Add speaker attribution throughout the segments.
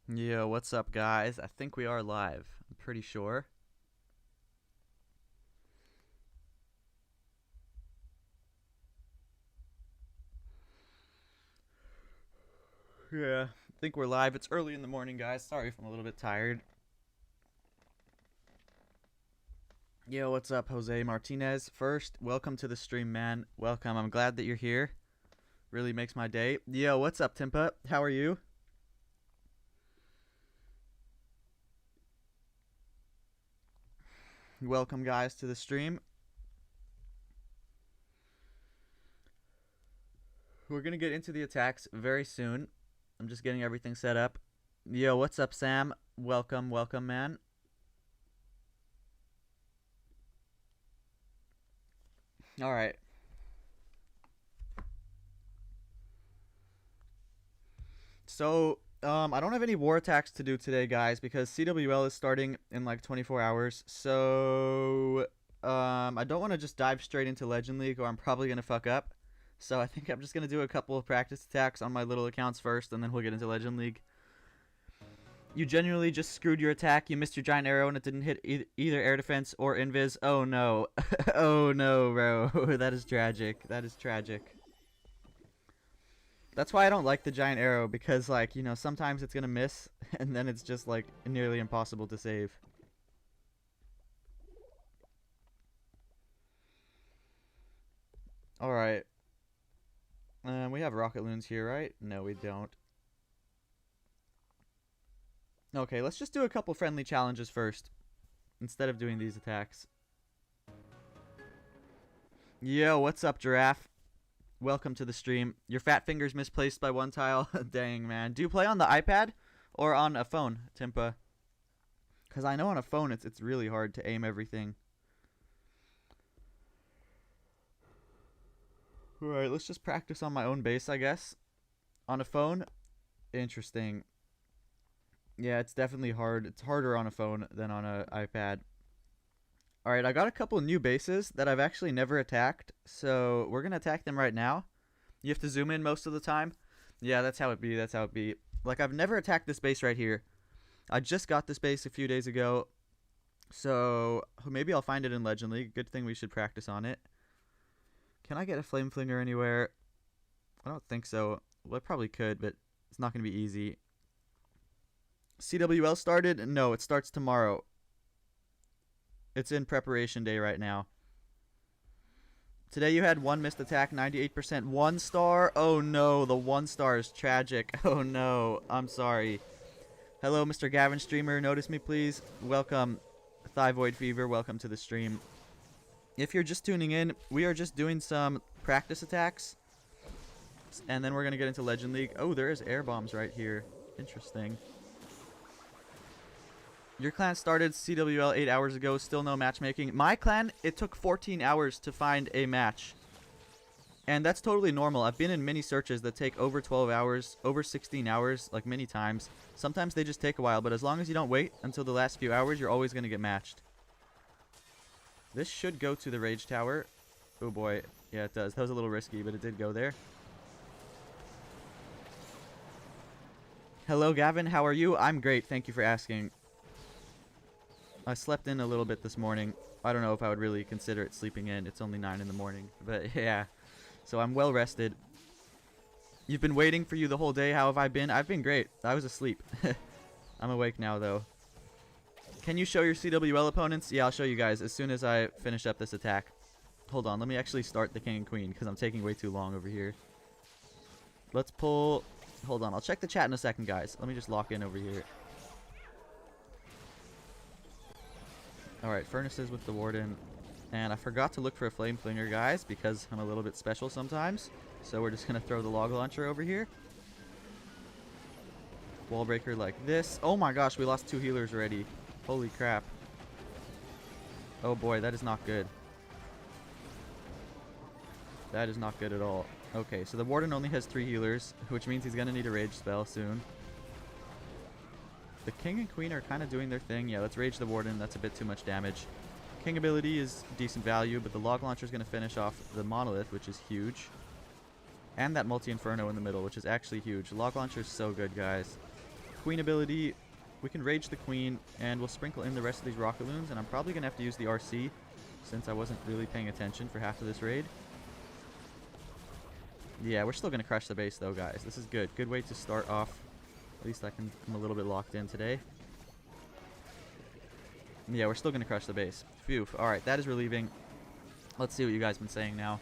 Speaker 1: Yo, what's up, guys? I think we are live. I'm pretty sure. Yeah, I think we're live. It's early in the morning, guys. Sorry if I'm a little bit tired. Yo, what's up, Jose Martinez? First, welcome to the stream, man. Welcome. I'm glad that you're here. Really makes my day. Yo, what's up, Timpa? How are you? Welcome, guys, to the stream. We're gonna get into the attacks very soon. I'm just getting everything set up. Yo, what's up, Sam? Welcome, welcome, man. All right. So, I don't have any war attacks to do today, guys, because CWL is starting in like 24 hours. So, I don't want to just dive straight into Legend League, or I'm probably gonna fuck up. So I think I'm just gonna do a couple of practice attacks on my little accounts first, and then we'll get into Legend League. You genuinely just screwed your attack. You missed your giant arrow, and it didn't hit either air defense or invis. Oh no, oh no, bro, that is tragic. That is tragic. That's why I don't like the giant arrow, because, like, you know, sometimes it's gonna miss, and then it's just, like, nearly impossible to save. Alright. We have rocket loons here, right? No, we don't. Okay, let's just do a couple friendly challenges first, instead of doing these attacks. Yo, what's up, Giraffe? Welcome to the stream. Your fat finger's misplaced by one tile. Dang, man. Do you play on the iPad or on a phone, Timpa? Because I know on a phone it's really hard to aim everything. Alright, let's just practice on my own base, I guess. On a phone? Interesting. Yeah, it's definitely hard. It's harder on a phone than on an iPad. Alright, I got a couple new bases that I've actually never attacked, so we're going to attack them right now. You have to zoom in most of the time. Yeah, that's how it be. That's how it be. Like, I've never attacked this base right here. I just got this base a few days ago, so maybe I'll find it in Legend League. Good thing we should practice on it. Can I get a Flame Flinger anywhere? I don't think so. Well, I probably could, but it's not going to be easy. CWL started? No, it starts tomorrow. It's in preparation day right now. Today you had one missed attack, 98%. 1 star? Oh no, the 1 star is tragic. Oh no, I'm sorry. Hello, Mr. Gavin Streamer. Notice me, please. Welcome, Thyvoid Fever. Welcome to the stream. If you're just tuning in, we are just doing some practice attacks. And then we're going to get into Legend League. Oh, there is air bombs right here. Interesting. Your clan started CWL 8 hours ago. Still no matchmaking. My clan, it took 14 hours to find a match. And that's totally normal. I've been in many searches that take over 12 hours, over 16 hours, like many times. Sometimes they just take a while, but as long as you don't wait until the last few hours, you're always going to get matched. This should go to the Rage Tower. Oh boy. Yeah, it does. That was a little risky, but it did go there. Hello, Gavin. How are you? I'm great. Thank you for asking. I slept in a little bit this morning. I don't know if I would really consider it sleeping in. It's only 9 in the morning. But yeah. So I'm well rested. You've been waiting for you the whole day. How have I been? I've been great. I was asleep. I'm awake now, though. Can you show your CWL opponents? Yeah, I'll show you guys as soon as I finish up this attack. Hold on, let me actually start the king and queen because I'm taking way too long over here. Let's pull... Hold on, I'll check the chat in a second, guys. Let me just lock in over here. Alright, furnaces with the warden. And I forgot to look for a flame flinger, guys, because I'm a little bit special sometimes. So we're just going to throw the log launcher over here. Wall breaker like this. Oh my gosh, we lost 2 healers already. Holy crap. Oh boy, that is not good. That is not good at all. Okay, so the warden only has 3 healers, which means he's going to need a rage spell soon. The king and queen are kind of doing their thing. Yeah, let's rage the warden. That's a bit too much damage. King ability is decent value, but the log launcher is going to finish off the monolith, which is huge. And that multi-inferno in the middle, which is actually huge. Log launcher is so good, guys. queen ability. We can rage the queen, and we'll sprinkle in the rest of these rocket loons, and I'm probably going to have to use the RC since I wasn't really paying attention for half of this raid. Yeah, we're still going to crush the base, though, guys. This is good. Good way to start off. At least I'm a little bit locked in today. Yeah, we're still going to crush the base. Phew. Alright, that is relieving. Let's see what you guys have been saying now.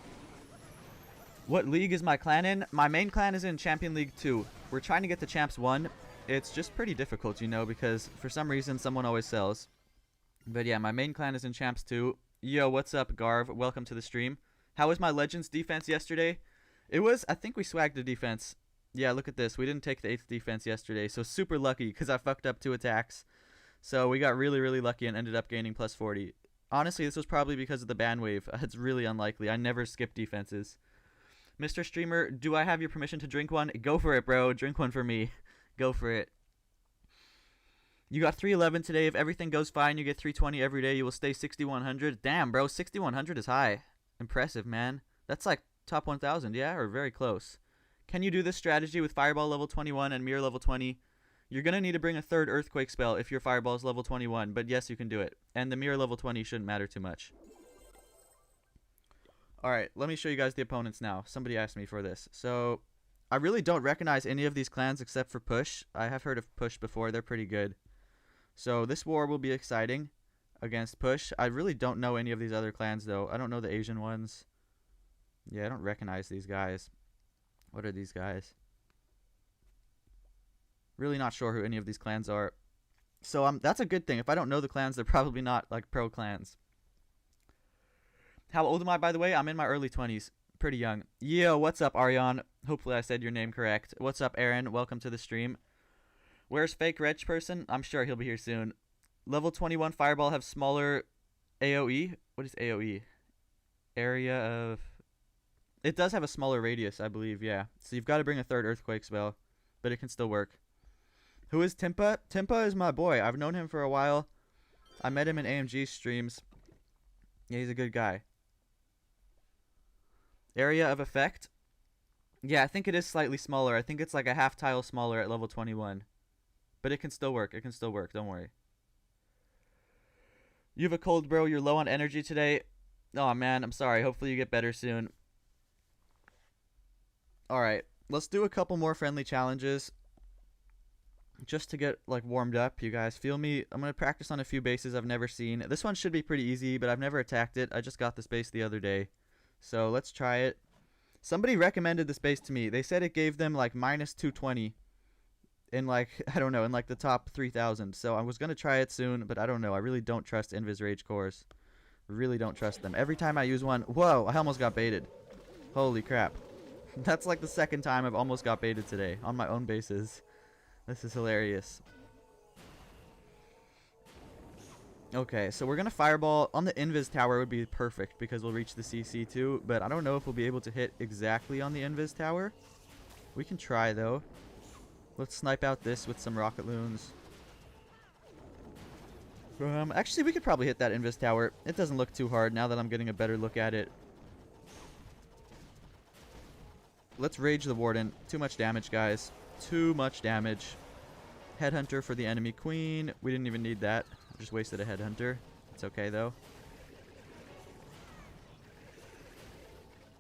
Speaker 1: What league is my clan in? My main clan is in Champion League 2. We're trying to get to Champs 1. It's just pretty difficult, you know, because for some reason someone always sells. But yeah, my main clan is in Champs 2. Yo, what's up, Garv? Welcome to the stream. How was my Legends defense yesterday? It was, I think we swagged the defense. Yeah, look at this. We didn't take the 8th defense yesterday, so super lucky because I fucked up 2 attacks. So we got really, really lucky and ended up gaining plus 40. Honestly, this was probably because of the ban wave. It's really unlikely. I never skip defenses. Mr. Streamer, do I have your permission to drink one? Go for it, bro. Drink one for me. Go for it. You got 311 today. If everything goes fine, you get 320 every day. You will stay 6,100. Damn, bro. 6,100 is high. Impressive, man. That's like top 1,000, yeah? Or very close. Can you do this strategy with Fireball level 21 and Mirror level 20? You're going to need to bring a 3rd Earthquake spell if your Fireball is level 21. But yes, you can do it. And the Mirror level 20 shouldn't matter too much. Alright, let me show you guys the opponents now. Somebody asked me for this. So, I really don't recognize any of these clans except for Push. I have heard of Push before. They're pretty good. So, this war will be exciting against Push. I really don't know any of these other clans, though. I don't know the Asian ones. Yeah, I don't recognize these guys. What are these guys? Really not sure who any of these clans are. So, that's a good thing. If I don't know the clans, they're probably not, like, pro clans. How old am I, by the way? I'm in my early 20s. Pretty young. Yo, what's up, Aryan? Hopefully I said your name correct. What's up, Aaron? Welcome to the stream. Where's Fake Reg Person? I'm sure he'll be here soon. Level 21 Fireball have smaller AoE. What is AoE? Area of... It does have a smaller radius, I believe, yeah. So you've got to bring a 3rd Earthquake spell, but it can still work. Who is Timpa? Timpa is my boy. I've known him for a while. I met him in AMG streams. Yeah, he's a good guy. Area of effect. Yeah, I think it is slightly smaller. I think it's like a half tile smaller at level 21. But it can still work. It can still work. Don't worry. You have a cold, bro. You're low on energy today. Oh, man. I'm sorry. Hopefully you get better soon. Alright. Let's do a couple more friendly challenges. Just to get, like, warmed up. You guys feel me? I'm going to practice on a few bases I've never seen. This one should be pretty easy, but I've never attacked it. I just got this base the other day. So let's try it. Somebody recommended this base to me. They said it gave them like minus 220 in like, I don't know, in like the top 3,000. So I was going to try it soon, but I don't know. I really don't trust Invis Rage cores. Really don't trust them. Every time I use one, whoa, I almost got baited. Holy crap. That's like the 2nd time I've almost got baited today on my own bases. This is hilarious. Okay, so we're going to Fireball. On the Invis Tower would be perfect because we'll reach the CC too. But I don't know if we'll be able to hit exactly on the Invis Tower. We can try though. Let's snipe out this with some Rocket Loons. Actually, we could probably hit that Invis Tower. It doesn't look too hard now that I'm getting a better look at it. Let's Rage the Warden. Too much damage, guys. Too much damage. Headhunter for the enemy queen. We didn't even need that. Just wasted a headhunter. It's okay though.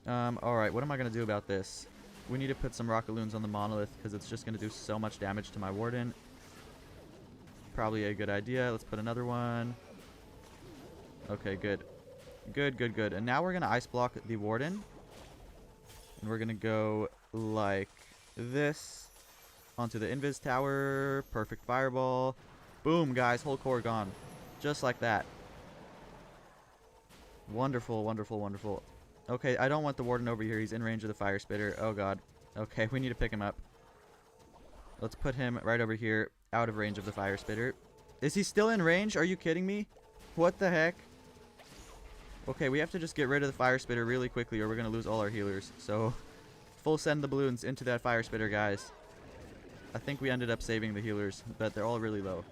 Speaker 1: Alright, what am I going to do about this? We need to put some Rocket Loons on the Monolith because it's just going to do so much damage to my Warden. Probably a good idea. Let's put another one. Okay, good. Good, good, good. And now we're going to Ice Block the Warden. And we're going to go like this. Onto the Invis Tower. Perfect Fireball. Boom, guys. Whole core gone. Just like that. Wonderful, wonderful, wonderful. Okay, I don't want the Warden over here. He's in range of the Fire Spitter. Oh, God. Okay, we need to pick him up. Let's put him right over here. Out of range of the Fire Spitter. Is he still in range? Are you kidding me? What the heck? Okay, we have to just get rid of the Fire Spitter really quickly or we're going to lose all our healers. So, full send the balloons into that Fire Spitter, guys. I think we ended up saving the healers, but they're all really low.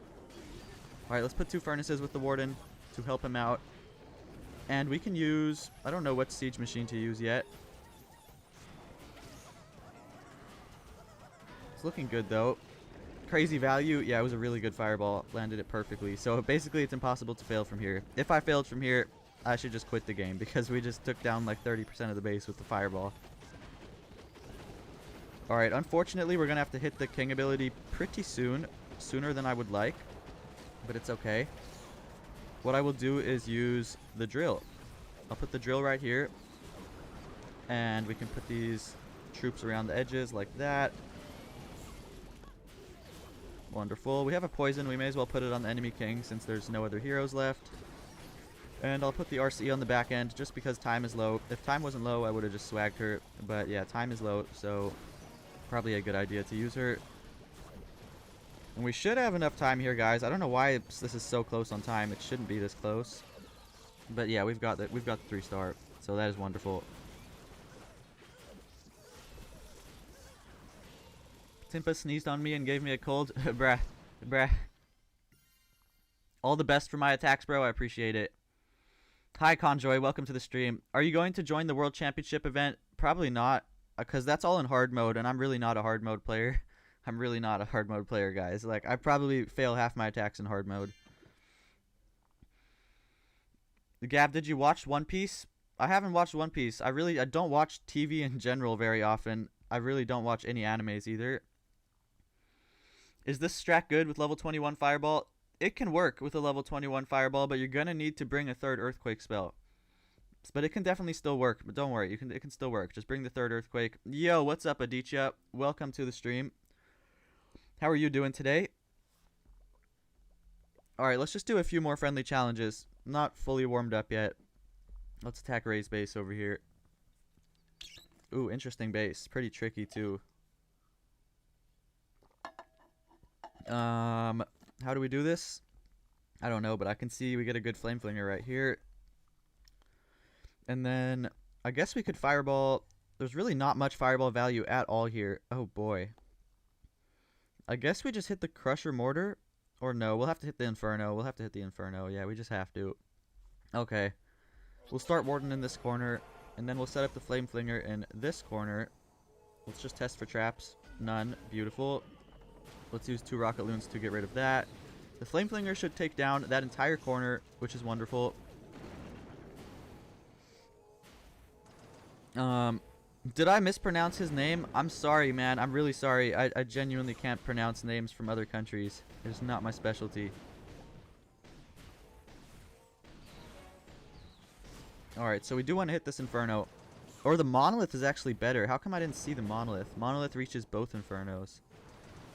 Speaker 1: Alright, let's put 2 furnaces with the Warden to help him out. And we can use... I don't know what siege machine to use yet. It's looking good, though. crazy value. Yeah, it was a really good fireball. Landed it perfectly. So basically it's impossible to fail from here. If I failed from here, I should just quit the game because we just took down like 30% of the base with the fireball. Alright, unfortunately we're going to have to hit the king ability pretty soon. Sooner than I would like. But it's okay. What I will do is use the drill. I'll put the drill right here. And we can put these troops around the edges like that. Wonderful. We have a poison. We may as well put it on the enemy king since there's no other heroes left. And I'll put the RC on the back end just because time is low. If time wasn't low, I would have just swagged her. But yeah, time is low, so probably a good idea to use her. And we should have enough time here, guys. I don't know why this is so close on time. It shouldn't be this close. But yeah, we've got the 3-star. So that is wonderful. Timpa sneezed on me and gave me a cold. Bruh. All the best for my attacks, bro. I appreciate it. Hi, Conjoy. Welcome to the stream. Are you going to join the World Championship event? Probably not, because that's all in hard mode, and I'm really not a hard mode player. I'm really not a hard mode player, guys. Like, I probably fail half my attacks in hard mode. Gab, did you watch One Piece? I haven't watched One Piece. I don't watch TV in general very often. I really don't watch any animes either. Is this strat good with level 21 Fireball? It can work with a level 21 Fireball, but you're going to need to bring a 3rd Earthquake spell. But it can definitely still work. But don't worry, it can still work. Just bring the 3rd Earthquake. Yo, what's up, Aditya? Welcome to the stream. How are you doing today? Alright, let's just do a few more friendly challenges. Not fully warmed up yet. Let's attack Ray's base over here. Ooh, interesting base. Pretty tricky, too. How do we do this? I don't know, but I can see we get a good Flame Flinger right here. And then I guess we could Fireball. There's really not much Fireball value at all here. Oh, boy. I guess we just hit the Crusher Mortar. Or no, we'll have to hit the Inferno. We'll have to hit the Inferno. Yeah, we just have to. Okay. We'll start Warden in this corner. And then we'll set up the Flame Flinger in this corner. Let's just test for traps. None. Beautiful. Let's use 2 Rocket Loons to get rid of that. The Flame Flinger should take down that entire corner, which is wonderful. Did I mispronounce his name? I'm sorry, man. I'm really sorry. I genuinely can't pronounce names from other countries. It's not my specialty. Alright, so we do want to hit this Inferno. Or the Monolith is actually better. How come I didn't see the Monolith? Monolith reaches both Infernos.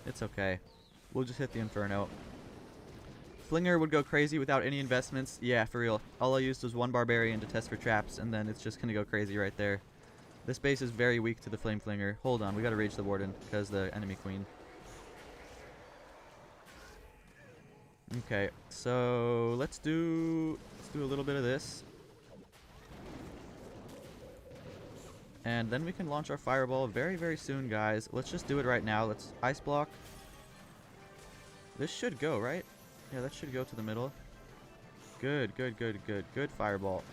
Speaker 1: It's okay. We'll just hit the Inferno. Flinger would go crazy without any investments. Yeah, for real. All I used was 1 Barbarian to test for traps, and then it's just going to go crazy right there. This base is very weak to the Flame Flinger. Hold on, we got to Rage the Warden because the enemy queen. Okay, so let's do a little bit of this. And then we can launch our Fireball very, very soon, guys. Let's just do it right now. Let's Ice Block. This should go, right? Yeah, that should go to the middle. Good, good, good, good. Good Fireball.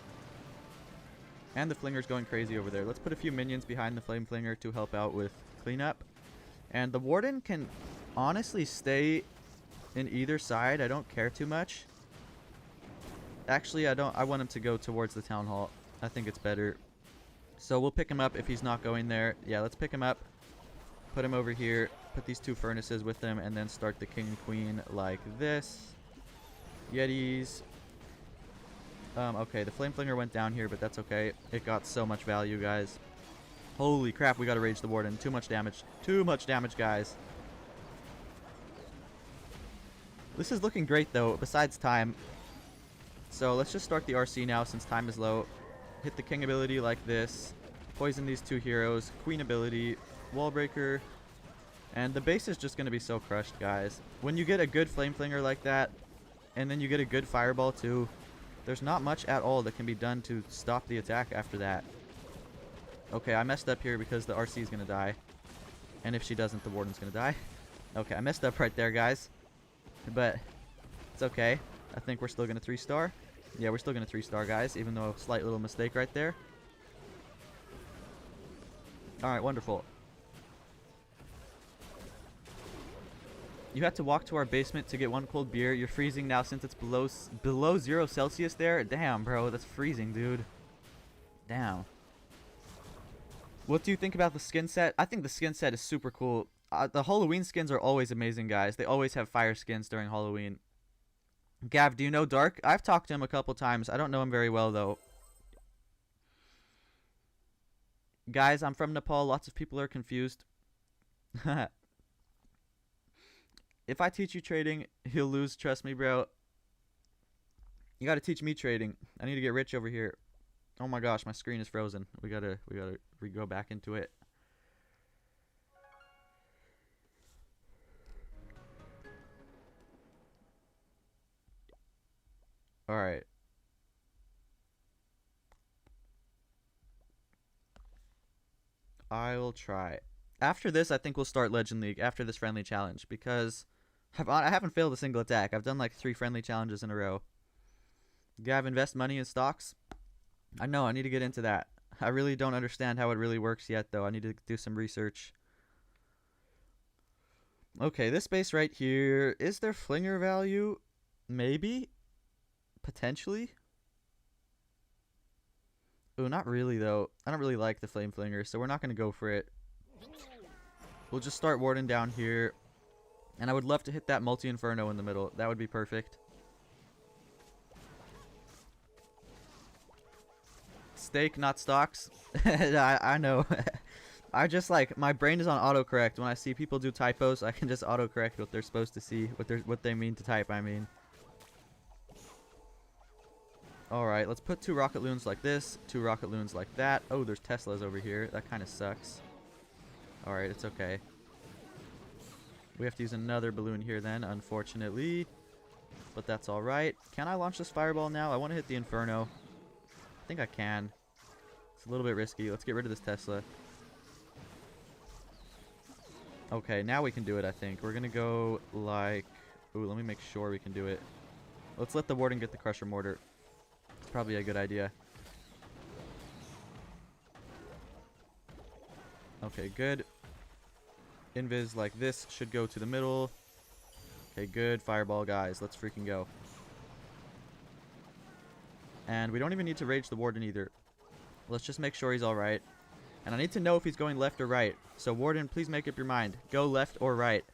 Speaker 1: And the Flinger's going crazy over there. Let's put a few minions behind the Flame Flinger to help out with cleanup. And the Warden can honestly stay in either side. I don't care too much. Actually, I want him to go towards the Town Hall. I think it's better. So we'll pick him up if he's not going there. Yeah, let's pick him up. Put him over here. Put these 2 furnaces with him. And then start the King and Queen like this. Yetis. Okay, the Flame Flinger went down here, but that's okay. It got so much value, guys. Holy crap, we gotta Rage the Warden. Too much damage. Too much damage, guys. This is looking great, though, besides time. So let's just start the RC now since time is low. Hit the King ability like this. Poison these 2 heroes. Queen ability. Wall Breaker. And the base is just going to be so crushed, guys. When you get a good Flame Flinger like that, and then you get a good Fireball too, there's not much at all that can be done to stop the attack after that. Okay, I messed up here because the RC is going to die. And if she doesn't, the Warden's going to die. Okay, I messed up right there, guys. But it's okay. I think we're still going to 3-star. Yeah, we're still going to 3-star, guys, even though a slight little mistake right there. Alright, wonderful. You had to walk to our basement to get one cold beer. You're freezing now since it's below 0 Celsius there. Damn, bro, that's freezing, dude. Damn. What do you think about the skin set? I think the skin set is super cool. The Halloween skins are always amazing, guys. They always have fire skins during Halloween. Gav, do you know Dark? I've talked to him a couple times. I don't know him very well, though. Guys, I'm from Nepal. Lots of people are confused. If I teach you trading, he'll lose. Trust me, bro. You gotta teach me trading. I need to get rich over here. Oh my gosh, my screen is frozen. We gotta go back into it. All right. I will try. After this, I think we'll start Legend League after this friendly challenge because I haven't failed a single attack. I've done like 3 friendly challenges in a row. Gav, invest money in stocks? I know, I need to get into that. I really don't understand how it really works yet, though. I need to do some research. Okay, this base right here. Is there flinger value? Maybe? Potentially? Ooh, not really, though. I don't really like the flame flinger, so we're not going to go for it. We'll just start Warden down here. And I would love to hit that multi-inferno in the middle. That would be perfect. Steak, not stocks. I know. I just like, my brain is on autocorrect. When I see people do typos, I can just autocorrect what they're supposed to see. What they mean to type, I mean. Alright, let's put 2 rocket loons like this. 2 rocket loons like that. Oh, there's Teslas over here. That kind of sucks. Alright, it's okay. We have to use another balloon here then, unfortunately. But that's alright. Can I launch this fireball now? I want to hit the Inferno. I think I can. It's a little bit risky. Let's get rid of this Tesla. Okay, now we can do it, I think. We're going to go like... Ooh, let me make sure we can do it. Let's let the Warden get the Crusher Mortar. It's probably a good idea. Okay, good. Invis like this should go to the middle. Okay, good. Fireball, guys. Let's freaking go. And we don't even need to rage the Warden either. Let's just make sure he's alright. And I need to know if he's going left or right. So, Warden, please make up your mind. Go left or right.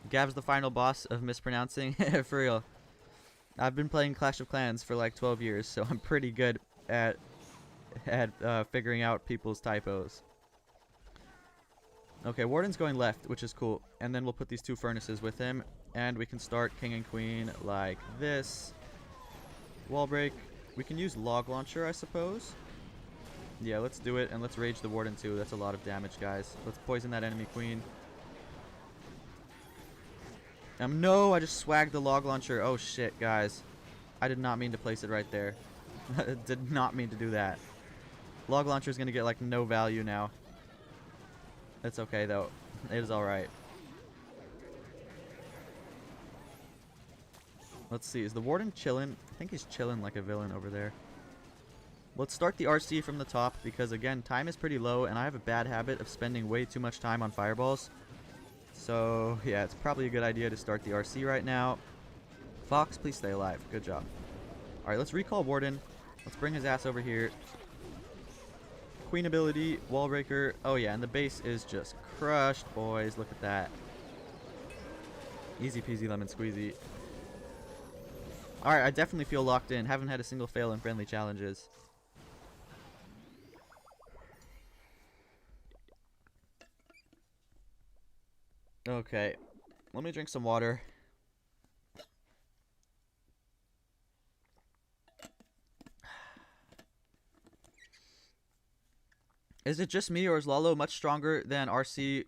Speaker 1: Gav's the final boss of mispronouncing. For real. I've been playing Clash of Clans for like 12 years, so I'm pretty good at figuring out people's typos. Okay, Warden's going left, which is cool. And then we'll put these 2 furnaces with him. And we can start King and Queen like this. Wall break. We can use Log Launcher, I suppose. Yeah, let's do it. And let's rage the Warden too. That's a lot of damage, guys. Let's poison that enemy Queen. No, I just swagged the Log Launcher. Oh, shit, guys. I did not mean to place it right there. Did not mean to do that. Log Launcher is going to get, like, no value now. It's okay, though. It is alright. Let's see. Is the Warden chilling? I think he's chilling like a villain over there. Let's start the RC from the top because, again, time is pretty low, and I have a bad habit of spending way too much time on fireballs. So, yeah, it's probably a good idea to start the RC right now. Fox, please stay alive. Good job. Alright, let's recall Warden. Let's bring his ass over here. Queen ability, wall breaker. Oh yeah, and the base is just crushed, boys. Look at that. Easy peasy lemon squeezy. Alright, I definitely feel locked in. Haven't had a single fail in friendly challenges. Okay. Let me drink some water. Is it just me, or is Lalo much stronger than RC?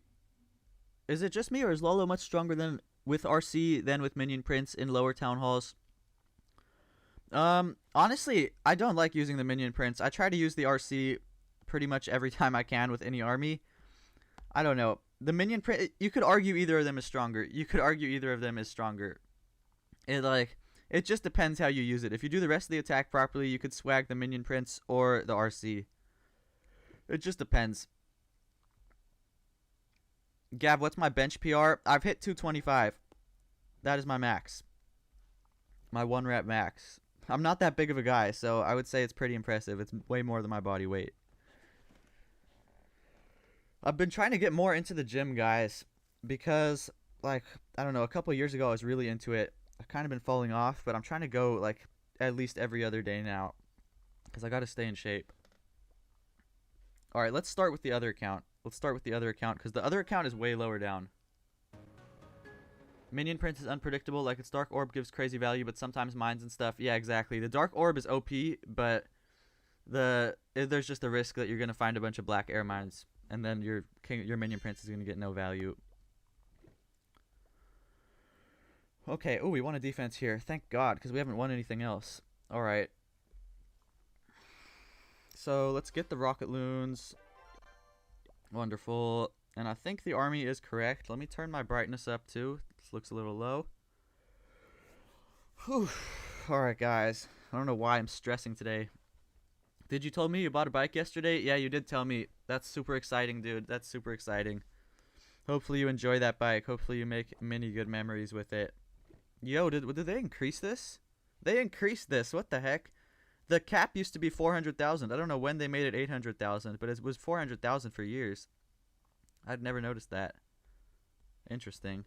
Speaker 1: Is it just me, or is Lalo much stronger than with RC than with Minion Prince in lower town halls? Honestly, I don't like using the Minion Prince. I try to use the RC pretty much every time I can with any army. I don't know. The Minion Prince, you could argue either of them is stronger. You could argue either of them is stronger. It just depends how you use it. If you do the rest of the attack properly, you could swag the Minion Prince or the RC. It just depends. Gab, what's my bench PR? I've hit 225. That is my max. My 1 rep max. I'm not that big of a guy, so I would say it's pretty impressive. It's way more than my body weight. I've been trying to get more into the gym, guys, because, like, I don't know, a couple of years ago I was really into it. I've kind of been falling off, but I'm trying to go, like, at least every other day now, because I got to stay in shape. All right, let's start with the other account. Let's start with the other account, because the other account is way lower down. Minion Prince is unpredictable. Like, its Dark Orb gives crazy value, but sometimes mines and stuff. Yeah, exactly. The Dark Orb is OP, but there's just a risk that you're going to find a bunch of black air mines, and then your Minion Prince is going to get no value. Okay, oh, we won a defense here. Thank God, because we haven't won anything else. All right. So let's get the Rocket Loons. Wonderful. And I think the army is correct. Let me turn my brightness up too. This looks a little low. Whew. Alright, guys. I don't know why I'm stressing today. Did you tell me you bought a bike yesterday? Yeah, you did tell me. That's super exciting, dude. That's super exciting. Hopefully you enjoy that bike. Hopefully you make many good memories with it. Yo, did they increase this? They increased this. What the heck? The cap used to be 400,000. I don't know when they made it 800,000, but it was 400,000 for years. I'd never noticed that. Interesting.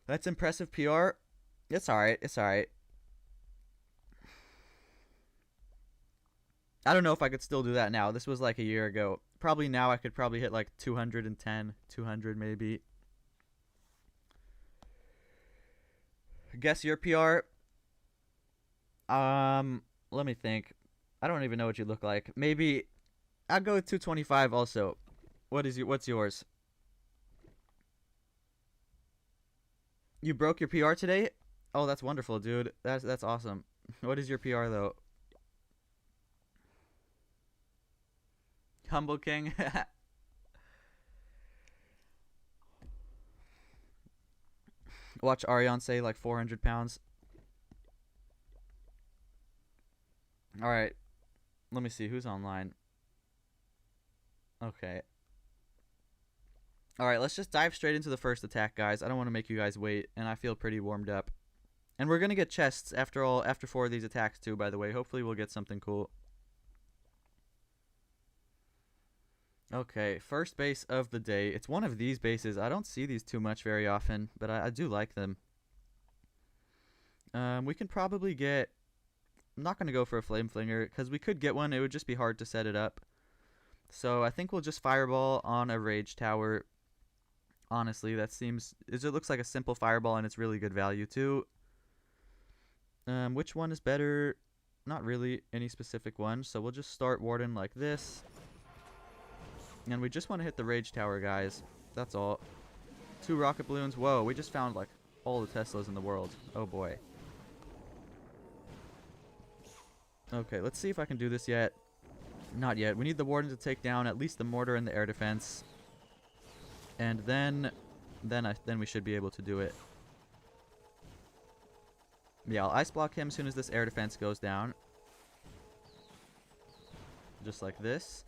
Speaker 1: That's impressive PR. It's alright. It's alright. I don't know if I could still do that now. This was like a year ago. Probably now I could probably hit like 210, 200 maybe. Guess your PR. Let me think. I don't even know what you look like. Maybe I'll go with 225 also. What's yours? You broke your PR today? Oh, that's wonderful, dude. That's awesome. What is your PR though? Humble King. Watch Arion say like 400 pounds. Alright. Let me see who's online. Okay. Alright, let's just dive straight into the first attack, guys. I don't want to make you guys wait, and I feel pretty warmed up. And we're going to get chests after 4 of these attacks too, by the way. Hopefully we'll get something cool. Okay, first base of the day. It's one of these bases. I don't see these too much very often, but I do like them. We can probably get... I'm not going to go for a Flame Flinger, because we could get one. It would just be hard to set it up. So I think we'll just Fireball on a Rage Tower. Honestly, that seems... It looks like a simple Fireball, and it's really good value, too. Which one is better? Not really any specific one, so we'll just start Warden like this. And we just want to hit the Rage Tower, guys. That's all. 2 Rocket Balloons. Whoa, we just found, like, all the Teslas in the world. Oh, boy. Okay, let's see if I can do this yet. Not yet. We need the Warden to take down at least the Mortar and the Air Defense. And then we should be able to do it. Yeah, I'll Ice Block him as soon as this Air Defense goes down. Just like this.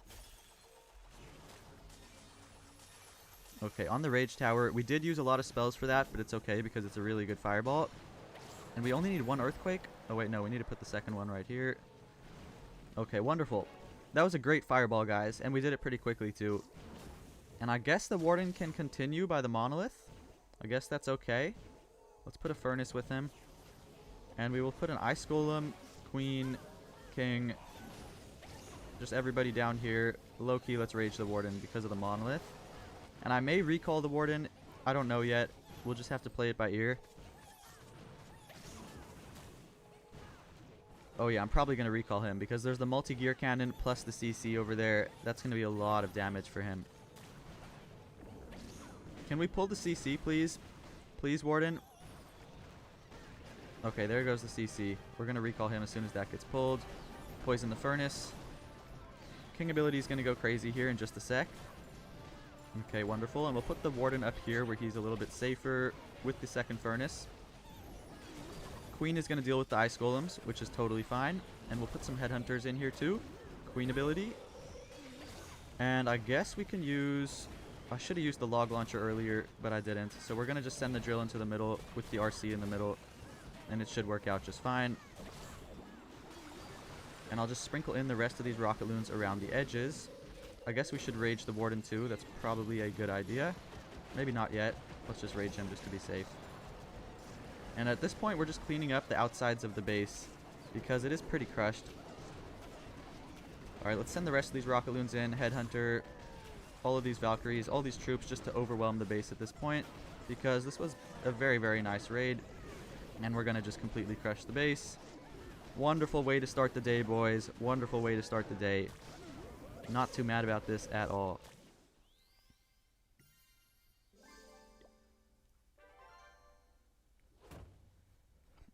Speaker 1: Okay, on the Rage Tower, we did use a lot of spells for that, but it's okay because it's a really good Fireball. And we only need 1 Earthquake. Oh, wait, no, we need to put the second one right here. Okay, wonderful. That was a great Fireball, guys, and we did it pretty quickly, too. And I guess the Warden can continue by the Monolith. I guess that's okay. Let's put a Furnace with him. And we will put an Ice Golem, Queen, King, just everybody down here. Low-key, let's Rage the Warden because of the Monolith. And I may recall the Warden. I don't know yet. We'll just have to play it by ear. Oh yeah, I'm probably going to recall him because there's the multi-gear cannon plus the CC over there. That's going to be a lot of damage for him. Can we pull the CC, please? Please, Warden. Okay, there goes the CC. We're going to recall him as soon as that gets pulled. Poison the Furnace. King ability is going to go crazy here in just a sec. Okay, wonderful. And we'll put the Warden up here where he's a little bit safer with the second Furnace. Queen is going to deal with the Ice Golems, which is totally fine. And we'll put some Headhunters in here too. Queen ability. And I guess we can use I should have used the log launcher earlier, but I didn't. So we're going to just send the drill into the middle with the RC in the middle, and it should work out just fine. And I'll just sprinkle in the rest of these rocket loons around the edges. I guess we should rage the warden too. That's probably a good idea. Maybe not yet. Let's just rage him just to be safe. And at this point, we're just cleaning up the outsides of the base because it is pretty crushed. Alright, let's send the rest of these rocket loons in. Headhunter, all of these Valkyries, all these troops just to overwhelm the base at this point because this was a very, very nice raid. And we're going to just completely crush the base. Wonderful way to start the day, boys. Wonderful way to start the day. Not too mad about this at all.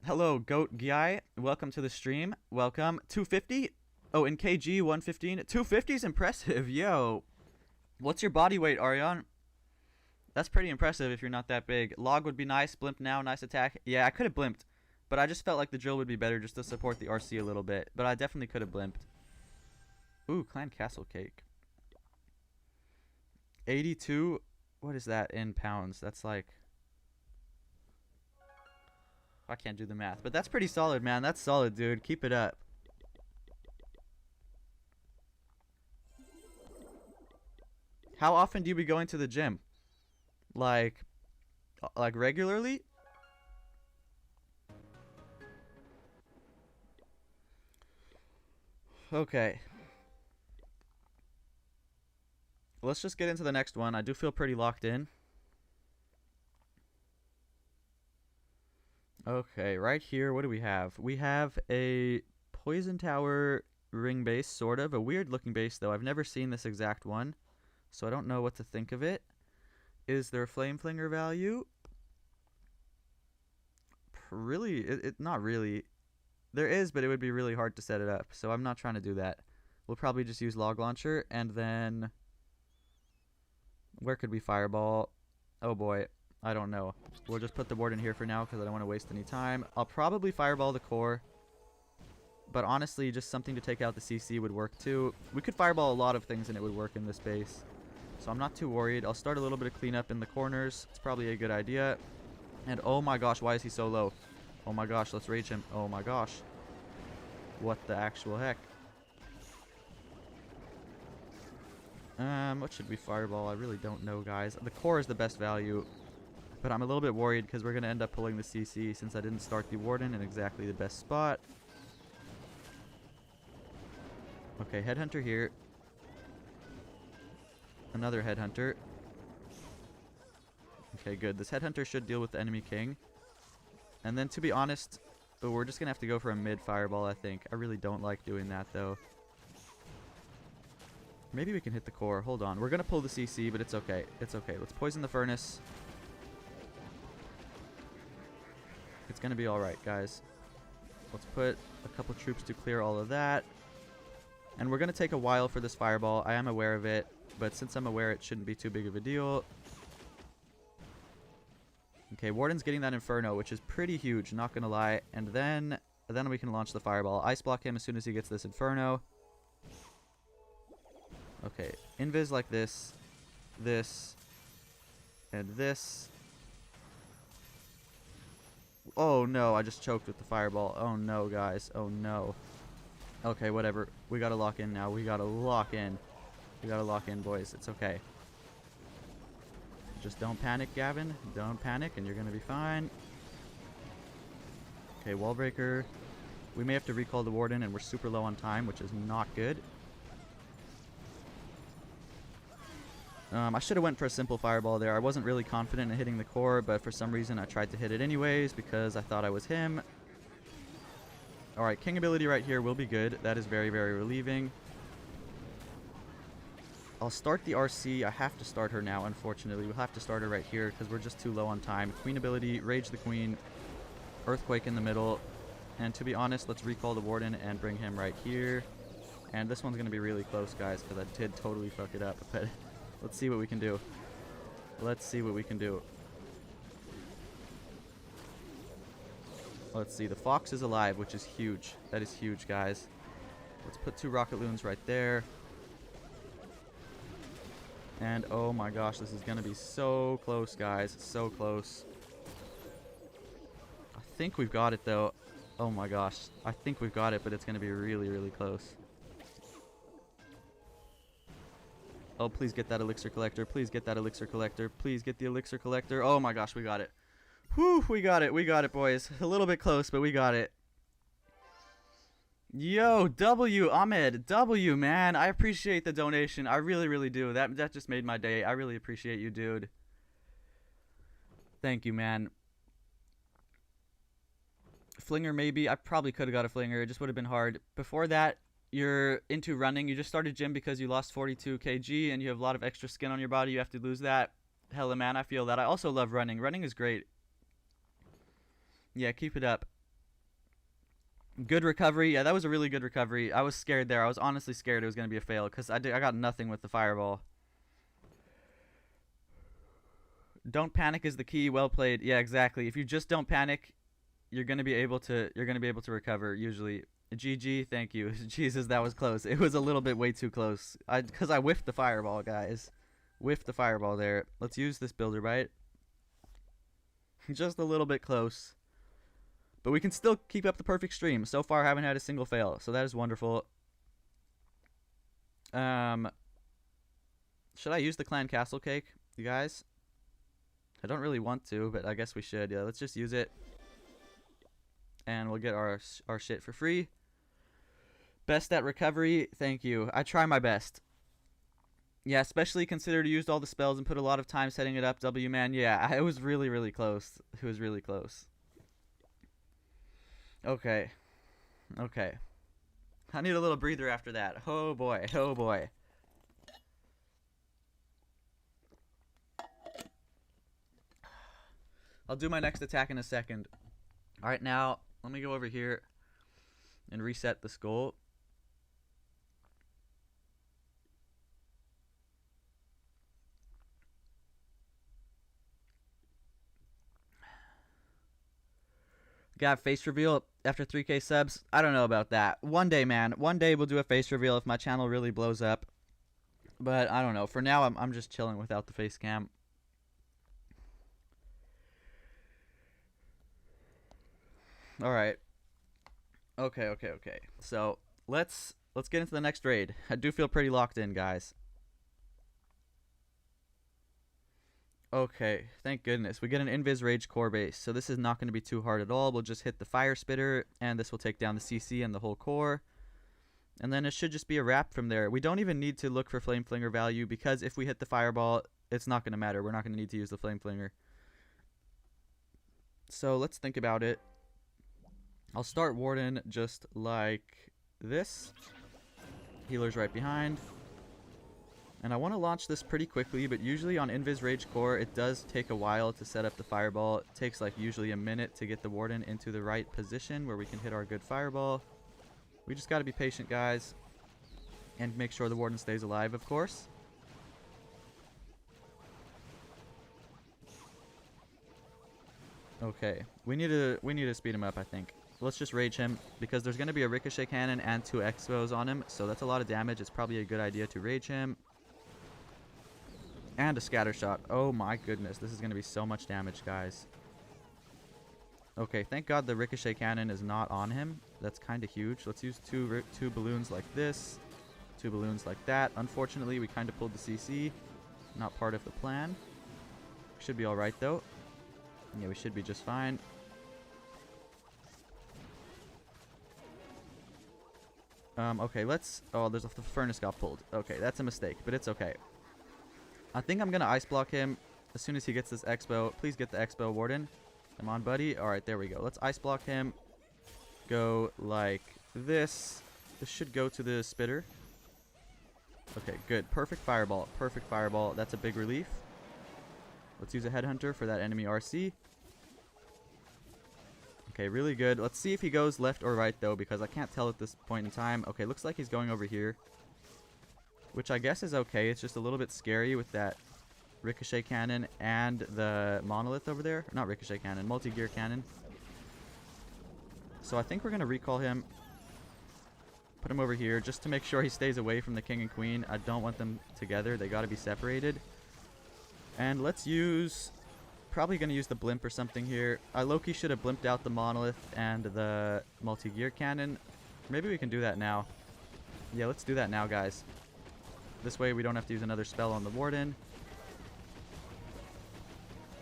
Speaker 1: Hello, Goat Guy. Welcome to the stream. Welcome. 250? Oh, in KG, 115. 250 is impressive. Yo. What's your body weight, Arion? That's pretty impressive if you're not that big. Log would be nice. Blimp now. Nice attack. Yeah, I could have blimped. But I just felt like the drill would be better just to support the RC a little bit. But I definitely could have blimped. Ooh, Clan Castle Cake. 82. What is that in pounds? That's like... I can't do the math. But that's pretty solid, man. That's solid, dude. Keep it up. How often do you be going to the gym? Like regularly? Okay. Let's just get into the next one. I do feel pretty locked in. Okay, right here, what do we have? We have a Poison Tower ring base, sort of. A weird looking base, though. I've never seen this exact one, so I don't know what to think of it. Is there a Flame Flinger value? Really? Not really. There is, but it would be really hard to set it up, so I'm not trying to do that. We'll probably just use Log Launcher, and then... Where could we fireball? Oh boy, I don't know. We'll just put the board in here for now, because I don't want to waste any time. I'll probably fireball the core, but honestly, just something to take out the CC would work too. We could fireball a lot of things, and it would work in this base. So I'm not too worried. I'll start a little bit of cleanup in the corners. It's probably a good idea. And oh my gosh, why is he so low? Oh my gosh, let's rage him. Oh my gosh. What the actual heck? What should we fireball? I really don't know, guys. The core is the best value. But I'm a little bit worried because we're going to end up pulling the CC since I didn't start the Warden in exactly the best spot. Okay, Headhunter here. Another Headhunter. Okay, good. This Headhunter should deal with the enemy king. And then, to be honest, we're just going to have to go for a mid-fireball, I think. I really don't like doing that, though. Maybe we can hit the core. Hold on. We're going to pull the CC, but it's okay. It's okay. Let's poison the furnace. It's going to be alright, guys. Let's put a couple troops to clear all of that. And we're going to take a while for this fireball. I am aware of it, but since I'm aware, it shouldn't be too big of a deal. Okay, Warden's getting that Inferno, which is pretty huge, not going to lie. And then we can launch the fireball. Ice block him as soon as he gets this Inferno. Okay, invis like this, and this. Oh no, I just choked with the fireball. Oh no, guys. Oh no. Okay, whatever. We gotta lock in now. We gotta lock in. We gotta lock in, boys. It's okay. Just don't panic, Gavin. Don't panic, and you're gonna be fine. Okay, wall breaker. We may have to recall the Warden, and we're super low on time, which is not good. I should have went for a simple fireball there. I wasn't really confident in hitting the core, but for some reason I tried to hit it anyways because I thought I was him. Alright, king ability right here will be good. That is very, very relieving. I'll start the RC. I have to start her now, unfortunately. We'll have to start her right here because we're just too low on time. Queen ability, rage the queen, earthquake in the middle. And to be honest, let's recall the Warden and bring him right here. And this one's going to be really close, guys, because I did totally fuck it up. But let's see what we can do. Let's see what we can do. Let's see. The fox is alive, which is huge. That is huge, guys. Let's put 2 rocket loons right there. And oh my gosh, this is going to be so close, guys. So close. I think we've got it, though. Oh my gosh. I think we've got it, but it's going to be really, really close. Oh, please get that elixir collector. Please get that elixir collector. Please get the elixir collector. Oh my gosh, we got it. Whew, we got it. We got it, boys. A little bit close, but we got it. Yo, W, Ahmed. W, man. I appreciate the donation. I really, really do. That just made my day. I really appreciate you, dude. Thank you, man. Flinger, maybe. I probably could have got a flinger. It just would have been hard. Before that, you're into running. You just started gym because you lost 42 kg and you have a lot of extra skin on your body. You have to lose that. Hella, man. I feel that. I also love running. Running is great. Yeah, keep it up. Good recovery. Yeah, that was a really good recovery. I was scared there. I was honestly scared it was going to be a fail because I got nothing with the fireball. Don't panic is the key. Well played. Yeah, exactly. If you just don't panic, you're going to be able to recover usually. GG, thank you. Jesus, that was close. It was a little bit way too close. Cuz I whiffed the fireball, guys. Whiffed the fireball there. Let's use this builder bite. Just a little bit close. But we can still keep up the perfect stream. So far, I haven't had a single fail. So that is wonderful. Should I use the clan castle cake, you guys? I don't really want to, but I guess we should. Yeah, let's just use it. And we'll get our shit for free. Best at recovery. Thank you. I try my best. Yeah, especially considered you used all the spells and put a lot of time setting it up, W, man. Yeah, it was really, really close. It was really close. Okay. Okay. I need a little breather after that. Oh boy. Oh boy. I'll do my next attack in a second. Alright, now, let me go over here and reset the skull. Got face reveal after 3K subs. I don't know about that. One day, man. One day we'll do a face reveal if my channel really blows up. But I don't know. For now, I'm just chilling without the face cam. All right. Okay. So let's get into the next raid. I do feel pretty locked in, guys. Okay, thank goodness. We get an Invis Rage core base, so this is not going to be too hard at all. We'll just hit the Fire Spitter, and this will take down the CC and the whole core. And then it should just be a wrap from there. We don't even need to look for Flame Flinger value, because if we hit the Fireball, it's not going to matter. We're not going to need to use the Flame Flinger. So let's think about it. I'll start Warden just like this. Healer's right behind. And I want to launch this pretty quickly, but usually on Invis Rage Core, it does take a while to set up the Fireball. It takes like usually a minute to get the Warden into the right position where we can hit our good Fireball. We just got to be patient, guys. And make sure the Warden stays alive, of course. Okay, we need to speed him up, I think. Let's just rage him, because there's going to be a Ricochet Cannon and 2 Expos on him, so that's a lot of damage. It's probably a good idea to rage him. And a scatter shot. Oh my goodness, this is going to be so much damage, guys. Okay, thank God the Ricochet Cannon is not on him. That's kind of huge. Let's use two balloons like this, 2 balloons like that. Unfortunately, we kind of pulled the CC. Not part of the plan. Should be alright, though. Yeah, we should be just fine. Okay, let's... Oh, the furnace got pulled. Okay, that's a mistake, but it's okay. I think I'm going to ice block him as soon as he gets this Expo. Please get the Expo, Warden. Come on, buddy. Alright, there we go. Let's ice block him. Go like this. This should go to the spitter. Okay, good. Perfect fireball. Perfect fireball. That's a big relief. Let's use a headhunter for that enemy RC. Okay, really good. Let's see if he goes left or right, though, because I can't tell at this point in time. Okay, looks like he's going over here, which I guess is okay. It's just a little bit scary with that Ricochet Cannon and the Monolith over there. Not Ricochet Cannon, Multi-Gear Cannon. So I think we're going to recall him. Put him over here just to make sure he stays away from the king and queen. I don't want them together. They got to be separated. And let's use... Probably going to use the blimp or something here. Loki should have blimped out the monolith and the multi-gear cannon. Maybe we can do that now. Yeah, let's do that now, guys. This way we don't have to use another spell on the warden.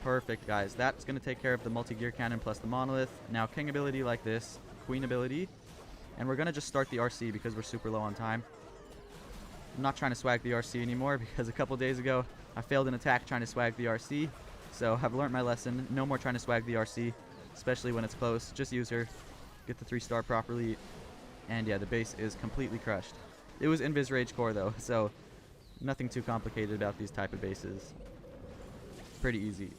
Speaker 1: Perfect, guys. That's going to take care of the multi-gear cannon plus the monolith. Now, king ability like this. Queen ability. And we're going to just start the RC because we're super low on time. I'm not trying to swag the RC anymore because a couple days ago I failed an attack trying to swag the RC. So I've learned my lesson. No more trying to swag the RC, especially when it's close. Just use her. Get the 3-star properly. And yeah, the base is completely crushed. It was Invis Rage Core though, so nothing too complicated about these type of bases. Pretty easy.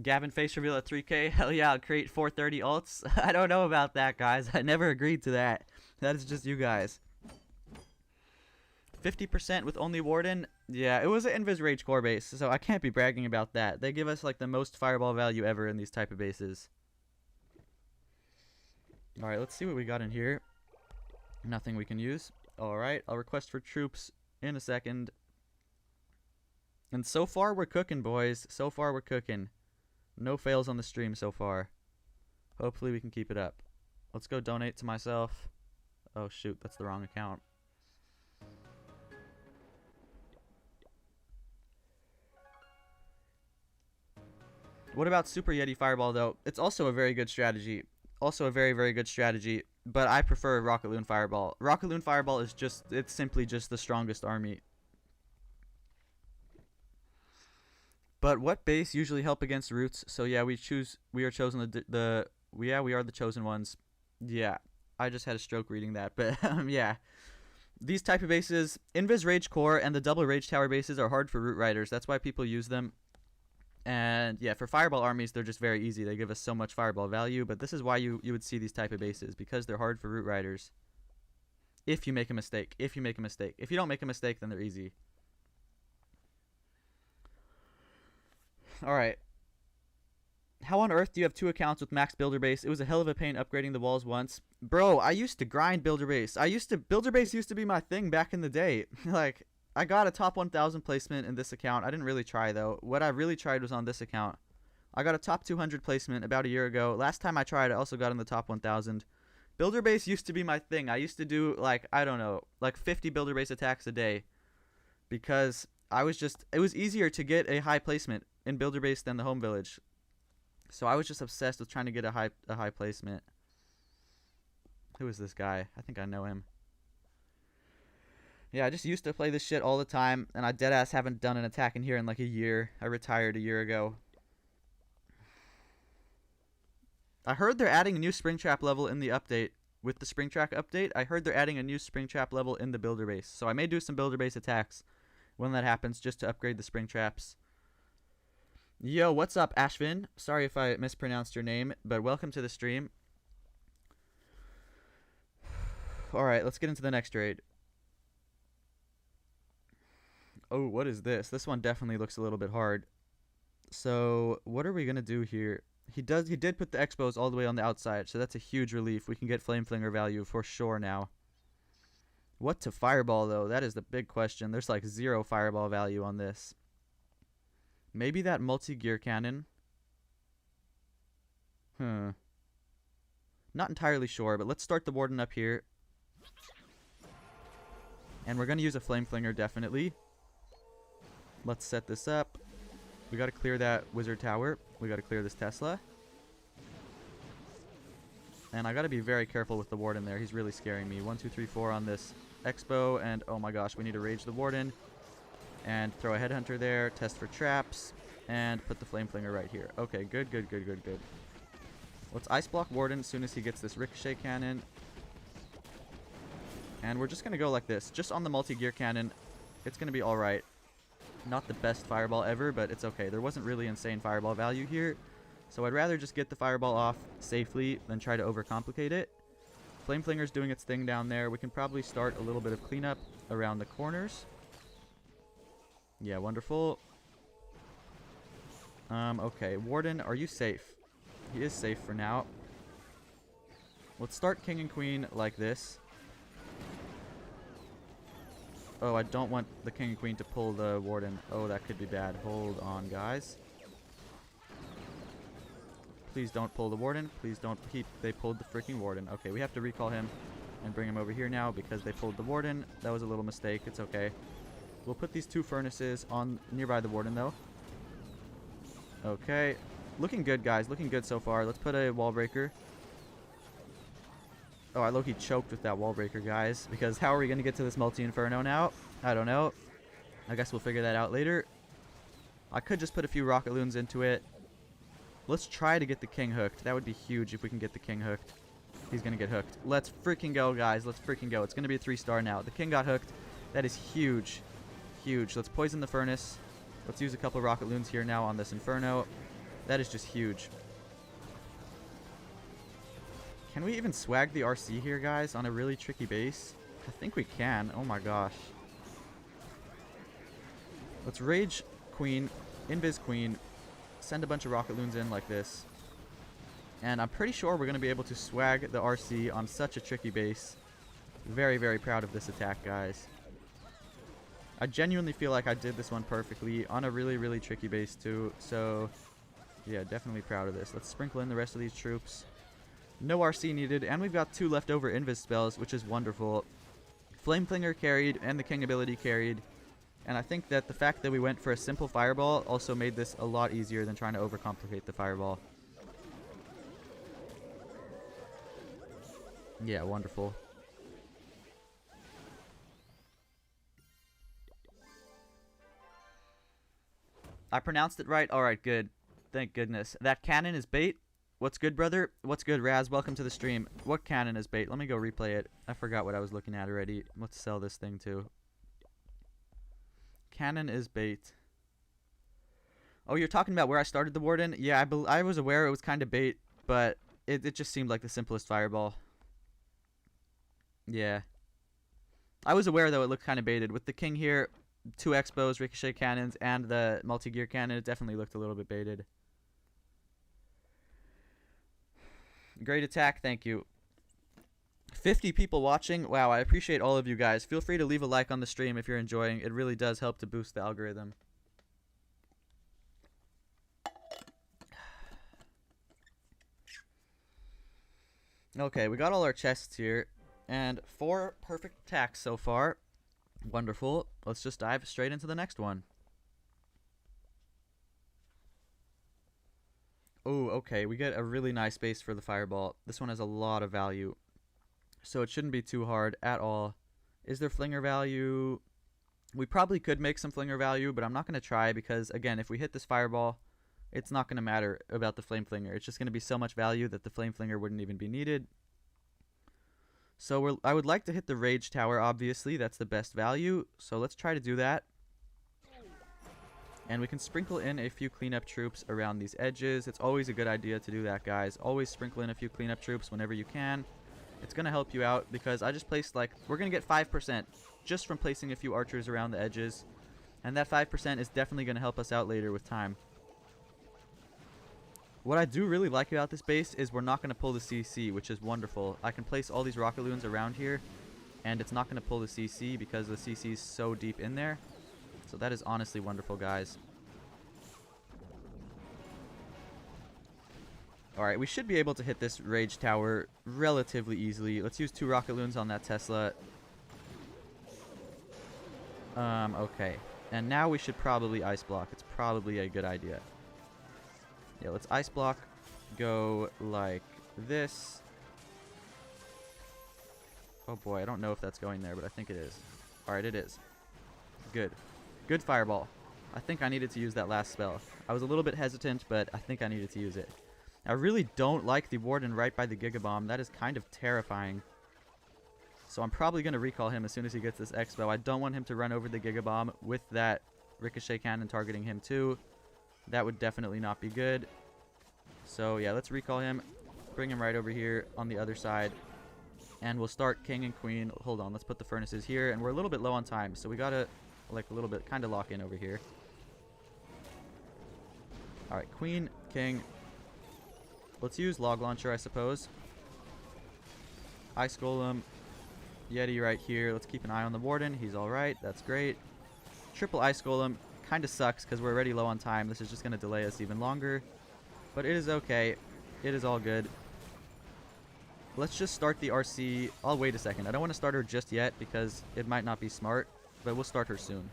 Speaker 1: Gavin face reveal at 3K. Hell yeah, I'll create 430 alts. I don't know about that, guys. I never agreed to that. That is just you guys. 50% with only Warden. Yeah, it was an Invis Rage Core base, so I can't be bragging about that. They give us like the most fireball value ever in these type of bases. Alright, let's see what we got in here. Nothing we can use. Alright, I'll request for troops in a second. And so far we're cooking, boys. So far we're cooking. No fails on the stream so far. Hopefully we can keep it up. Let's go donate to myself. Oh shoot, that's the wrong account. What about Super Yeti Fireball though? It's also a very good strategy. Also a very, very good strategy. But I prefer Rocket Loon Fireball. Rocket Loon Fireball is just, it's simply just the strongest army. But what base usually help against roots? So yeah, we are chosen we are the chosen ones. Yeah, I just had a stroke reading that, but yeah. These type of bases, Invis Rage Core and the double Rage Tower bases are hard for root riders. That's why people use them. And yeah, for fireball armies, they're just very easy. They give us so much fireball value, but this is why you would see these type of bases, because they're hard for root riders. If you make a mistake. If you make a mistake. If you don't make a mistake, then they're easy. Alright. How on earth do you have 2 accounts with max builder base? It was a hell of a pain upgrading the walls once. Bro, I used to grind builder base. Builder base used to be my thing back in the day. Like, I got a top 1000 placement in this account. I didn't really try though. What I really tried was on this account. I got a top 200 placement about a year ago. Last time I tried, I also got in the top 1000. Builder base used to be my thing. I used to do like, I don't know, like 50 builder base attacks a day. Because it was easier to get a high placement in builder base than the home village. So I was just obsessed with trying to get a high placement. Who is this guy? I think I know him. Yeah, I just used to play this shit all the time, and I deadass haven't done an attack in here in like a year. I retired a year ago. I heard they're adding a new Springtrap level in the update. With the Springtrap update, I heard they're adding a new Springtrap level in the builder base. So I may do some builder base attacks when that happens, just to upgrade the Springtraps. Yo, what's up, Ashvin? Sorry if I mispronounced your name, but welcome to the stream. Alright, let's get into the next raid. Oh, what is this? This one definitely looks a little bit hard. So, what are we going to do here? He did put the expos all the way on the outside, so that's a huge relief. We can get Flame Flinger value for sure now. What to fireball, though? That is the big question. There's like 0 fireball value on this. Maybe that multi-gear cannon. Not entirely sure, but let's start the warden up here. And we're going to use a Flame Flinger, definitely. Let's set this up. We got to clear that wizard tower. We got to clear this Tesla. And I got to be very careful with the warden there. He's really scaring me. 1, 2, 3, 4 on this expo. And oh my gosh, we need to rage the warden. And throw a headhunter there. Test for traps. And put the flame flinger right here. Okay, good, good, good, good, good. Let's ice block warden as soon as he gets this ricochet cannon. And we're just going to go like this. Just on the multi-gear cannon. It's going to be alright. Not the best fireball ever, but it's okay. There wasn't really insane fireball value here. So I'd rather just get the fireball off safely than try to overcomplicate it. Flame Flinger's doing its thing down there. We can probably start a little bit of cleanup around the corners. Yeah, wonderful. Okay. Warden, are you safe? He is safe for now. Let's start king and queen like this. Oh, I don't want the king and queen to pull the warden. Oh, that could be bad. Hold on, guys. Please don't pull the warden. Please don't. They pulled the freaking warden. Okay, we have to recall him and bring him over here now because they pulled the warden. That was a little mistake. It's okay. We'll put these 2 furnaces on nearby the warden, though. Okay. Looking good, guys. Looking good so far. Let's put a wall breaker. Oh, I low-key choked with that wall breaker, guys. Because how are we going to get to this multi-inferno now? I don't know. I guess we'll figure that out later. I could just put a few rocket loons into it. Let's try to get the king hooked. That would be huge if we can get the king hooked. He's going to get hooked. Let's freaking go, guys. Let's freaking go. It's going to be a 3-star now. The king got hooked. That is huge. Huge. Let's poison the furnace. Let's use a couple rocket loons here now on this inferno. That is just huge. Can we even swag the RC here, guys, on a really tricky base? I think we can. Oh my gosh. Let's rage queen, invis queen, send a bunch of rocket loons in like this. And I'm pretty sure we're going to be able to swag the RC on such a tricky base. Very, very proud of this attack, guys. I genuinely feel like I did this one perfectly on a really, really tricky base too. So, yeah, definitely proud of this. Let's sprinkle in the rest of these troops. No RC needed, and we've got 2 leftover invis spells, which is wonderful. Flameflinger carried, and the king ability carried. And I think that the fact that we went for a simple fireball also made this a lot easier than trying to overcomplicate the fireball. Yeah, wonderful. I pronounced it right? Alright, good. Thank goodness. That cannon is bait? What's good, brother? What's good, Raz? Welcome to the stream. What cannon is bait? Let me go replay it. I forgot what I was looking at already. Let's sell this thing too. Cannon is bait. Oh, you're talking about where I started the warden? Yeah, I was aware it was kind of bait, but it just seemed like the simplest fireball. Yeah. I was aware, though, it looked kind of baited. With the king here, 2 expos, ricochet cannons, and the multi-gear cannon, it definitely looked a little bit baited. Great attack, thank you. 50 people watching. Wow, I appreciate all of you guys. Feel free to leave a like on the stream if you're enjoying. It really does help to boost the algorithm. Okay, we got all our chests here. And 4 perfect attacks so far. Wonderful. Let's just dive straight into the next one. Oh, okay. We get a really nice base for the fireball. This one has a lot of value. So it shouldn't be too hard at all. Is there flinger value? We probably could make some flinger value, but I'm not going to try because, again, if we hit this fireball, it's not going to matter about the flame flinger. It's just going to be so much value that the flame flinger wouldn't even be needed. So I would like to hit the rage tower, obviously. That's the best value. So let's try to do that. And we can sprinkle in a few cleanup troops around these edges. It's always a good idea to do that, guys. Always sprinkle in a few cleanup troops whenever you can. It's going to help you out because I just placed, like, we're going to get 5% just from placing a few archers around the edges. And that 5% is definitely going to help us out later with time. What I do really like about this base is we're not going to pull the CC, which is wonderful. I can place all these rocket loons around here, and it's not going to pull the CC because the CC is so deep in there. So that is honestly wonderful, guys. Alright, we should be able to hit this rage tower relatively easily. Let's use 2 rocket loons on that Tesla. Okay. And now we should probably ice block. It's probably a good idea. Yeah, let's ice block. Go like this. Oh boy, I don't know if that's going there, but I think it is. Alright, it is. Good. Good fireball. I think I needed to use that last spell. I was a little bit hesitant, but I think I needed to use it. I really don't like the warden right by the Gigabomb. That is kind of terrifying. So I'm probably going to recall him as soon as he gets this expo. I don't want him to run over the Gigabomb with that ricochet cannon targeting him too. That would definitely not be good. So yeah, let's recall him. Bring him right over here on the other side. And we'll start king and queen. Hold on, let's put the furnaces here. And we're a little bit low on time, so we got to, like, a little bit kind of lock in over here. Alright, queen, king. Let's use log launcher, I suppose. Ice golem. Yeti right here. Let's keep an eye on the warden. He's alright. That's great. Triple ice golem. Kind of sucks because we're already low on time. This is just going to delay us even longer. But it is okay. It is all good. Let's just start the RC. I'll wait a second. I don't want to start her just yet because it might not be smart. But we'll start her soon.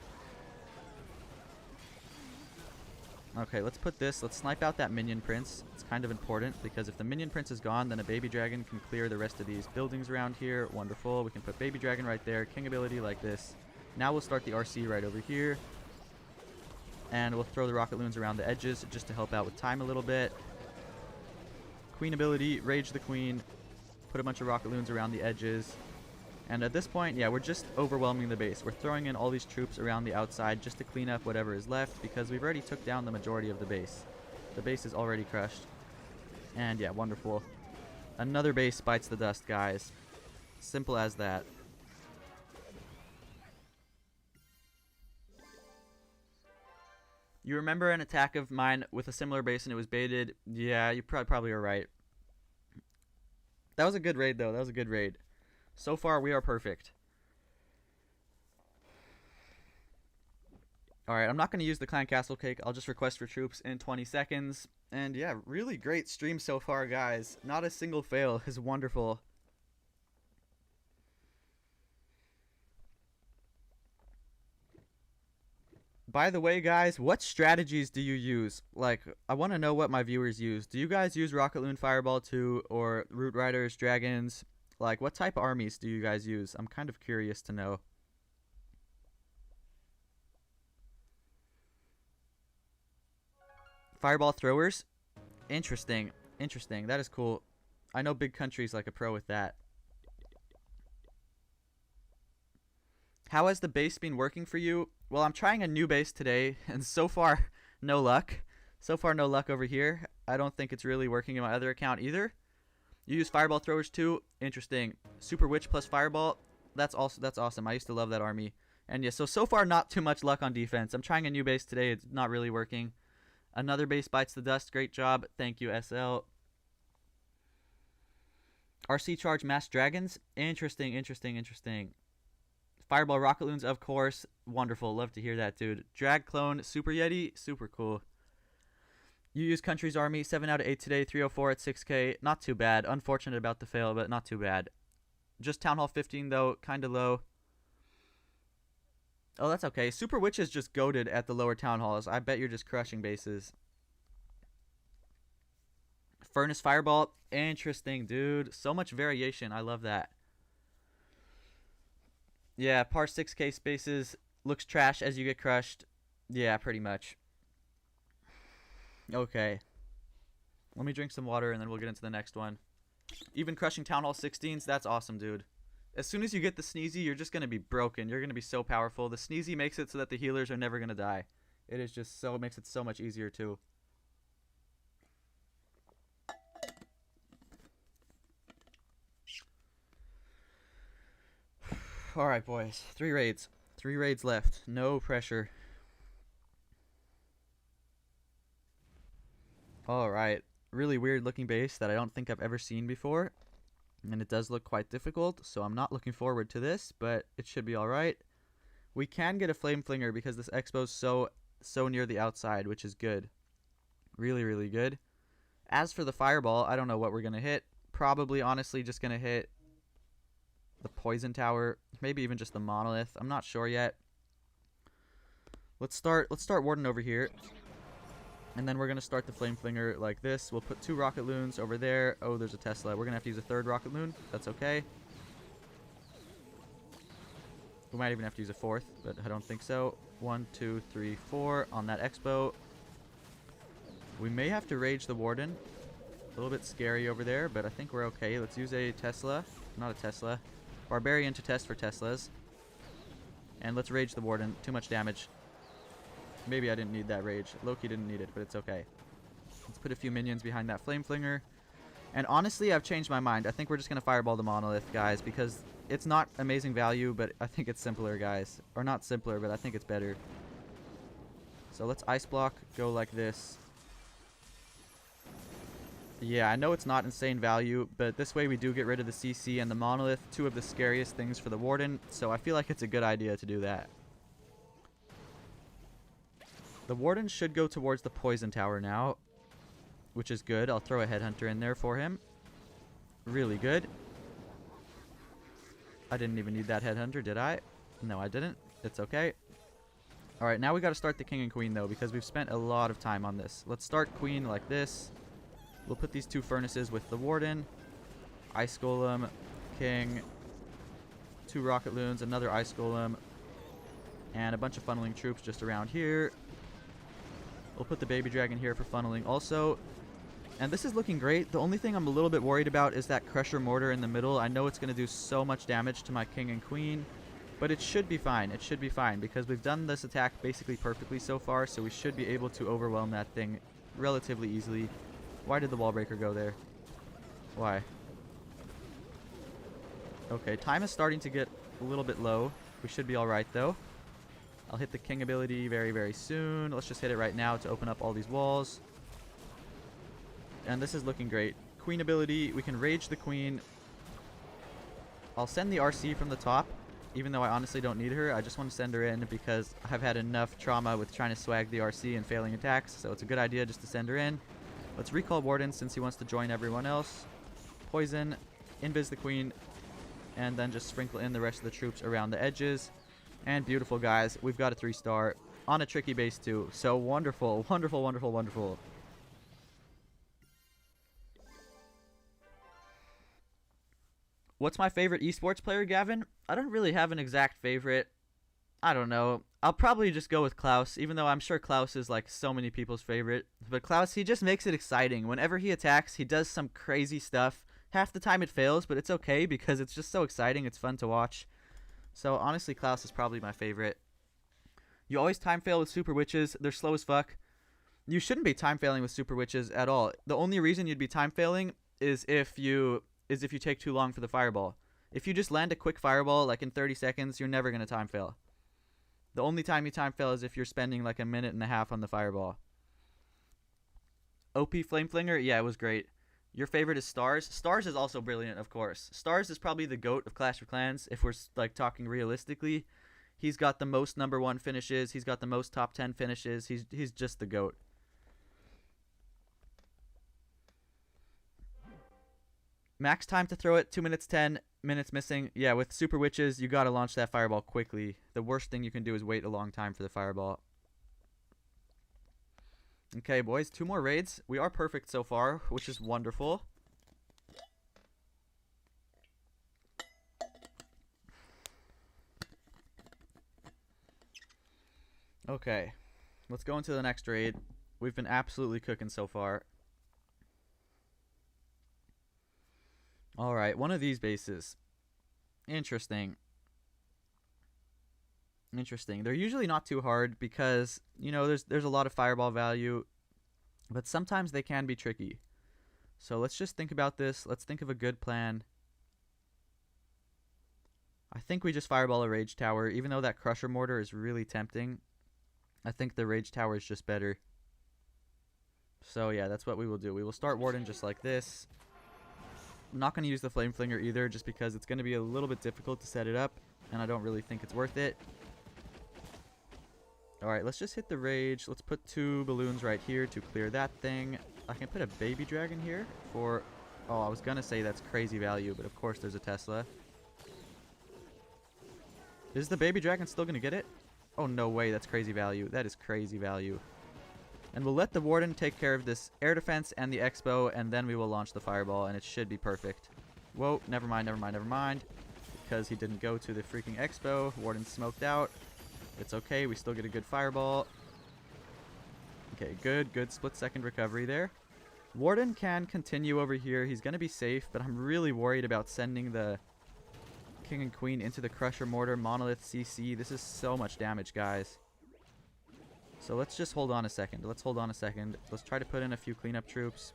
Speaker 1: Okay, let's put this. Let's snipe out that minion prince. It's kind of important because if the minion prince is gone, then a baby dragon can clear the rest of these buildings around here. Wonderful. We can put baby dragon right there. King ability like this. Now we'll start the RC right over here. And we'll throw the rocket loons around the edges just to help out with time a little bit. Queen ability, rage the queen. Put a bunch of rocket loons around the edges. And at this point, yeah, we're just overwhelming the base. We're throwing in all these troops around the outside just to clean up whatever is left because we've already took down the majority of the base. The base is already crushed. And yeah, wonderful. Another base bites the dust, guys. Simple as that. You remember an attack of mine with a similar base and it was baited? Yeah, you probably are right. That was a good raid, though. That was a good raid. So far, we are perfect. Alright, I'm not going to use the clan castle cake. I'll just request for troops in 20 seconds. And yeah, really great stream so far, guys. Not a single fail is wonderful. By the way, guys, what strategies do you use? Like, I want to know what my viewers use. Do you guys use Rocket Loon Fireball too? Or Root Riders, Dragons? Like, what type of armies do you guys use? I'm kind of curious to know. Fireball throwers? Interesting. Interesting. That is cool. I know Big Country's like a pro with that. How has the base been working for you? Well, I'm trying a new base today, and so far, no luck. So far, no luck over here. I don't think it's really working in my other account either. You use fireball throwers too? Interesting. Super Witch plus fireball? That's awesome. I used to love that army. And yeah, so far, not too much luck on defense. I'm trying a new base today. It's not really working. Another base bites the dust. Great job. Thank you, SL. RC charge mass dragons? Interesting, interesting, interesting. Fireball rocket loons, of course. Wonderful. Love to hear that, dude. Drag clone, super yeti, super cool. You use country's army, 7 out of 8 today, 304 at 6k. Not too bad. Unfortunate about the fail, but not too bad. Just Town Hall 15, though, kind of low. Oh, that's okay. Super Witch is just goated at the lower Town Halls. I bet you're just crushing bases. Furnace Fireball, interesting, dude. So much variation. I love that. Yeah, par 6k spaces. Looks trash as you get crushed. Yeah, pretty much. Okay. Let me drink some water and then we'll get into the next one. Even crushing Town Hall 16s, that's awesome, dude. As soon as you get the Sneezy, you're just going to be broken. You're going to be so powerful. The Sneezy makes it so that the healers are never going to die. It is just so, it makes it so much easier, too. Alright, boys. 3 raids. 3 raids left. No pressure. Alright. Really weird looking base that I don't think I've ever seen before. And it does look quite difficult, so I'm not looking forward to this, but it should be alright. We can get a Flame Flinger because this expo's so near the outside, which is good. Really, really good. As for the Fireball, I don't know what we're going to hit. Probably, honestly, just going to hit the Poison Tower. Maybe even just the Monolith. I'm not sure yet. Let's start Warden over here. And then we're going to start the Flame Flinger like this. We'll put 2 Rocket Loons over there. Oh, there's a Tesla. We're going to have to use a 3rd Rocket Loon. That's okay. We might even have to use a 4th, but I don't think so. 1, 2, 3, 4 on that Expo. We may have to Rage the Warden. A little bit scary over there, but I think we're okay. Let's use a Tesla. Not a Tesla. Barbarian to test for Teslas. And let's Rage the Warden. Too much damage. Maybe I didn't need that rage. Loki didn't need it, but it's okay. Let's put a few minions behind that Flame Flinger. And honestly, I've changed my mind. I think we're just going to Fireball the Monolith, guys, because it's not amazing value, but I think it's simpler, guys. Or not simpler, but I think it's better. So let's Ice Block, go like this. Yeah, I know it's not insane value, but this way we do get rid of the CC and the Monolith, two of the scariest things for the Warden, so I feel like it's a good idea to do that. The Warden should go towards the Poison Tower now, which is good. I'll throw a Headhunter in there for him. Really good. I didn't even need that Headhunter, did I? No, I didn't. It's okay. Alright, now we gotta start the King and Queen, though, because we've spent a lot of time on this. Let's start Queen like this. We'll put these two furnaces with the Warden. Ice Golem, King, two Rocket Loons, another Ice Golem, and a bunch of funneling troops just around here. We'll put the Baby Dragon here for funneling also. And this is looking great. The only thing I'm a little bit worried about is that Crusher Mortar in the middle. I know it's going to do so much damage to my King and Queen, but it should be fine. It should be fine because we've done this attack basically perfectly so far, so we should be able to overwhelm that thing relatively easily. Why did the wall breaker go there? Why? Okay, time is starting to get a little bit low. We should be alright though. I'll hit the King ability very, very soon. Let's just hit it right now to open up all these walls. And this is looking great. Queen ability, we can rage the Queen. I'll send the RC from the top, even though I honestly don't need her. I just want to send her in because I've had enough trauma with trying to swag the RC and failing attacks, so it's a good idea just to send her in. Let's recall Warden since he wants to join everyone else. Poison, invis the Queen, and then just sprinkle in the rest of the troops around the edges. And beautiful, guys. We've got a 3-star on a tricky base too. So wonderful, wonderful, wonderful, wonderful. What's my favorite esports player, Gavin? I don't really have an exact favorite. I don't know. I'll probably just go with Klaus, even though I'm sure Klaus is like so many people's favorite. But Klaus, he just makes it exciting. Whenever he attacks, he does some crazy stuff. Half the time it fails, but it's okay because it's just so exciting. It's fun to watch. So honestly, Klaus is probably my favorite. You always time fail with Super Witches. They're slow as fuck. You shouldn't be time failing with Super Witches at all. The only reason you'd be time failing is if you take too long for the fireball. If you just land a quick fireball like in 30 seconds, you're never going to time fail. The only time you time fail is if you're spending like a minute and a half on the fireball. OP Flame Flinger? Yeah, it was great. Your favorite is Stars? Stars is also brilliant, of course. Stars is probably the GOAT of Clash of Clans, if we're like talking realistically. He's got the most #1 finishes. He's got the most top 10 finishes. He's just the GOAT. Max time to throw it, 2 minutes 10, minutes missing. Yeah, with Super Witches, you gotta launch that fireball quickly. The worst thing you can do is wait a long time for the fireball. Okay, boys, 2 more raids. We are perfect so far, which is wonderful. Okay, let's go into the next raid. We've been absolutely cooking so far. Alright, one of these bases. Interesting. Interesting. They're usually not too hard because, you know, there's a lot of fireball value, but sometimes they can be tricky. So let's just think about this. Let's think of a good plan. I think we just fireball a Rage Tower, even though that Crusher Mortar is really tempting. I think the Rage Tower is just better. So yeah, that's what we will do. We will start Warden just like this. I'm not going to use the Flame Flinger either, just because it's going to be a little bit difficult to set it up, and I don't really think it's worth it. Alright, let's just hit the Rage. Let's put 2 balloons right here to clear that thing. I can put a Baby Dragon here for... Oh, I was going to say that's crazy value, but of course there's a Tesla. Is the Baby Dragon still going to get it? Oh, no way. That's crazy value. That is crazy value. And we'll let the Warden take care of this air defense and the Expo, and then we will launch the fireball, and it should be perfect. Whoa, never mind, never mind, never mind. Because he didn't go to the freaking Expo. Warden smoked out. It's okay, we still get a good fireball. Okay, good split-second recovery there. Warden can continue over here. He's going to be safe, but I'm really worried about sending the King and Queen into the Crusher Mortar, Monolith, CC. This is so much damage, guys. So let's just hold on a second. Let's hold on a second. Let's try to put in a few cleanup troops,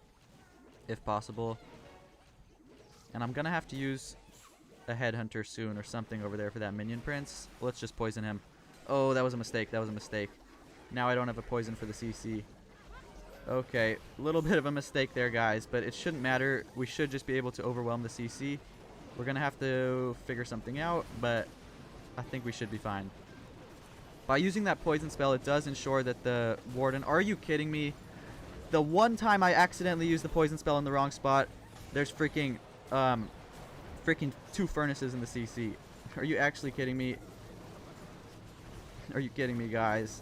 Speaker 1: if possible. And I'm going to have to use a Headhunter soon or something over there for that Minion Prince. Let's just poison him. Oh, that was a mistake. That was a mistake. Now I don't have a poison for the CC. Okay, a little bit of a mistake there, guys, but it shouldn't matter. We should just be able to overwhelm the CC. We're going to have to figure something out, but I think we should be fine. By using that poison spell, it does ensure that the Warden... Are you kidding me? The one time I accidentally used the poison spell in the wrong spot, there's freaking 2 furnaces in the CC. Are you actually kidding me? Are you kidding me, guys?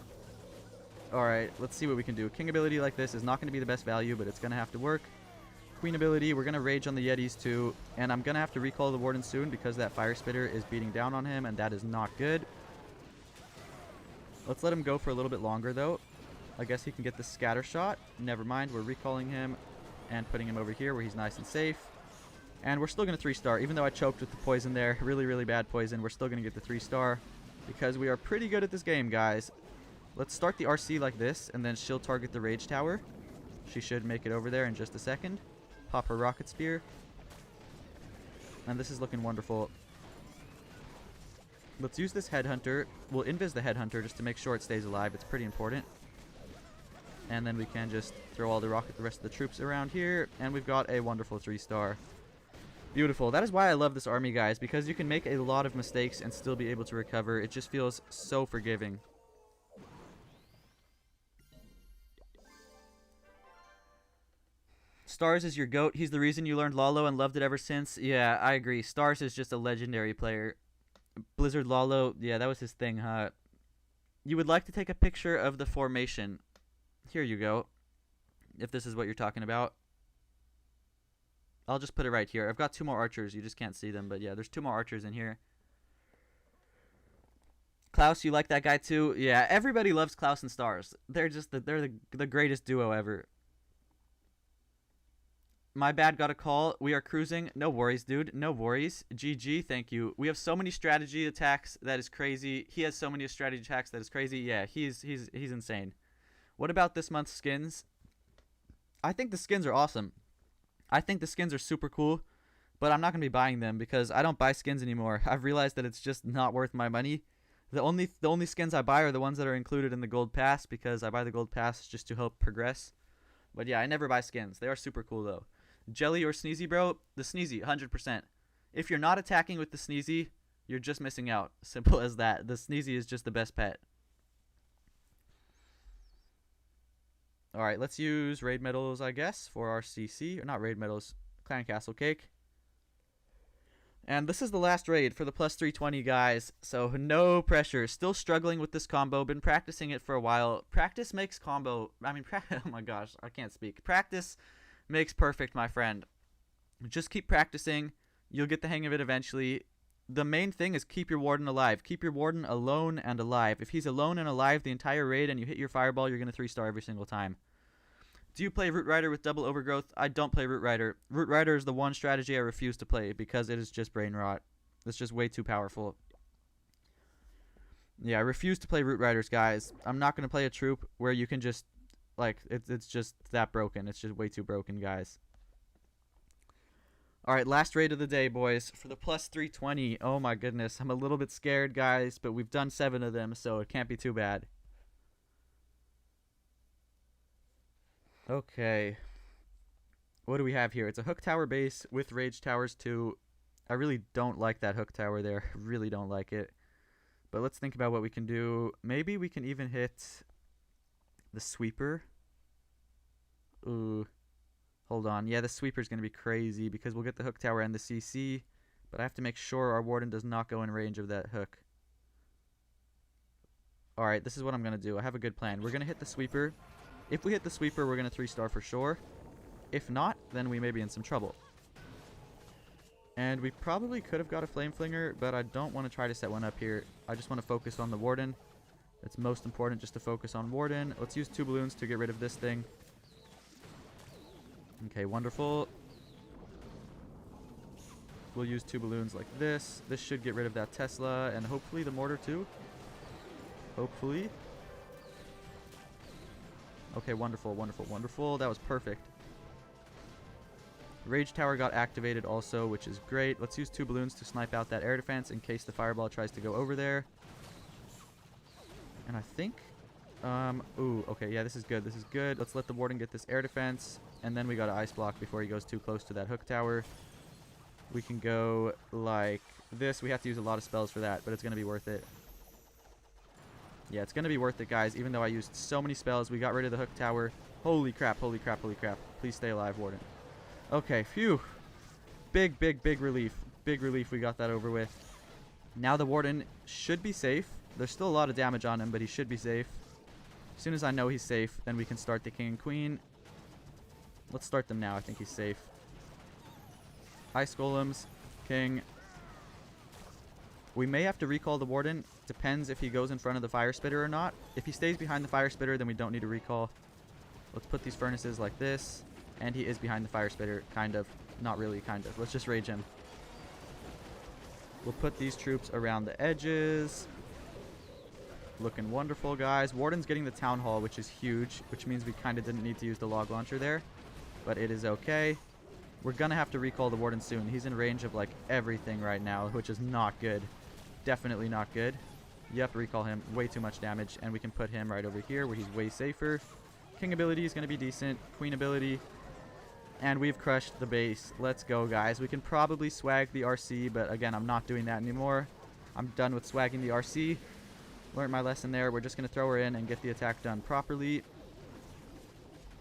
Speaker 1: Alright, let's see what we can do. King ability like this is not going to be the best value, but it's going to have to work. Queen ability, we're going to rage on the Yetis too. And I'm going to have to recall the Warden soon because that Fire Spitter is beating down on him, and that is not good. Let's let him go for a little bit longer, though. I guess he can get the scatter shot. Never mind, we're recalling him and putting him over here where he's nice and safe. And we're still going to 3-star, even though I choked with the poison there. Really, really bad poison. We're still going to get the 3-star because we are pretty good at this game, guys. Let's start the RC like this, and then she'll target the Rage Tower. She should make it over there in just a second. Pop her Rocket Spear. And this is looking wonderful. Let's use this Headhunter. We'll invis the Headhunter just to make sure it stays alive. It's pretty important. And then we can just throw all the rest of the troops around here. And we've got a wonderful 3-star. Beautiful. That is why I love this army, guys, because you can make a lot of mistakes and still be able to recover. It just feels so forgiving. Stars is your GOAT. He's the reason you learned Lalo and loved it ever since. Yeah, I agree. Stars is just a legendary player. Blizzard Lalo, yeah, that was his thing, huh? You would like to take a picture of the formation. Here you go. If this is what you're talking about. I'll just put it right here. I've got 2 more archers. You just can't see them, but yeah, there's 2 more archers in here. Klaus, you like that guy too? Yeah, everybody loves Klaus and Stars. They're just they're the greatest duo ever. My bad, got a call. We are cruising. No worries, dude. No worries. GG, thank you. We have so many strategy attacks that is crazy. He has so many strategy attacks that is crazy. Yeah, he's insane. What about this month's skins? I think the skins are awesome. I think the skins are super cool, but I'm not going to be buying them because I don't buy skins anymore. I've realized that it's just not worth my money. The only skins I buy are the ones that are included in the gold pass because I buy the gold pass just to help progress. But yeah, I never buy skins. They are super cool though. Jelly or Sneezy, bro? The Sneezy, 100%. If you're not attacking with the Sneezy, you're just missing out. Simple as that. The Sneezy is just the best pet. Alright, let's use raid medals, I guess, for our CC. Or not raid medals, Clan Castle Cake. And this is the last raid for the plus 320, guys. So no pressure. Still struggling with this combo. Been practicing it for a while. Practice makes combo. I mean, oh my gosh, I can't speak. Practice makes perfect, my friend. Just keep practicing. You'll get the hang of it eventually. The main thing is keep your Warden alive. Keep your Warden alone and alive. If he's alone and alive the entire raid and you hit your fireball, you're going to 3-star every single time. Do you play Root Rider with double overgrowth? I don't play Root Rider. Root Rider is the one strategy I refuse to play because it is just brain rot. It's just way too powerful. Yeah, I refuse to play Root Riders, guys. I'm not going to play a troop where you can just, like, it's just that broken. It's just way too broken, guys. Alright, last raid of the day, boys. For the plus 320. Oh my goodness. I'm a little bit scared, guys, but we've done 7 of them, so it can't be too bad. Okay. What do we have here? It's a hook tower base with rage towers too. I really don't like that hook tower there. I really don't like it. But let's think about what we can do. Maybe we can even hit the sweeper. Ooh. Hold on. Yeah, the sweeper's going to be crazy because we'll get the hook tower and the CC. But I have to make sure our Warden does not go in range of that hook. Alright, this is what I'm going to do. I have a good plan. We're going to hit the sweeper. If we hit the sweeper, we're going to 3-star for sure. If not, then we may be in some trouble. And we probably could have got a Flame Flinger, but I don't want to try to set one up here. I just want to focus on the Warden. It's most important just to focus on Warden. Let's use 2 balloons to get rid of this thing. Okay, wonderful. We'll use 2 balloons like this. This should get rid of that Tesla, and hopefully the mortar too. Hopefully. Okay, wonderful, wonderful, wonderful. That was perfect. Rage Tower got activated also, which is great. Let's use 2 balloons to snipe out that air defense in case the fireball tries to go over there. And I think Ooh, okay, yeah, this is good. This is good. Let's let the warden get this air defense. And then we got to ice block before he goes too close to that hook tower. We can go like this. We have to use a lot of spells for that, but it's going to be worth it. Yeah, it's going to be worth it, guys. Even though I used so many spells, we got rid of the hook tower. Holy crap, holy crap, holy crap. Please stay alive, warden. Okay, phew. Big, big, big relief. Big relief we got that over with. Now the warden should be safe. There's still a lot of damage on him, but he should be safe. As soon as I know he's safe, then we can start the king and queen. Let's start them now. I think he's safe. Ice golems, king. We may have to recall the warden. Depends if he goes in front of the fire spitter or not. If he stays behind the fire spitter, then we don't need to recall. Let's put these furnaces like this. And he is behind the fire spitter, kind of. Not really, kind of. Let's just rage him. We'll put these troops around the edges. Looking wonderful, guys. Warden's getting the town hall, which is huge, which means we kind of didn't need to use the log launcher there. But it is okay. We're going to have to recall the warden soon. He's in range of, like, everything right now, which is not good. Definitely not good. Yep, recall him. Way too much damage. And we can put him right over here where he's way safer. King ability is going to be decent. Queen ability. And we've crushed the base. Let's go, guys. We can probably swag the RC, but again, I'm not doing that anymore. I'm done with swagging the RC. Learned my lesson there. We're just going to throw her in and get the attack done properly.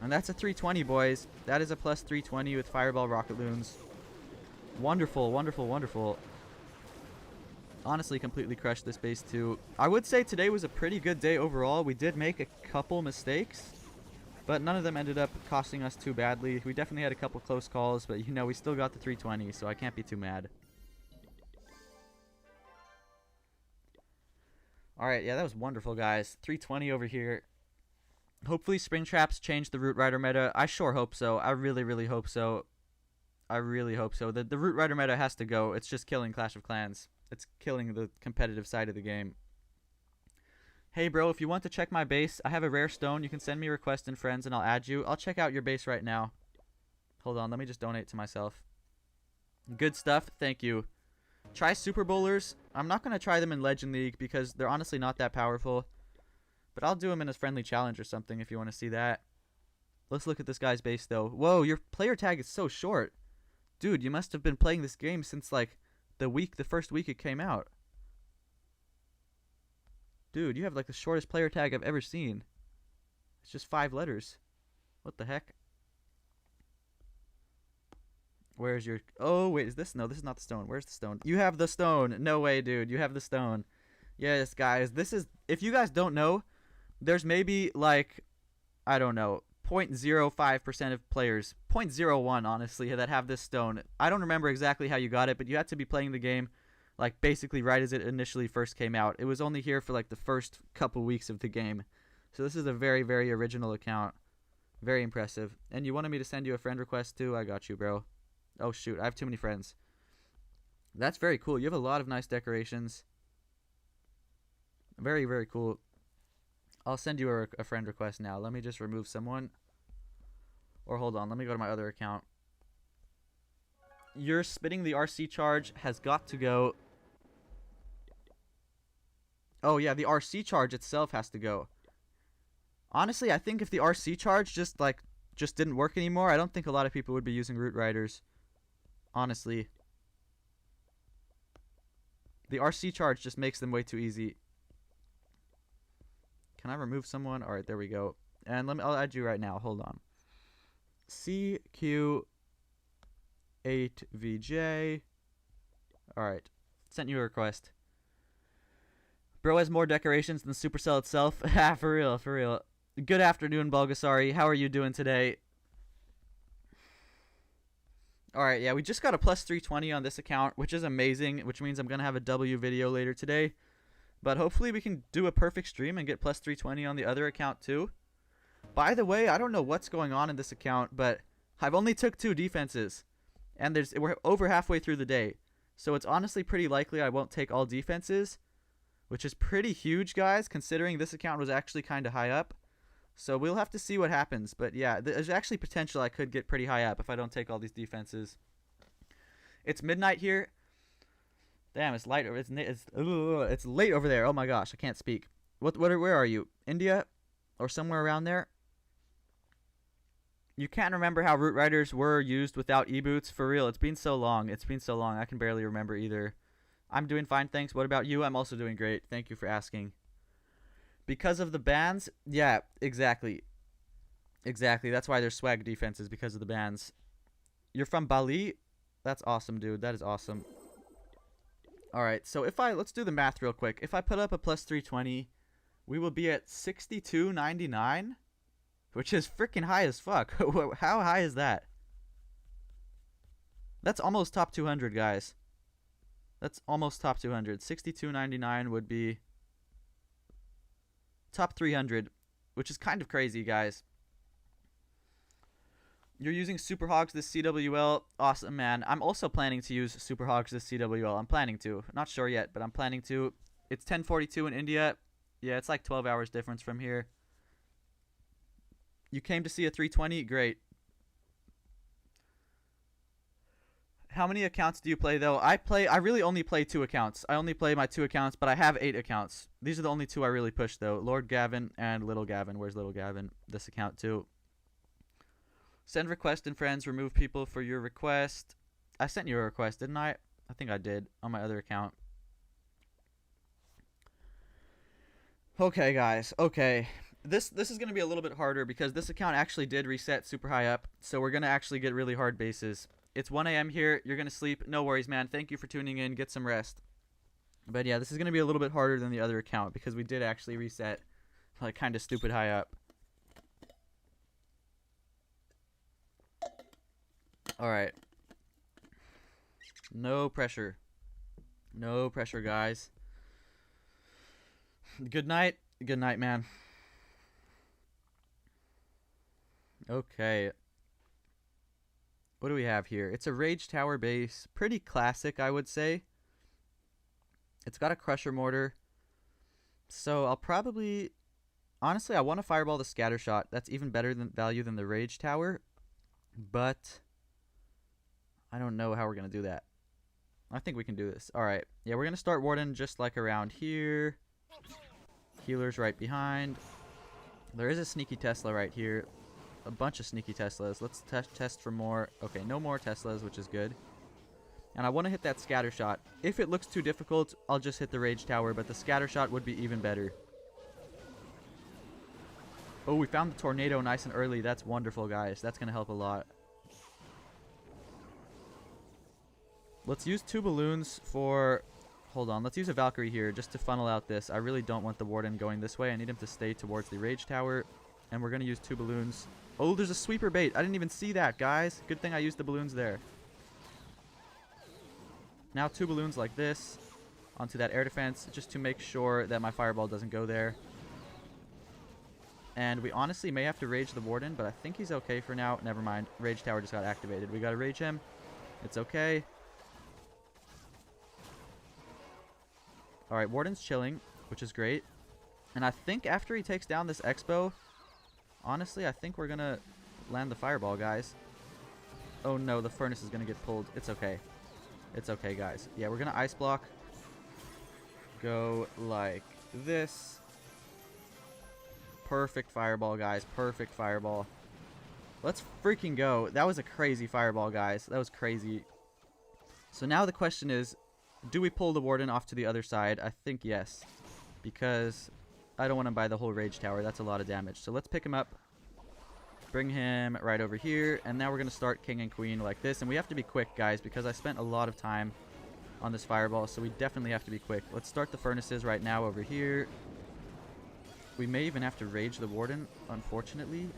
Speaker 1: And that's a 320, boys. That is a plus 320 with Fireball Rocket Loons. Wonderful, wonderful, wonderful. Honestly, completely crushed this base too. I would say today was a pretty good day overall. We did make a couple mistakes, but none of them ended up costing us too badly. We definitely had a couple close calls, but you know, we still got the 320, so I can't be too mad. Alright, yeah, that was wonderful, guys. 320 over here. Hopefully spring traps change the Root Rider meta. I sure hope so. I really, really hope so. I really hope so. The Root Rider meta has to go. It's just killing Clash of Clans. It's killing the competitive side of the game. Hey, bro, if you want to check my base, I have a rare stone. You can send me a request in friends, and I'll add you. I'll check out your base right now. Hold on. Let me just donate to myself. Good stuff. Thank you. Try Super Bowlers. I'm not going to try them in Legend League because they're honestly not that powerful. But I'll do them in a friendly challenge or something if you want to see that. Let's look at this guy's base, though. Whoa, your player tag is so short. Dude, you must have been playing this game since, like, the first week it came out. Dude, you have, like, the shortest player tag I've ever seen. It's just 5 letters. What the heck? Where's your... Oh, wait, is this... No, this is not the stone. Where's the stone? You have the stone. No way, dude. You have the stone. Yes, guys. This is... If you guys don't know, there's maybe, like, I don't know, 0.05% of players, 0.01, honestly, that have this stone. I don't remember exactly how you got it, but you had to be playing the game, like, basically right as it initially first came out. It was only here for, like, the first couple weeks of the game. So this is a very, very original account. Very impressive. And you wanted me to send you a friend request, too? I got you, bro. Oh, shoot. I have too many friends. That's very cool. You have a lot of nice decorations. Very, very cool. I'll send you a friend request now. Let me just remove someone. Or hold on. Let me go to my other account. Your spitting the RC charge has got to go. Oh, yeah. The RC charge itself has to go. Honestly, I think if the RC charge just didn't work anymore, I don't think a lot of people would be using Root Riders. Honestly. The RC charge just makes them way too easy. Can I remove someone? All right, there we go. And I'll add you right now. Hold on. CQ8VJ. All right. Sent you a request. Bro has more decorations than Supercell itself. Ah, for real, for real. Good afternoon, Bulgasari. How are you doing today? Alright, yeah, we just got a plus 320 on this account, which is amazing, which means I'm going to have a W video later today. But hopefully we can do a perfect stream and get plus 320 on the other account too. By the way, I don't know what's going on in this account, but I've only took 2 defenses. And we're over halfway through the day. So it's honestly pretty likely I won't take all defenses, which is pretty huge, guys, considering this account was actually kind of high up. So we'll have to see what happens. But yeah, there's actually potential I could get pretty high up if I don't take all these defenses. It's midnight here. Damn, it's light. It's late over there. Oh my gosh, I can't speak. Where are you? India? or somewhere around there. You can't remember how Root Riders were used without e-boots. For real, it's been so long. It's been so long. I can barely remember either. I'm doing fine, thanks. What about you? I'm also doing great. Thank you for asking. Because of the bans? Yeah, exactly. Exactly. That's why there's swag defenses, because of the bans. You're from Bali? That's awesome, dude. That is awesome. Alright, so let's do the math real quick. If I put up a plus 320, we will be at 62.99, which is freaking high as fuck. How high is that? That's almost top 200, guys. That's almost top 200. 62.99 would be top 300, which is kind of crazy, guys. You're using Super Hogs this CWL. Awesome, man. I'm also planning to use Super Hogs this CWL. I'm planning to. Not sure yet, but I'm planning to. It's 10:42 in India. Yeah, it's like 12 hours difference from here. You came to see a 320? Great. How many accounts do you play, though? I really only play 2 accounts. I only play my 2 accounts, but I have 8 accounts. These are the only 2 I really push, though. Lord Gavin and Little Gavin. Where's Little Gavin? This account, too. Send request and friends. Remove people for your request. I sent you a request, didn't I? I think I did on my other account. Okay, guys. Okay. This is going to be a little bit harder because this account actually did reset super high up. So we're going to actually get really hard bases. It's 1 a.m. here. You're going to sleep. No worries, man. Thank you for tuning in. Get some rest. But yeah, this is going to be a little bit harder than the other account because we did actually reset like kind of stupid high up. Alright. No pressure. No pressure, guys. Good night. Good night, man. Okay. What do we have here? It's a Rage Tower base. Pretty classic, I would say. It's got a Crusher Mortar. So I'll probably... Honestly, I want to Fireball the Scatter Shot. That's even better value than the Rage Tower. But... I don't know how we're going to do that. I think we can do this. Alright. Yeah, we're going to start Warden just like around here. Healer's right behind. There is a sneaky Tesla right here. A bunch of sneaky Teslas. Let's test for more. Okay, no more Teslas, which is good. And I want to hit that Scatter Shot. If it looks too difficult, I'll just hit the Rage Tower, but the Scatter Shot would be even better. Oh, we found the Tornado nice and early. That's wonderful, guys. That's going to help a lot. Let's use 2 balloons for... Hold on. Let's use a Valkyrie here just to funnel out this. I really don't want the Warden going this way. I need him to stay towards the Rage Tower. And we're going to use 2 balloons. Oh, there's a sweeper bait. I didn't even see that, guys. Good thing I used the balloons there. Now 2 balloons like this onto that air defense just to make sure that my fireball doesn't go there. And we honestly may have to rage the Warden, but I think he's okay for now. Never mind. Rage Tower just got activated. We got to rage him. It's okay. Alright, Warden's chilling, which is great. And I think after he takes down this Expo, honestly, I think we're going to land the fireball, guys. Oh no, the furnace is going to get pulled. It's okay. It's okay, guys. Yeah, we're going to ice block. Go like this. Perfect fireball, guys. Perfect fireball. Let's freaking go. That was a crazy fireball, guys. That was crazy. So now the question is, do we pull the Warden off to the other side? I think yes. Because I don't want to buy the whole Rage Tower. That's a lot of damage. So let's pick him up. Bring him right over here. And now we're going to start King and Queen like this. And we have to be quick, guys, because I spent a lot of time on this fireball. So we definitely have to be quick. Let's start the furnaces right now over here. We may even have to rage the Warden, unfortunately.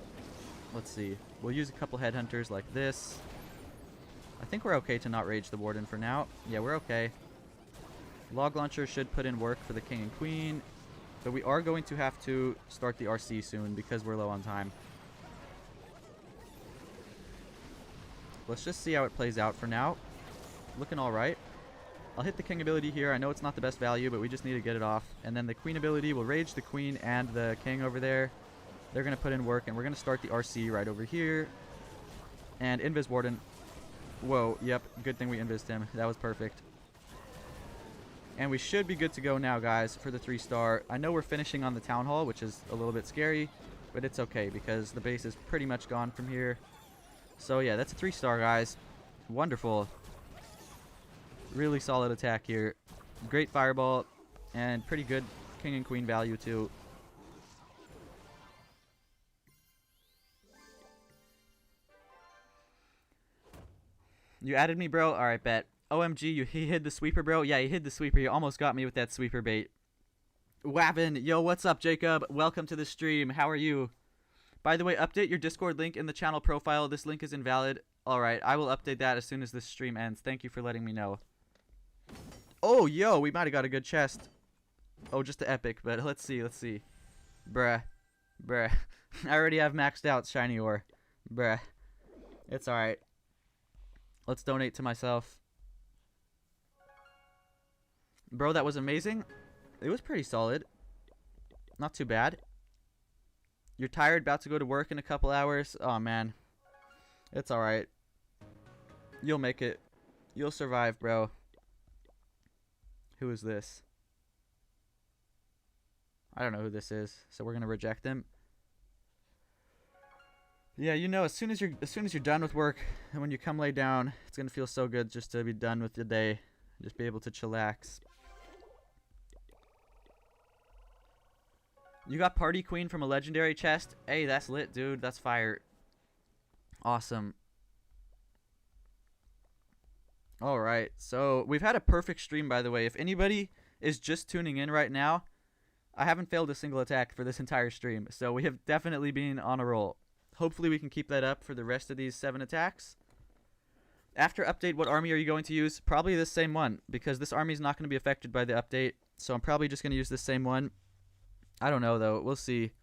Speaker 1: Let's see. We'll use a couple headhunters like this. I think we're okay to not rage the Warden for now. Yeah, we're okay. Log launcher should put in work for the King and Queen. But we are going to have to start the RC soon because we're low on time. Let's just see how it plays out for now. Looking alright. I'll hit the King ability here. I know it's not the best value, but we just need to get it off. And then the Queen ability will rage the Queen and the King over there. They're going to put in work, and we're going to start the RC right over here. And Invis Warden. Whoa, yep. Good thing we invised him. That was perfect. And we should be good to go now, guys, for the 3-star. I know we're finishing on the town hall, which is a little bit scary, but it's okay because the base is pretty much gone from here. So yeah, that's a 3-star, guys. Wonderful. Really solid attack here. Great fireball and pretty good king and queen value too. You added me, bro? Alright, bet. OMG, he hid the sweeper, bro? Yeah, he hid the sweeper. You almost got me with that sweeper bait. Wavin, yo, what's up, Jacob? Welcome to the stream. How are you? By the way, update your Discord link in the channel profile. This link is invalid. Alright, I will update that as soon as this stream ends. Thank you for letting me know. Oh, yo, we might have got a good chest. Oh, just the epic, but let's see, let's see. Bruh. Bruh. I already have maxed out shiny ore. Bruh. It's alright. Let's donate to myself. Bro, that was amazing. It was pretty solid. Not too bad. You're tired, about to go to work in a couple hours? Oh, man. It's alright. You'll make it. You'll survive, bro. Who is this? I don't know who this is, so we're gonna reject him. Yeah, you know, as soon as you're done with work and when you come lay down, it's gonna feel so good just to be done with the day, just be able to chillax. You got Party Queen from a legendary chest? Hey, that's lit, dude. That's fire. Awesome. Alright, so we've had a perfect stream, by the way. If anybody is just tuning in right now, I haven't failed a single attack for this entire stream. So we have definitely been on a roll. Hopefully we can keep that up for the rest of these 7 attacks. After update, what army are you going to use? Probably this same one, because this army is not going to be affected by the update. So I'm probably just going to use the same one. I don't know, though. We'll see.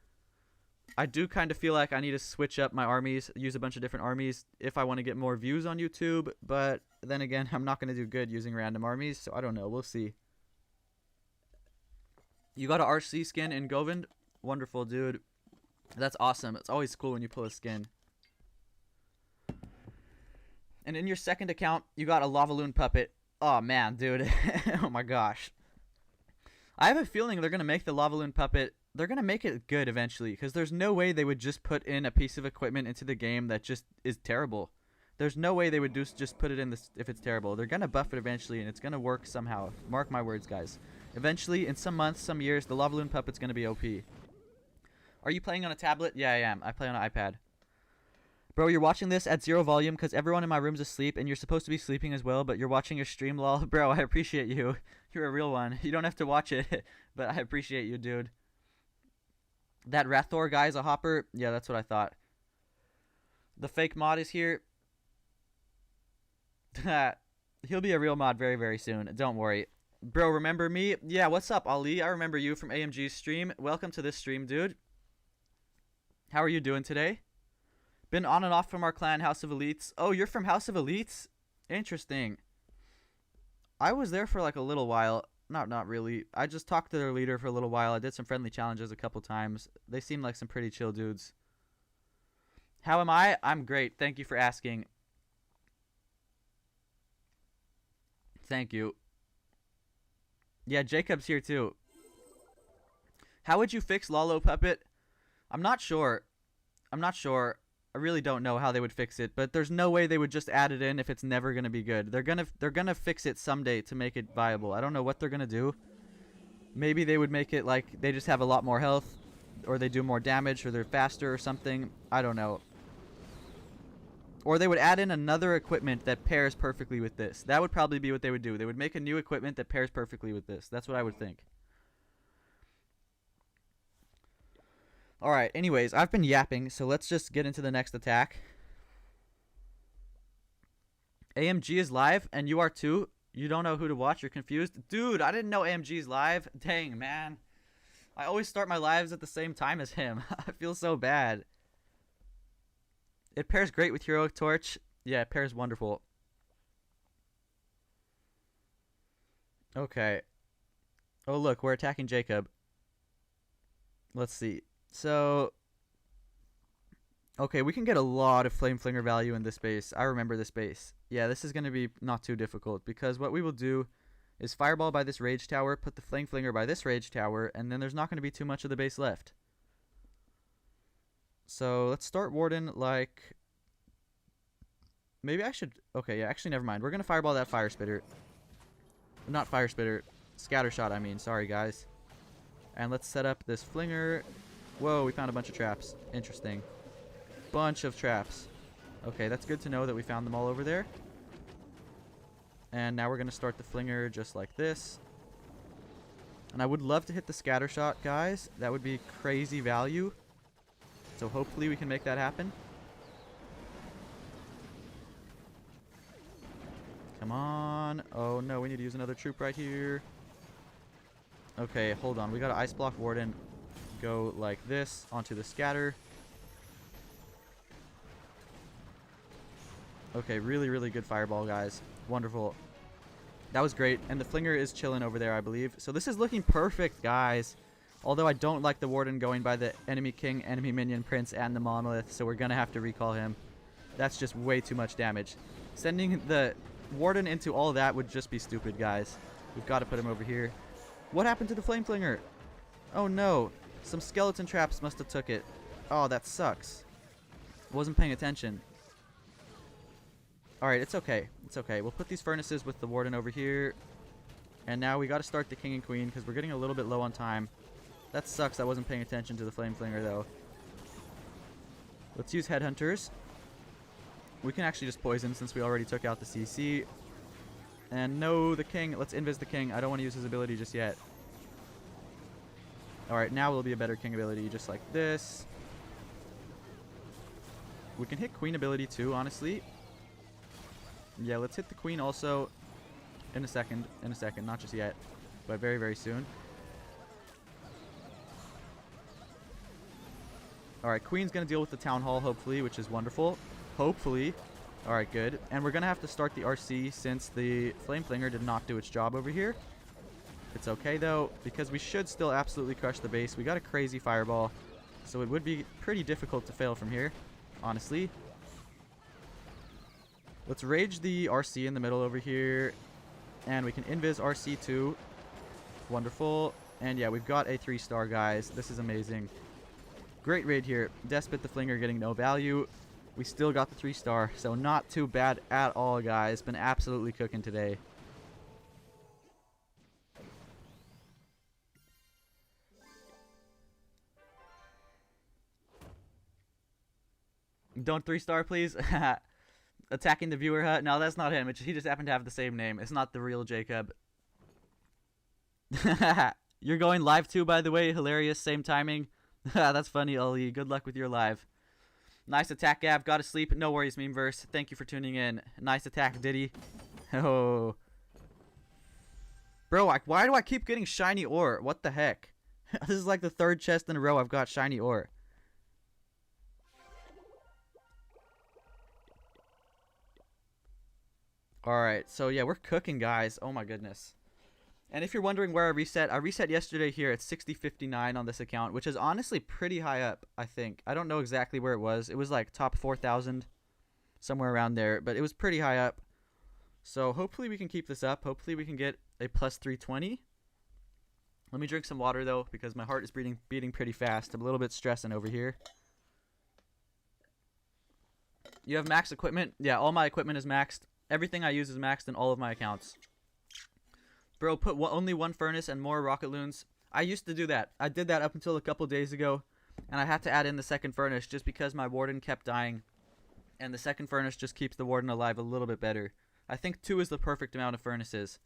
Speaker 1: I do kind of feel like I need to switch up my armies, use a bunch of different armies if I want to get more views on YouTube. But then again, I'm not going to do good using random armies, so I don't know. We'll see. You got an RC skin in Govind? Wonderful, dude. That's awesome. It's always cool when you pull a skin. And in your second account, you got a lava loon puppet. Oh, man, dude. Oh, my gosh. I have a feeling they're going to make the lava loon puppet... They're going to make it good eventually, because there's no way they would just put in a piece of equipment into the game that just is terrible. There's no way they would just put it in this if it's terrible. They're going to buff it eventually, and it's going to work somehow. Mark my words, guys. Eventually, in some months, some years, the lava loon puppet's going to be OP. Are you playing on a tablet? Yeah, I am. I play on an iPad. Bro, you're watching this at 0 volume because everyone in my room's asleep, and you're supposed to be sleeping as well, but you're watching your stream, lol. Bro, I appreciate you. You're a real one. You don't have to watch it, but I appreciate you, dude. That Rathor guy's a hopper? Yeah, that's what I thought. The fake mod is here. He'll be a real mod very, very soon. Don't worry. Bro, remember me? Yeah, what's up, Ali? I remember you from AMG's stream. Welcome to this stream, dude. How are you doing today? Been on and off from our clan, House of Elites. Oh, you're from House of Elites? Interesting. I was there for like a little while. Not really. I just talked to their leader for a little while. I did some friendly challenges a couple times. They seem like some pretty chill dudes. How am I? I'm great. Thank you for asking. Thank you. Yeah, Jacob's here too. How would you fix Lalo Puppet? I'm not sure. I really don't know how they would fix it, but there's no way they would just add it in if it's never going to be good. They're going to fix it someday to make it viable. I don't know what they're going to do. Maybe they would make it like they just have a lot more health, or they do more damage, or they're faster or something. I don't know. Or they would add in another equipment that pairs perfectly with this. That would probably be what they would do. They would make a new equipment that pairs perfectly with this. That's what I would think. Alright, anyways, I've been yapping, so let's just get into the next attack. AMG is live, and you are too. You don't know who to watch, you're confused. Dude, I didn't know AMG is live. Dang, man. I always start my lives at the same time as him. I feel so bad. It pairs great with Heroic Torch. Yeah, it pairs wonderful. Okay. Oh, look, we're attacking Jacob. Let's see. So, okay, we can get a lot of Flame Flinger value in this base. I remember this base. Yeah, this is going to be not too difficult because what we will do is fireball by this rage tower, put the flame flinger by this rage tower, and then there's not going to be too much of the base left. So let's start Warden like... Maybe I should... Okay, yeah, actually, never mind. We're going to fireball that fire spitter. Not fire spitter. Scatter shot, I mean. Sorry, guys. And let's set up this flinger. Whoa, we found a bunch of traps. Interesting. Bunch of traps. Okay, that's good to know that we found them all over there. And now we're going to start the flinger just like this. And I would love to hit the scatter shot, guys. That would be crazy value. So hopefully we can make that happen. Come on. Oh no, we need to use another troop right here. Okay, hold on. We got to ice block Warden. Go like this onto the scatter. Okay, really, really good fireball, guys. Wonderful. That was great. And the flinger is chilling over there, I believe. So this is looking perfect, guys. Although I don't like the Warden going by the enemy king, enemy minion, prince, and the monolith. So we're going to have to recall him. That's just way too much damage. Sending the Warden into all that would just be stupid, guys. We've got to put him over here. What happened to the flame flinger? Oh no. Some skeleton traps must have took it. Oh, that sucks. Wasn't paying attention. Alright, it's okay. It's okay. We'll put these furnaces with the Warden over here. And now we got to start the king and queen because we're getting a little bit low on time. That sucks. I wasn't paying attention to the flame flinger though. Let's use headhunters. We can actually just poison since we already took out the CC. And no, the king. Let's invis the king. I don't want to use his ability just yet. Alright, now will be a better king ability just like this. We can hit queen ability too, honestly. Yeah, let's hit the queen also in a second. In a second, not just yet, but very, very soon. Alright, queen's going to deal with the town hall, hopefully, which is wonderful. Hopefully. Alright, good. And we're going to have to start the RC since the flame flinger did not do its job over here. It's okay, though, because we should still absolutely crush the base. We got a crazy fireball, so it would be pretty difficult to fail from here, honestly. Let's rage the RC in the middle over here, and we can invis RC too. Wonderful. And yeah, we've got a 3-star, guys. This is amazing. Great raid here. Despot the flinger getting no value. We still got the 3-star, so not too bad at all, guys. Been absolutely cooking today. Don't 3-star, please. Attacking the viewer hut. No, that's not him. He just happened to have the same name. It's not the real Jacob. You're going live too, by the way. Hilarious. Same timing. That's funny, Oli. Good luck with your live. Nice attack, Gav. Gotta sleep. No worries, Memeverse. Thank you for tuning in. Nice attack, Diddy. Oh. Bro, why do I keep getting shiny ore? What the heck? This is like the 3rd chest in a row I've got shiny ore. Alright, so yeah, we're cooking, guys. Oh my goodness. And if you're wondering where I reset yesterday here at 6059 on this account, which is honestly pretty high up, I think. I don't know exactly where it was. It was like top 4,000, somewhere around there, but it was pretty high up. So hopefully we can keep this up. Hopefully we can get a plus 320. Let me drink some water, though, because my heart is beating pretty fast. I'm a little bit stressing over here. You have max equipment? Yeah, all my equipment is maxed. Everything I use is maxed in all of my accounts. Bro, put only 1 furnace and more rocket loons. I used to do that. I did that up until a couple days ago. And I had to add in the 2nd furnace just because my warden kept dying. And the 2nd furnace just keeps the warden alive a little bit better. I think 2 is the perfect amount of furnaces.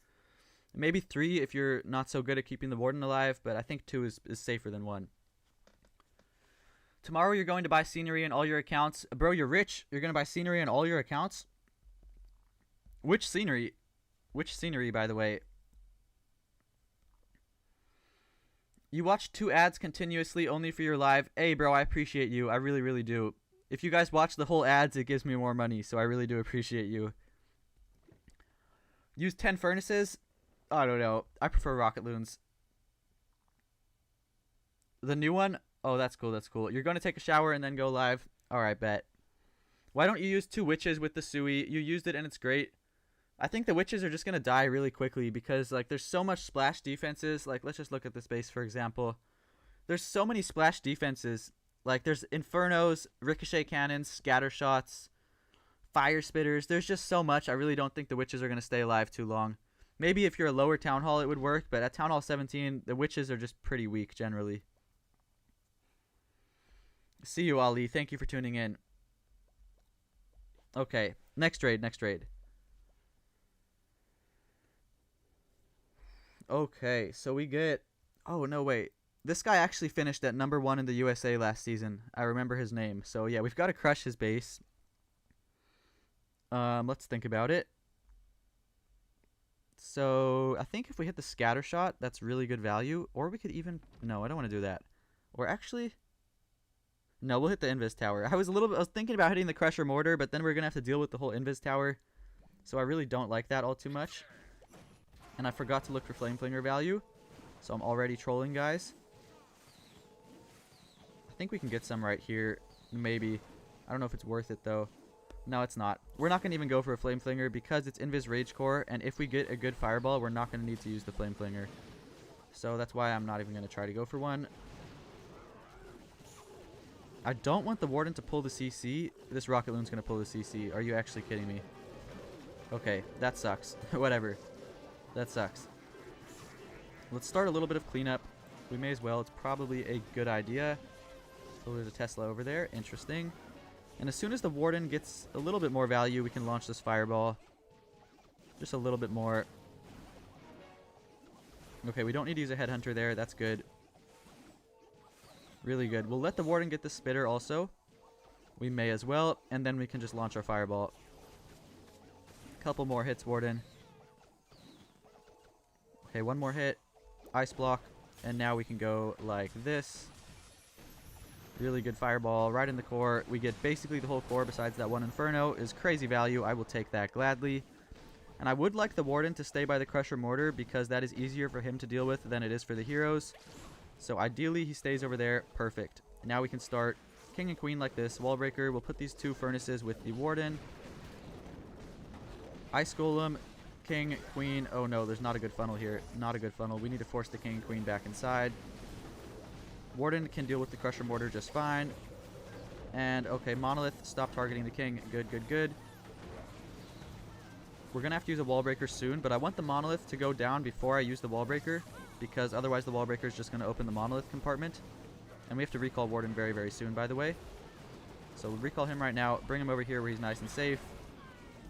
Speaker 1: Maybe 3 if you're not so good at keeping the warden alive. But I think 2 is safer than 1. Tomorrow you're going to buy scenery in all your accounts. Bro, you're rich. You're going to buy scenery in all your accounts? Which scenery? Which scenery, by the way? You watch 2 ads continuously only for your live. Hey, bro, I appreciate you. I really, really do. If you guys watch the whole ads, it gives me more money, so I really do appreciate you. Use 10 furnaces? I don't know. I prefer rocket loons. The new one? Oh, that's cool, that's cool. You're going to take a shower and then go live? Alright, bet. Why don't you use 2 witches with the Sui? You used it and it's great. I think the witches are just gonna die really quickly because like there's so much splash defenses. Like let's just look at this base for example. There's so many splash defenses. Like there's infernos, ricochet cannons, scatter shots, fire spitters. There's just so much. I really don't think the witches are gonna stay alive too long. Maybe if you're a lower town hall it would work, but at town hall 17 the witches are just pretty weak generally. See you, Ali. Thank you for tuning in. Okay, next raid. Okay, so we get... Oh, no, wait. This guy actually finished at #1 in the USA last season. I remember his name. So, yeah, we've got to crush his base. Let's think about it. So, I think if we hit the scatter shot, that's really good value. Or we could even... No, I don't want to do that. Or actually... No, we'll hit the Invis Tower. I was thinking about hitting the Crusher Mortar, but then we're going to have to deal with the whole Invis Tower. So I really don't like that all too much. And I forgot to look for Flame Flinger value. So I'm already trolling, guys. I think we can get some right here. Maybe. I don't know if it's worth it, though. No, it's not. We're not going to even go for a Flame Flinger because it's Invis Rage Core. And if we get a good Fireball, we're not going to need to use the Flame Flinger. So that's why I'm not even going to try to go for one. I don't want the Warden to pull the CC. This Rocket Loon's going to pull the CC. Are you actually kidding me? Okay, that sucks. Whatever. That sucks. Let's start a little bit of cleanup. We may as well. It's probably a good idea. Oh, there's a Tesla over there. Interesting. And as soon as the Warden gets a little bit more value, we can launch this Fireball. Just a little bit more. Okay, we don't need to use a Headhunter there. That's good. Really good. We'll let the Warden get the Spitter also. We may as well. And then we can just launch our Fireball. Couple more hits, Warden. Okay, one more hit. Ice Block. And now we can go like this. Really good Fireball right in the core. We get basically the whole core besides that one Inferno. Is crazy value. I will take that gladly. And I would like the Warden to stay by the Crusher Mortar because that is easier for him to deal with than it is for the heroes. So ideally he stays over there. Perfect. Now we can start King and Queen like this. Wall Breaker. We'll put these two furnaces with the Warden. Ice Golem. King, Queen. Oh no, there's not a good funnel here. Not a good funnel. We need to force the King and Queen back inside. Warden can deal with the Crusher Mortar just fine. And okay, Monolith. Stop targeting the King. Good, good, good. We're going to have to use a Wall Breaker soon, but I want the Monolith to go down before I use the Wall Breaker, because otherwise the Wall Breaker is just going to open the Monolith compartment. And we have to recall Warden very, very soon, by the way. So we'll recall him right now, bring him over here where he's nice and safe.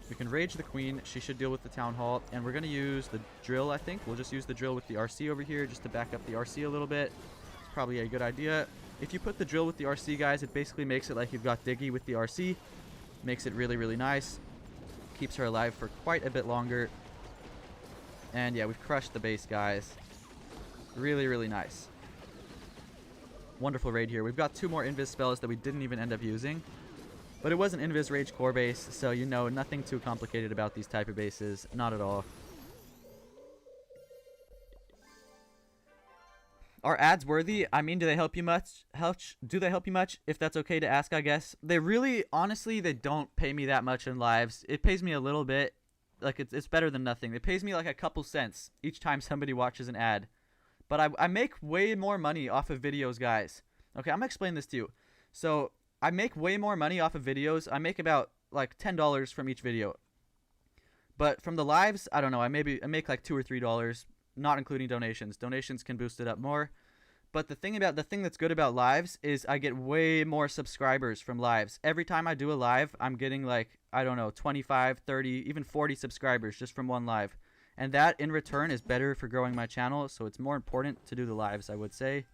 Speaker 1: We can Rage the Queen. She should deal with the Town Hall. And we're going to use the Drill, I think. We'll just use the Drill with the RC over here just to back up the RC a little bit. It's probably a good idea. If you put the Drill with the RC, guys, it basically makes it like you've got Diggy with the RC. Makes it really, really nice. Keeps her alive for quite a bit longer. And yeah, we've crushed the base, guys. Really, really nice. Wonderful raid here. We've got 2 more Invis spells that we didn't even end up using. But it was an Invis Rage core base, so you know, nothing too complicated about these type of bases. Not at all. Are ads worthy? I mean, do they help you much? Do they help you much? If that's okay to ask, I guess. They really, honestly, they don't pay me that much in lives. It pays me a little bit. Like, it's better than nothing. It pays me like a couple cents each time somebody watches an ad. But I make way more money off of videos, guys. Okay, I'm going to explain this to you. So, I make way more money off of videos. I make about, like, $10 from each video. But from the lives, I don't know. I make like $2 or $3, not including donations. Donations can boost it up more. But the thing that's good about lives is I get way more subscribers from lives. Every time I do a live, I'm getting like, I don't know, 25, 30, even 40 subscribers just from one live. And that in return is better for growing my channel, so it's more important to do the lives, I would say.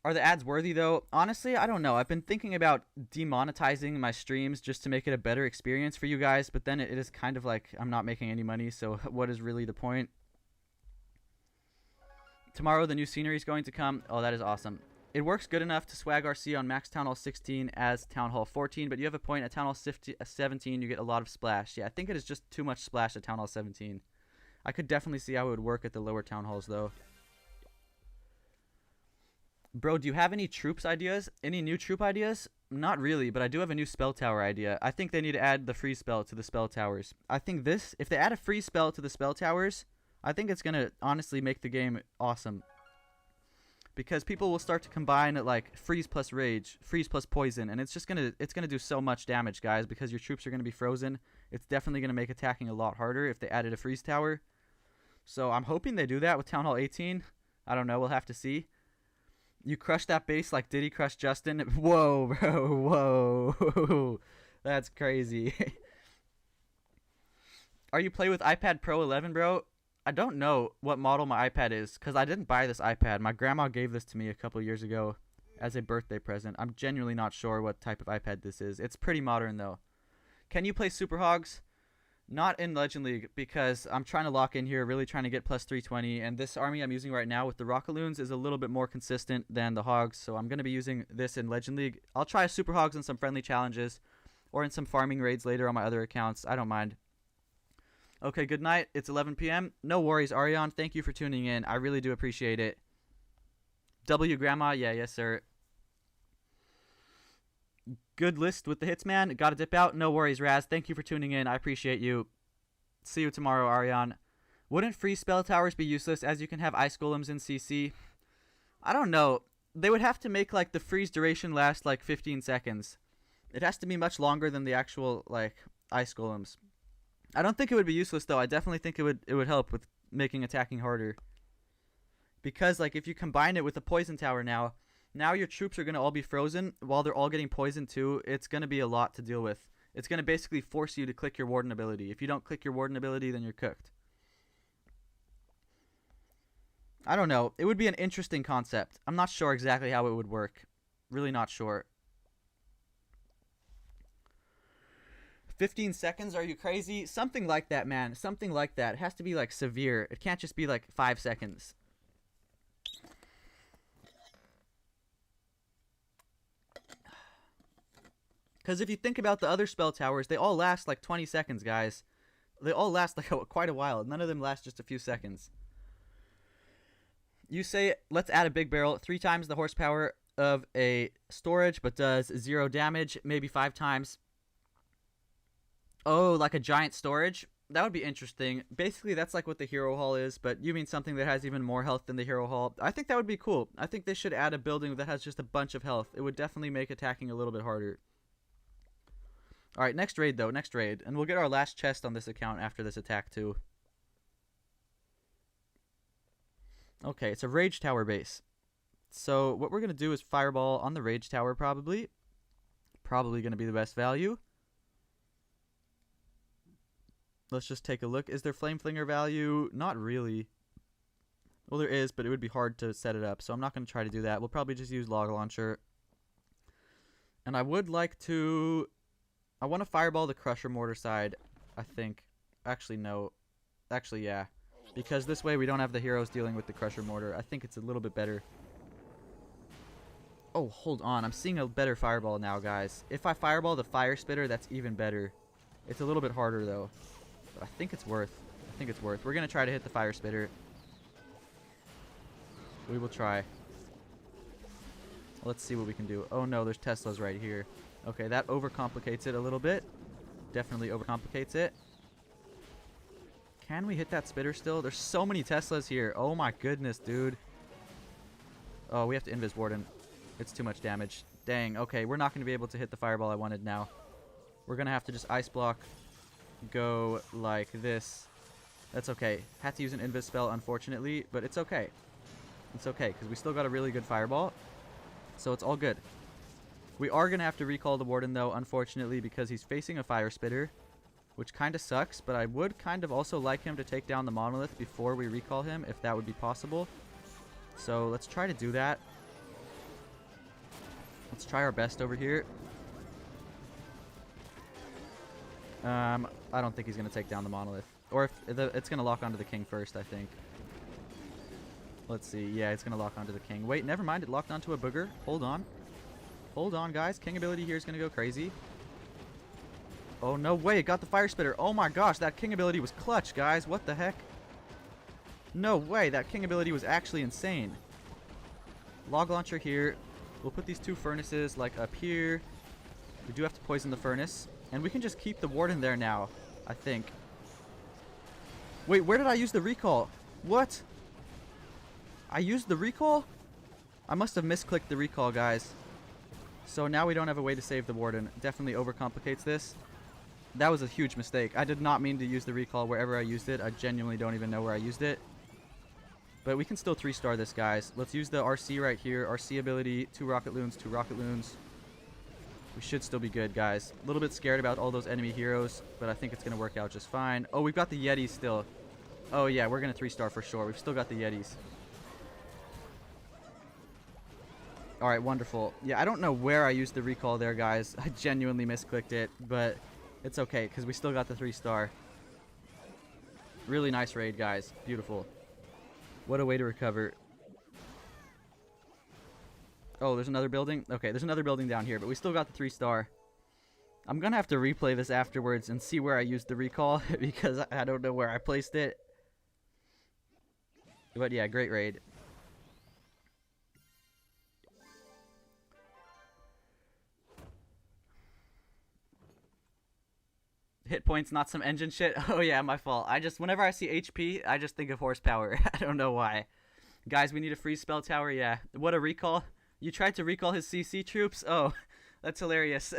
Speaker 1: Are the ads worthy though? Honestly, I don't know. I've been thinking about demonetizing my streams just to make it a better experience for you guys, but then it is kind of like I'm not making any money, so what is really the point? Tomorrow the new scenery is going to come. Oh, that is awesome. It works good enough to swag RC on max Town Hall 16 as Town Hall 14, but you have a point at Town Hall 17 you get a lot of splash. Yeah, I think it is just too much splash at Town Hall 17. I could definitely see how it would work at the lower Town Halls though. Bro, do you have any troops ideas? Any new troop ideas? Not really, but I do have a new spell tower idea. I think they need to add the freeze spell to the spell towers. I think this, if they add a freeze spell to the spell towers, I think it's going to honestly make the game awesome. Because people will start to combine like freeze plus rage, freeze plus poison, and it's gonna do so much damage, guys, because your troops are gonna be frozen. It's definitely gonna make attacking a lot harder if they added a freeze tower. So I'm hoping they do that with Town Hall 18. I don't know, we'll have to see. You crush that base like Diddy crushed Justin. Whoa, bro, whoa. That's crazy. Are you play with iPad Pro 11, bro? I don't know what model my iPad is because I didn't buy this iPad. My grandma gave this to me a couple years ago as a birthday present. I'm genuinely not sure what type of iPad this is. It's pretty modern, though. Can you play Super Hogs? Not in Legend League because I'm trying to lock in here, really trying to get plus 320. And this army I'm using right now with the Rocket Loons is a little bit more consistent than the Hogs. So I'm going to be using this in Legend League. I'll try Super Hogs in some friendly challenges or in some farming raids later on my other accounts. I don't mind. Okay, good night. It's 11 p.m. No worries, Ariane. Thank you for tuning in. I really do appreciate it. W Grandma. Yeah, yes, sir. Good list with the hits, man. Gotta dip out. No worries, Raz. Thank you for tuning in. I appreciate you. See you tomorrow, Ariane. Wouldn't free spell towers be useless as you can have ice golems in CC? I don't know. They would have to make like the freeze duration last like 15 seconds. It has to be much longer than the actual like ice golems. I don't think it would be useless though. I definitely think it would help with making attacking harder. Because like if you combine it with a poison tower now your troops are going to all be frozen while they're all getting poisoned too. It's going to be a lot to deal with. It's going to basically force you to click your warden ability. If you don't click your warden ability, then you're cooked. I don't know. It would be an interesting concept. I'm not sure exactly how it would work. Really not sure. 15 seconds? Are you crazy? Something like that, man. Something like that. It has to be like severe. It can't just be like 5 seconds. Because if you think about the other spell towers, they all last like 20 seconds, guys. They all last like quite a while. None of them last just a few seconds. You say, let's add a big barrel. 3 times the horsepower of a storage, but does 0 damage. Maybe 5 times. Oh, like a giant storage? That would be interesting. Basically, that's like what the hero hall is, but you mean something that has even more health than the hero hall. I think that would be cool. I think they should add a building that has just a bunch of health. It would definitely make attacking a little bit harder. Alright, next raid though, next raid. And we'll get our last chest on this account after this attack too. Okay, it's a rage tower base. So what we're going to do is fireball on the rage tower probably. Probably going to be the best value. Let's just take a look. Is there flame flinger value? Not really. Well, there is, but it would be hard to set it up. So I'm not going to try to do that. We'll probably just use log launcher. And I would like to... I want to fireball the crusher mortar side, I think. Actually, no. Actually, yeah. Because this way we don't have the heroes dealing with the crusher mortar. I think it's a little bit better. Oh, hold on. I'm seeing a better fireball now, guys. If I fireball the fire spitter, that's even better. It's a little bit harder, though. But I think it's worth. I think it's worth. We're going to try to hit the fire spitter. We will try. Let's see what we can do. Oh, no. There's Teslas right here. Okay, that overcomplicates it a little bit. Definitely overcomplicates it. Can we hit that spitter still? There's so many Teslas here. Oh, my goodness, dude. Oh, we have to invis warden. It's too much damage. Dang. Okay, we're not going to be able to hit the fireball I wanted now. We're going to have to just ice block. Go like this. That's okay. Had to use an invis spell, unfortunately, but it's okay. It's okay, because we still got a really good fireball. So it's all good. We are going to have to recall the warden, though, unfortunately, because he's facing a fire spitter, which kind of sucks, but I would kind of also like him to take down the monolith before we recall him, if that would be possible. So let's try to do that. Let's try our best over here. I don't think he's going to take down the monolith. Or if it's going to lock onto the king first, I think. Let's see. Yeah, it's going to lock onto the king. Wait, never mind. It locked onto a booger. Hold on. Hold on, guys. King ability here is going to go crazy. Oh, no way. It got the fire spitter. Oh, my gosh. That king ability was clutch, guys. What the heck? No way. That king ability was actually insane. Log launcher here. We'll put these 2 furnaces like up here. We do have to poison the furnace. And we can just keep the warden there now, I think. Wait, where did I use the recall? What? I used the recall? I must have misclicked the recall, guys. So now we don't have a way to save the warden. Definitely overcomplicates this. That was a huge mistake. I did not mean to use the recall wherever I used it. I genuinely don't even know where I used it. But we can still 3-star this, guys. Let's use the RC right here. RC ability, 2 rocket loons, 2 rocket loons. We should still be good, guys. A little bit scared about all those enemy heroes, but I think it's going to work out just fine. Oh, we've got the Yetis still. Oh, yeah, we're going to 3-star for sure. We've still got the Yetis. All right, wonderful. Yeah, I don't know where I used the recall there, guys. I genuinely misclicked it, but it's okay because we still got the 3-star. Really nice raid, guys. Beautiful. What a way to recover. Oh, there's another building? Okay, there's another building down here, but we still got the 3-star. I'm going to have to replay this afterwards and see where I used the recall because I don't know where I placed it. But yeah, great raid. Hit points, not some engine shit. Oh yeah, my fault. Whenever I see HP, I just think of horsepower. I don't know why. Guys, we need a freeze spell tower. Yeah. What a recall. You tried to recall his CC troops? Oh, that's hilarious.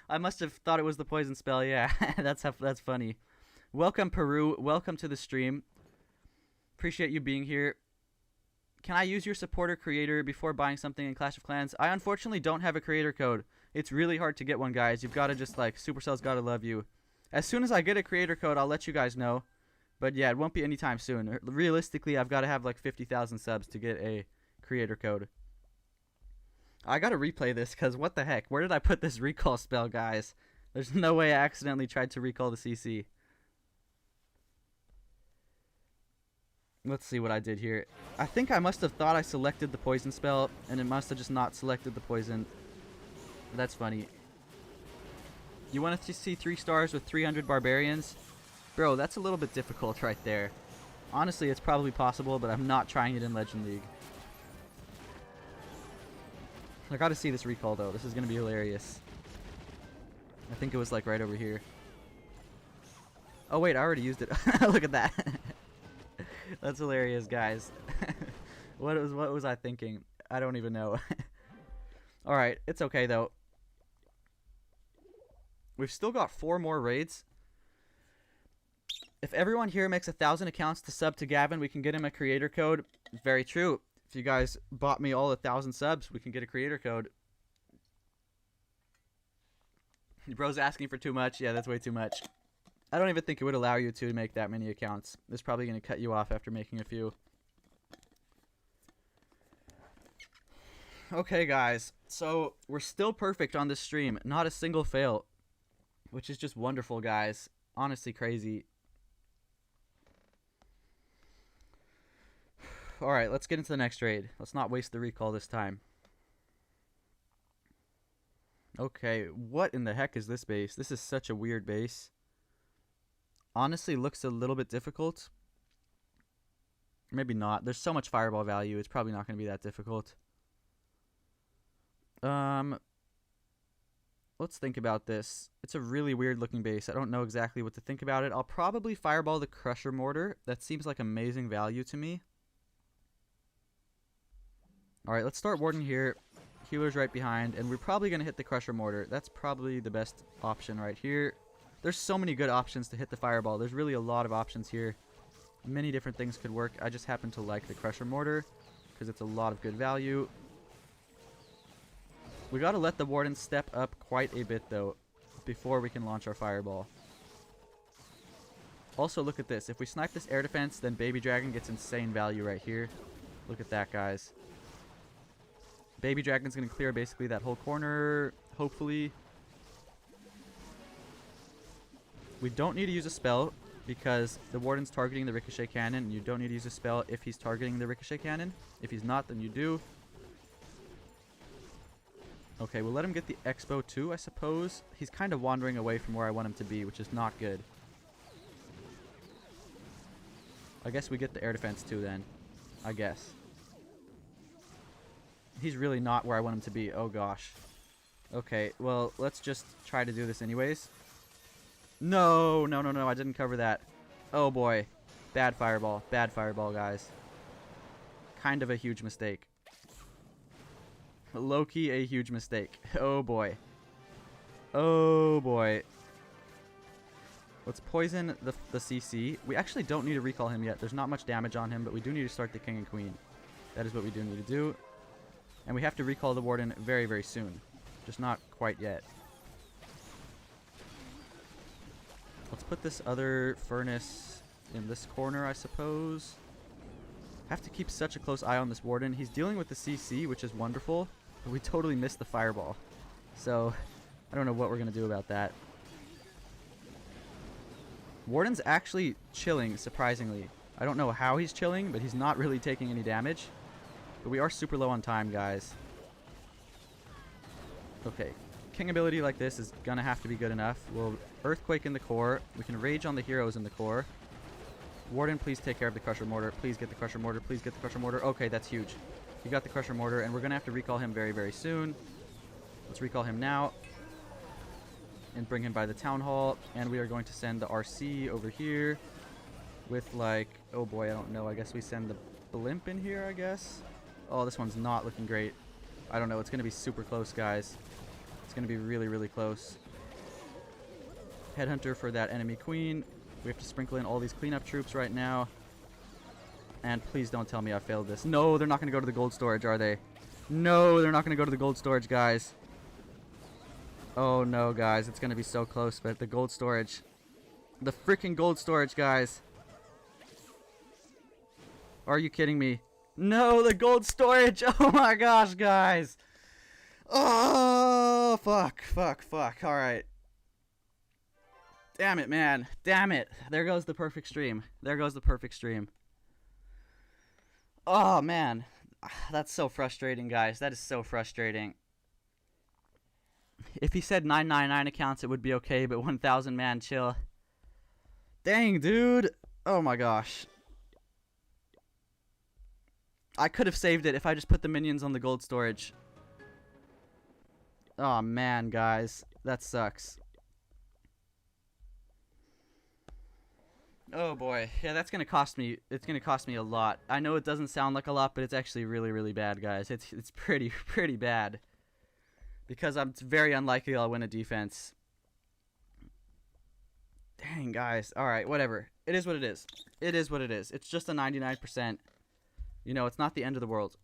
Speaker 1: I must have thought it was the poison spell. Yeah, that's funny. Welcome, Peru. Welcome to the stream. Appreciate you being here. Can I use your supporter creator before buying something in Clash of Clans? I unfortunately don't have a creator code. It's really hard to get one, guys. You've got to just, like, Supercell's got to love you. As soon as I get a creator code, I'll let you guys know. But yeah, it won't be anytime soon. Realistically, I've got to have like 50,000 subs to get a creator code. I got to replay this because what the heck? Where did I put this recall spell, guys? There's no way I accidentally tried to recall the CC. Let's see what I did here. I think I must have thought I selected the poison spell, and it must have just not selected the poison. That's funny. You want to see 3 stars with 300 barbarians? Bro, that's a little bit difficult right there. Honestly, it's probably possible, but I'm not trying it in Legend League. I gotta see this recall, though. This is gonna be hilarious. I think it was, like, right over here. Oh, wait, I already used it. Look at that. That's hilarious, guys. What was I thinking? I don't even know. Alright, it's okay, though. We've still got 4 more raids. If everyone here makes 1,000 accounts to sub to Gavin, we can get him a creator code. Very true. If you guys bought me all 1,000 subs, we can get a creator code. Bro's asking for too much. Yeah, that's way too much. I don't even think it would allow you to make that many accounts. It's probably going to cut you off after making a few. Okay, guys. So, we're still perfect on this stream. Not a single fail. Which is just wonderful, guys. Honestly crazy. Alright, let's get into the next raid. Let's not waste the recall this time. Okay, what in the heck is this base? This is such a weird base. Honestly, looks a little bit difficult. Maybe not. There's so much fireball value, it's probably not going to be that difficult. Let's think about this. It's a really weird looking base. I don't know exactly what to think about it. I'll probably fireball the Crusher Mortar. That seems like amazing value to me. Alright, let's start warding here. Healer's right behind, and we're probably going to hit the Crusher Mortar. That's probably the best option right here. There's so many good options to hit the fireball. There's really a lot of options here. Many different things could work. I just happen to like the Crusher Mortar because it's a lot of good value. We got to let the Warden step up quite a bit, though, before we can launch our fireball. Also, look at this. If we snipe this air defense, then Baby Dragon gets insane value right here. Look at that, guys. Baby Dragon's going to clear basically that whole corner, hopefully. We don't need to use a spell because the Warden's targeting the Ricochet Cannon, and you don't need to use a spell if he's targeting the Ricochet Cannon. If he's not, then you do. Okay, we'll let him get the Expo too, I suppose. He's kind of wandering away from where I want him to be, which is not good. I guess we get the air defense too then. I guess. He's really not where I want him to be. Oh, gosh. Okay, well, let's just try to do this anyways. No, no, no, no. I didn't cover that. Oh, boy. Bad fireball. Bad fireball, guys. Kind of a huge mistake. Low-key a huge mistake. Oh, boy. Oh, boy. Let's poison the CC. We actually don't need to recall him yet. There's not much damage on him, but we do need to start the king and queen. That is what we do need to do. And we have to recall the warden very, very soon. Just not quite yet. Let's put this other furnace in this corner, I suppose. Have to keep such a close eye on this warden. He's dealing with the CC, which is wonderful. But we totally missed the fireball. So, I don't know what we're going to do about that. Warden's actually chilling, surprisingly. I don't know how he's chilling, but he's not really taking any damage. But we are super low on time, guys. Okay. King ability like this is going to have to be good enough. We'll Earthquake in the core. We can rage on the heroes in the core. Warden, please take care of the Crusher Mortar. Please get the Crusher Mortar. Please get the Crusher Mortar. Okay, that's huge. He got the Crusher Mortar, and we're going to have to recall him very, very soon. Let's recall him now. And bring him by the town hall, and we are going to send the RC over here with, like, oh boy, I don't know, I guess we send the blimp in here, I guess. Oh, this one's not looking great. I don't know, it's gonna be super close, guys. It's gonna be really, really close. Headhunter for that enemy queen. We have to sprinkle in all these cleanup troops right now, and please don't tell me I failed this. No, they're not gonna go to the gold storage, are they? No, they're not gonna go to the gold storage, guys. Oh no, guys, it's gonna be so close, but the gold storage. The freaking gold storage, guys. Are you kidding me? No, the gold storage! Oh my gosh, guys! Oh, fuck, fuck, fuck. Alright. Damn it, man. Damn it. There goes the perfect stream. There goes the perfect stream. Oh, man. That's so frustrating, guys. That is so frustrating. If he said 999 accounts, it would be okay, but 1,000, man, chill. Dang, dude. Oh my gosh. I could have saved it if I just put the minions on the gold storage. Oh man, guys. That sucks. Oh boy. Yeah, that's going to cost me. It's going to cost me a lot. I know it doesn't sound like a lot, but it's actually really, really bad, guys. It's pretty bad. Because it's very unlikely I'll win a defense. Dang, guys. Alright, whatever. It is what it is. It is what it is. It's just a 99%. You know, it's not the end of the world.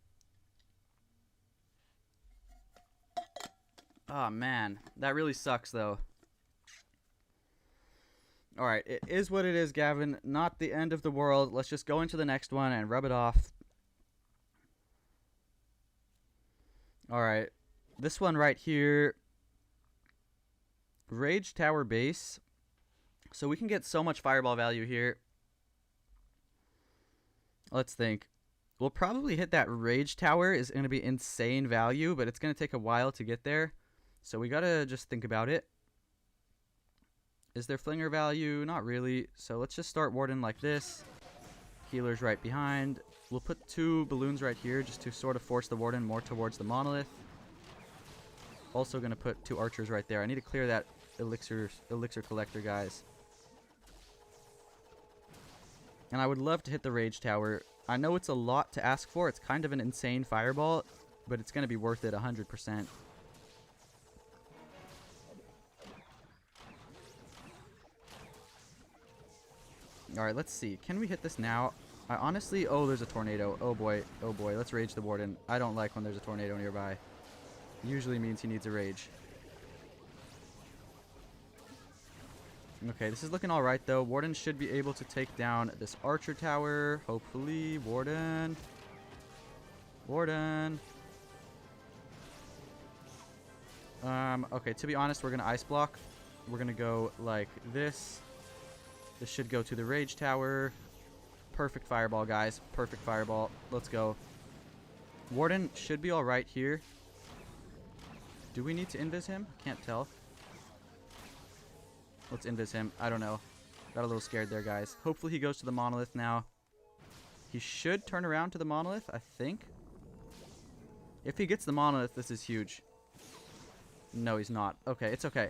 Speaker 1: Oh, man. That really sucks, though. Alright, it is what it is, Gavin. Not the end of the world. Let's just go into the next one and rub it off. Alright. This one right here, Rage Tower Base. So we can get so much fireball value here. Let's think. We'll probably hit that Rage Tower. Is going to be insane value, but it's going to take a while to get there. So we got to just think about it. Is there Flinger value? Not really. So let's just start Warden like this. Healers right behind. We'll put 2 balloons right here just to sort of force the Warden more towards the monolith. Also going to put 2 archers right there. I need to clear that elixir collector, guys. And I would love to hit the Rage Tower. I know it's a lot to ask for. It's kind of an insane fireball, but it's going to be worth it 100%. Alright, let's see. Can we hit this now? I honestly... Oh, there's a tornado. Oh boy. Oh boy. Let's rage the Warden. I don't like when there's a tornado nearby. Usually means he needs a rage. Okay, this is looking alright though. Warden should be able to take down this archer tower. Hopefully. Warden. Warden. Okay, to be honest, we're going to ice block. We're going to go like this. This should go to the rage tower. Perfect fireball, guys. Perfect fireball. Let's go. Warden should be alright here. Do we need to invis him? Can't tell. Let's invis him. I don't know. Got a little scared there, guys. Hopefully he goes to the monolith now. He should turn around to the monolith, I think. If he gets the monolith, this is huge. No, he's not. Okay, it's okay.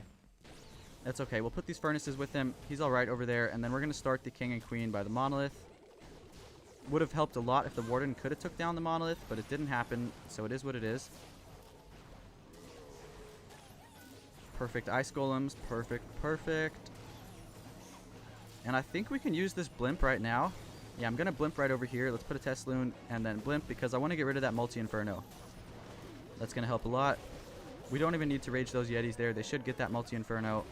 Speaker 1: It's okay. We'll put these furnaces with him. He's alright over there. And then we're going to start the king and queen by the monolith. Would have helped a lot if the warden could have took down the monolith, but it didn't happen. So it is what it is. Perfect ice golems. Perfect, perfect. And I think we can use this blimp right now. Yeah, I'm going to blimp right over here. Let's put a test loon and then blimp because I want to get rid of that multi-inferno. That's going to help a lot. We don't even need to rage those yetis there. They should get that multi-inferno.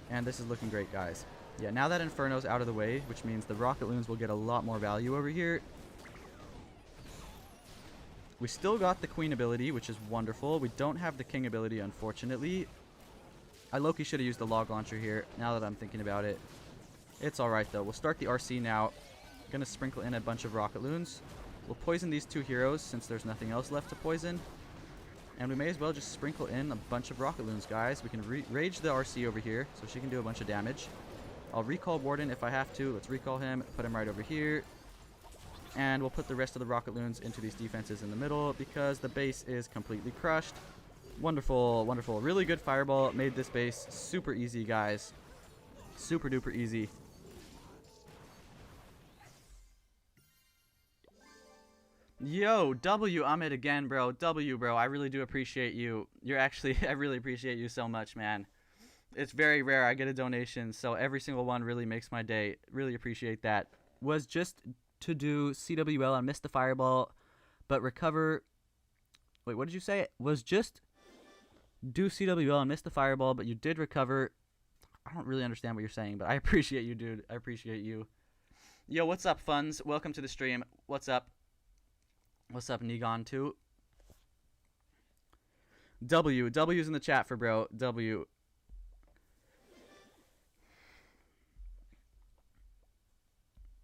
Speaker 1: And this is looking great, guys. Yeah, now that inferno's out of the way, which means the rocket loons will get a lot more value over here. We still got the queen ability, which is wonderful. We don't have the king ability, unfortunately. I low-key should have used the log launcher here, now that I'm thinking about it. It's alright, though. We'll start the RC now. Gonna sprinkle in a bunch of rocket loons. We'll poison these two heroes, since there's nothing else left to poison. And we may as well just sprinkle in a bunch of rocket loons, guys. We can rage the RC over here, so she can do a bunch of damage. I'll recall Warden if I have to. Let's recall him, put him right over here. And we'll put the rest of the rocket loons into these defenses in the middle, because the base is completely crushed. Wonderful, wonderful. Really good fireball. Made this base super easy, guys. Super duper easy. Yo, W, Ahmed again, bro. W, bro. I really do appreciate you. You're actually, I really appreciate you so much, man. It's very rare I get a donation, so every single one really makes my day. Really appreciate that. Was just to do CWL and miss the fireball, but recover. Wait, what did you say? Was just do CWL and miss the fireball, but you did recover. I don't really understand what you're saying, but I appreciate you, dude. I appreciate you. Yo, what's up, Funds? Welcome to the stream. What's up? What's up, Negon, too? W. W's in the chat for bro. W.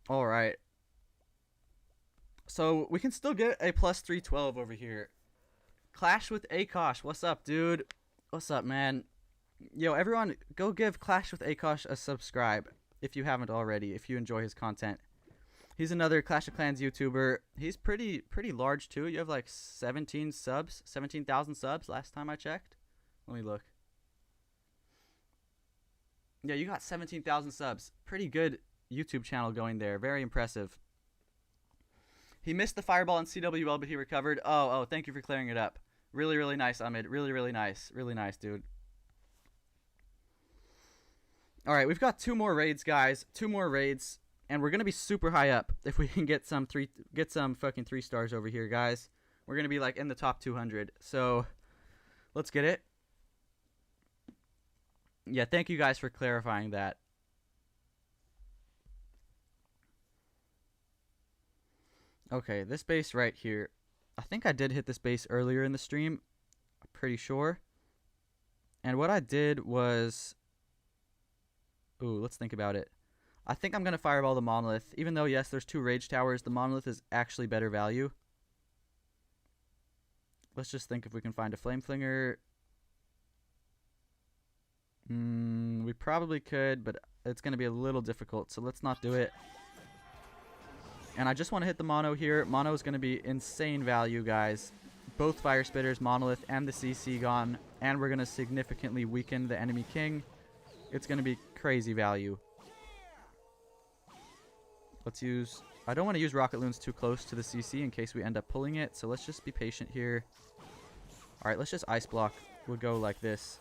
Speaker 1: Alright. So, we can still get a plus 312 over here. Clash with Akosh. What's up, dude? What's up, man? Yo, everyone, go give Clash with Akosh a subscribe if you haven't already, if you enjoy his content. He's another Clash of Clans YouTuber. He's pretty large, too. You have, like, 17,000 subs last time I checked. Let me look. Yeah, you got 17,000 subs. Pretty good YouTube channel going there. Very impressive. He missed the fireball in CWL, but he recovered. Oh, thank you for clearing it up. Really, really nice, Ahmed. Really, really nice. Really nice, dude. All right, we've got 2 more raids, guys. 2 more raids. And we're gonna be super high up if we can get some fucking 3 stars over here, guys. We're gonna be like in the top 200. So let's get it. Yeah, thank you guys for clarifying that. Okay, this base right here. I think I did hit this base earlier in the stream. I'm pretty sure. And what I did was, ooh, let's think about it. I think I'm going to fireball the monolith. Even though, yes, there's 2 rage towers, the monolith is actually better value. Let's just think if we can find a flame flinger. We probably could, but it's going to be a little difficult, so let's not do it. And I just want to hit the mono here. Mono is going to be insane value, guys. Both fire spitters, monolith, and the CC gone. And we're going to significantly weaken the enemy king. It's going to be crazy value. Let's use... I don't want to use rocket loons too close to the CC in case we end up pulling it. So let's just be patient here. Alright, let's just ice block. We'll go like this.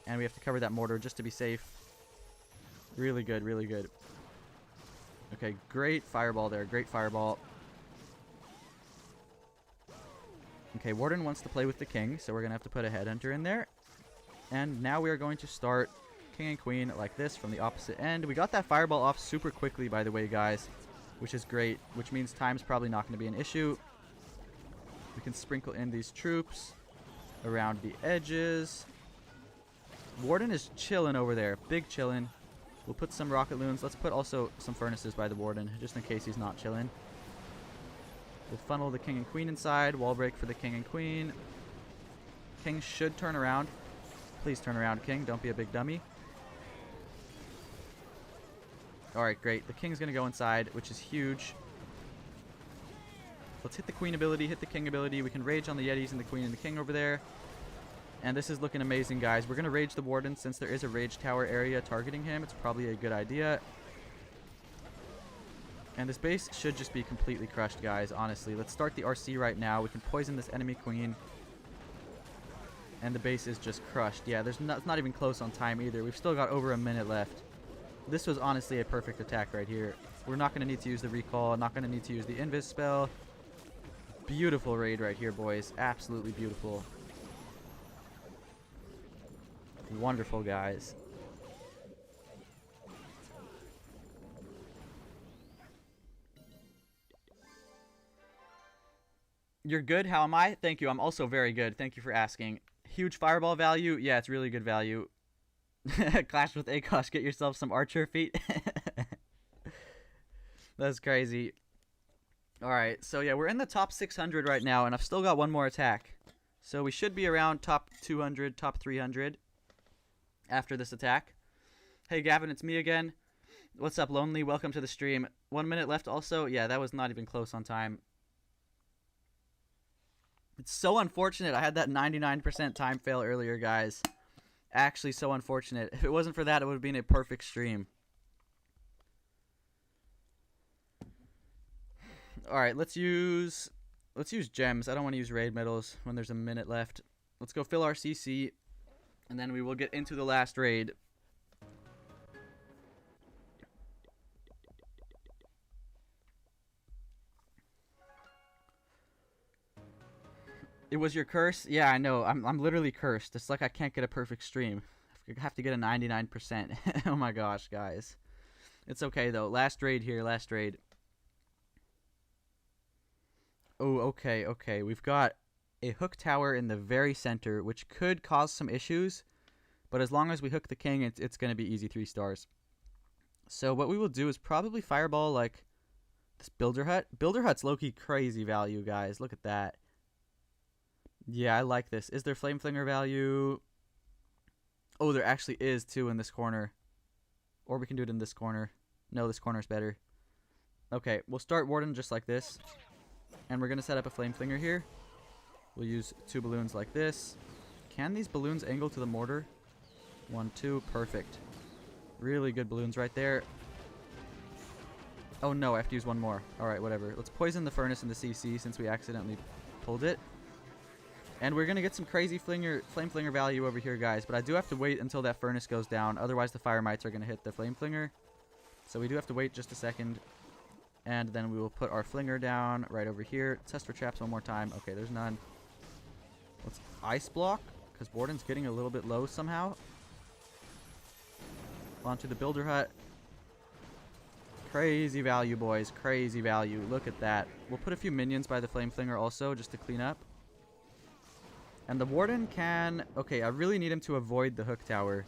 Speaker 1: And we have to cover that mortar just to be safe. Really good, really good. Okay, great fireball there. Great fireball. Okay, Warden wants to play with the king, so we're going to have to put a headhunter in there. And now we are going to start king and queen like this from the opposite end. We got that fireball off super quickly, by the way, guys, which is great, which means time's probably not going to be an issue. We can sprinkle in these troops around the edges. Warden is chilling over there. Big chilling. We'll put some rocket loons. Let's put also some furnaces by the Warden, just in case he's not chilling. We'll funnel the king and queen inside. Wall break for the king and queen. King should turn around. Please turn around, king. Don't be a big dummy. Alright, great. The king's going to go inside, which is huge. Let's hit the queen ability, hit the king ability. We can rage on the yetis and the queen and the king over there. And this is looking amazing, guys. We're going to rage the warden since there is a rage tower area targeting him. It's probably a good idea. And this base should just be completely crushed, guys, honestly. Let's start the RC right now. We can poison this enemy queen. And the base is just crushed. Yeah, it's not even close on time either. We've still got over a minute left. This was honestly a perfect attack right here. We're not going to need to use the recall. Not going to need to use the invis spell. Beautiful raid right here, boys. Absolutely beautiful. Wonderful, guys. You're good? How am I? Thank you. I'm also very good. Thank you for asking. Huge fireball value? Yeah, it's really good value. Clash with Akosh. Get yourself some archer feet. That's crazy. Alright, so yeah, we're in the top 600 right now, and I've still got one more attack. So we should be around top 200, top 300 after this attack. Hey Gavin, it's me again. What's up, Lonely? Welcome to the stream. 1 minute left also. Yeah, that was not even close on time. It's so unfortunate I had that 99% time fail earlier, guys. Actually, so unfortunate. If it wasn't for that, it would have been a perfect stream. Alright, let's use gems. I don't want to use raid medals when there's a minute left. Let's go fill our CC, and then we will get into the last raid. It was your curse? Yeah, I know. I'm literally cursed. It's like I can't get a perfect stream. I have to get a 99%. Oh my gosh, guys. It's okay, though. Last raid here. Last raid. Oh, okay, okay. We've got a hook tower in the very center, which could cause some issues. But as long as we hook the king, it's going to be easy 3 stars. So what we will do is probably fireball, like, this builder hut. Builder hut's low-key crazy value, guys. Look at that. Yeah, I like this. Is there flame flinger value? Oh, there actually is, too, in this corner. Or we can do it in this corner. No, this corner's better. Okay, we'll start warden just like this. And we're going to set up a flame flinger here. We'll use 2 balloons like this. Can these balloons angle to the mortar? 1, 2, perfect. Really good balloons right there. Oh no, I have to use 1 more. Alright, whatever. Let's poison the furnace and the CC since we accidentally pulled it. And we're going to get some crazy flame flinger value over here, guys. But I do have to wait until that furnace goes down. Otherwise, the fire mites are going to hit the flame flinger. So we do have to wait just a second. And then we will put our flinger down right over here. Test for traps 1 more time. Okay, there's none. Let's ice block, because Warden's getting a little bit low somehow. Onto the builder hut. Crazy value, boys. Crazy value. Look at that. We'll put a few minions by the flame flinger also, just to clean up. And the warden can... Okay, I really need him to avoid the hook tower.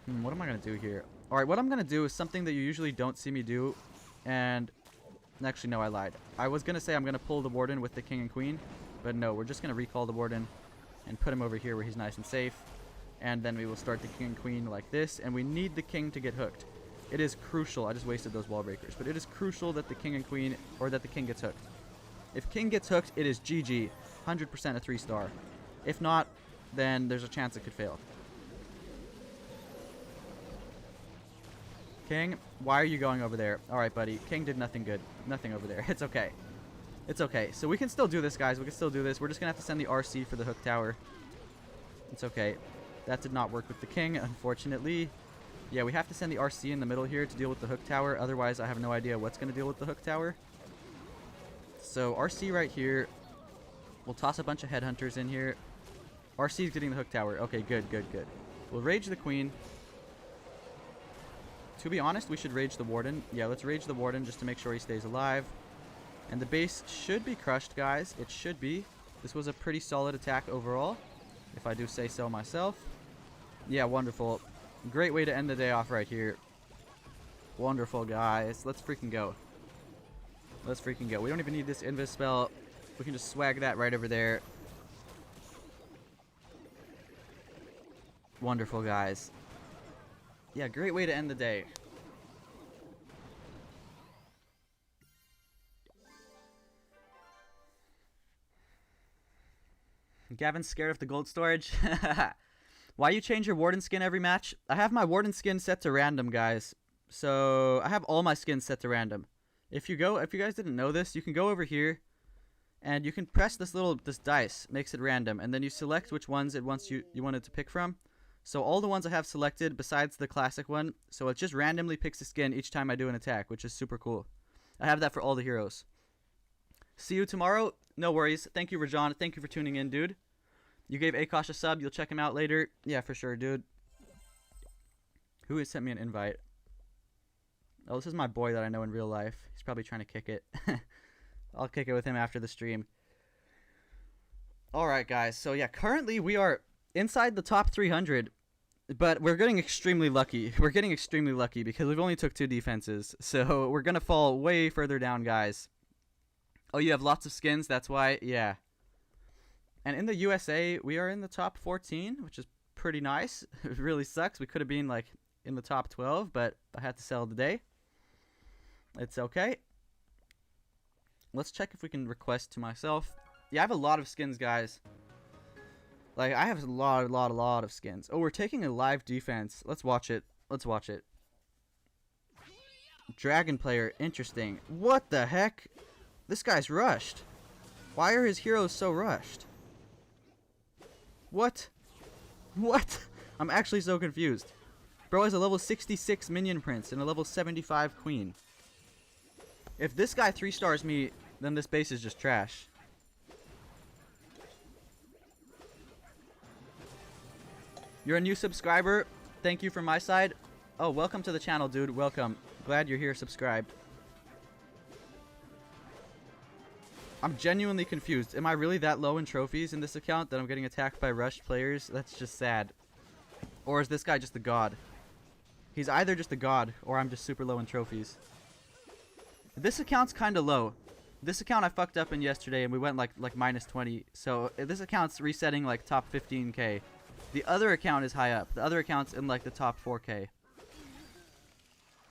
Speaker 1: What am I going to do here? Alright, what I'm going to do is something that you usually don't see me do. And... Actually, no, I lied. I was going to say I'm going to pull the warden with the king and queen. But no, we're just going to recall the warden and put him over here where he's nice and safe. And then we will start the king and queen like this. And we need the king to get hooked. It is crucial. I just wasted those wall breakers. But it is crucial that the king and queen... Or that the king gets hooked. If king gets hooked, it is GG. 100% a 3-star. If not, then there's a chance it could fail. King, why are you going over there? Alright, buddy. King did nothing good. Nothing over there. It's okay. It's okay. So we can still do this, guys. We can still do this. We're just going to have to send the RC for the hook tower. It's okay. That did not work with the king, unfortunately. Yeah, we have to send the RC in the middle here to deal with the hook tower. Otherwise, I have no idea what's going to deal with the hook tower. So, RC right here. We'll toss a bunch of headhunters in here. RC's getting the hook tower. Okay, good, good, good. We'll rage the queen. To be honest, we should rage the warden. Yeah, let's rage the warden just to make sure he stays alive. And the base should be crushed, guys. It should be. This was a pretty solid attack overall, if I do say so myself. Yeah, wonderful. Great way to end the day off right here. Wonderful, guys. Let's freaking go. Let's freaking go. We don't even need this invis spell. We can just swag that right over there. Wonderful, guys. Yeah, great way to end the day. Gavin's scared of the gold storage. Why you change your warden skin every match? I have my warden skin set to random, guys. So I have all my skins set to random. If you guys didn't know this, you can go over here and you can press this dice, makes it random, and then you select which ones it wants you wanted to pick from. So all the ones I have selected besides the classic one, so it just randomly picks a skin each time I do an attack, which is super cool. I have that for all the heroes. See you tomorrow. No worries. Thank you, Rajan. Thank you for tuning in, dude. You gave Akash a sub. You'll check him out later. Yeah, for sure, dude. Who has sent me an invite? Oh, this is my boy that I know in real life. He's probably trying to kick it. I'll kick it with him after the stream. Alright, guys. So, yeah, currently we are inside the top 300. But we're getting extremely lucky. We're getting extremely lucky because we've only took 2 defenses. So, we're going to fall way further down, guys. Oh, you have lots of skins? That's why? Yeah. And in the USA, we are in the top 14, which is pretty nice. It really sucks. We could have been, like, in the top 12, but I had to sell today. It's okay. Let's check if we can request to myself. Yeah, I have a lot of skins, guys. Like, I have a lot of skins. Oh, we're taking a live defense. Let's watch it. Let's watch it. Dragon player. Interesting. What the heck? This guy's rushed. Why are his heroes so rushed? What? What? I'm actually so confused. Bro has a level 66 minion prince and a level 75 queen. If this guy 3-stars me, then this base is just trash. You're a new subscriber. Thank you from my side. Oh, welcome to the channel, dude. Welcome. Glad you're here subscribed. I'm genuinely confused. Am I really that low in trophies in this account that I'm getting attacked by rushed players? That's just sad. Or is this guy just a god? He's either just a god, or I'm just super low in trophies. This account's kind of low. This account I fucked up in yesterday, and we went like minus 20. So this account's resetting like top 15k. The other account is high up. The other account's in like the top 4k.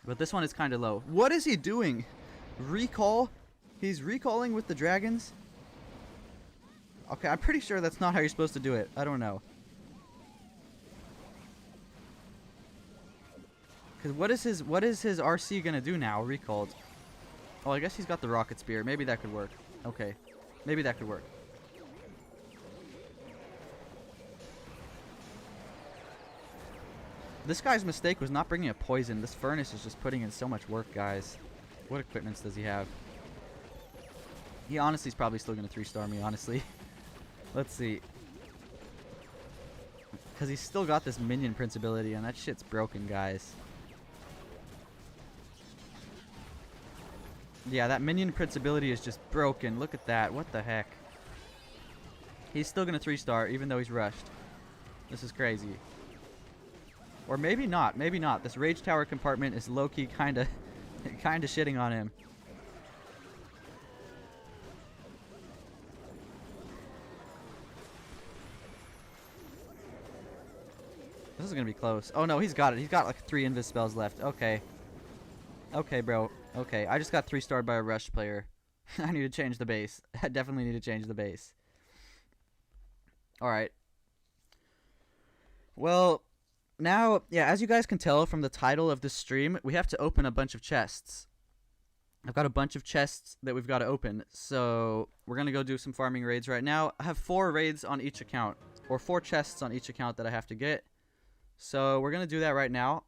Speaker 1: But this one is kind of low. What is he doing? Recall? He's recalling with the dragons? Okay, I'm pretty sure that's not how you're supposed to do it. I don't know. Because what is his RC gonna do now? Recalled. Oh, I guess he's got the rocket spear. Maybe that could work. Okay. Maybe that could work. This guy's mistake was not bringing a poison. This furnace is just putting in so much work, guys. What equipments does he have? He honestly is probably still going to 3-star me, honestly. Let's see. Because he's still got this minion prince ability, and that shit's broken, guys. Yeah, that minion prince ability is just broken. Look at that. What the heck? He's still going to 3-star, even though he's rushed. This is crazy. Or maybe not. Maybe not. This rage tower compartment is low-key kind of shitting on him. This is going to be close. Oh, no, he's got it. He's got like 3 invis spells left. Okay. Okay, bro. Okay, I just got 3-starred by a rush player. I need to change the base. I definitely need to change the base. Alright. Well, now, yeah, as you guys can tell from the title of this stream, we have to open a bunch of chests. I've got a bunch of chests that we've got to open. So, we're going to go do some farming raids right now. I have 4 raids on each account. Or 4 chests on each account that I have to get. So, we're going to do that right now.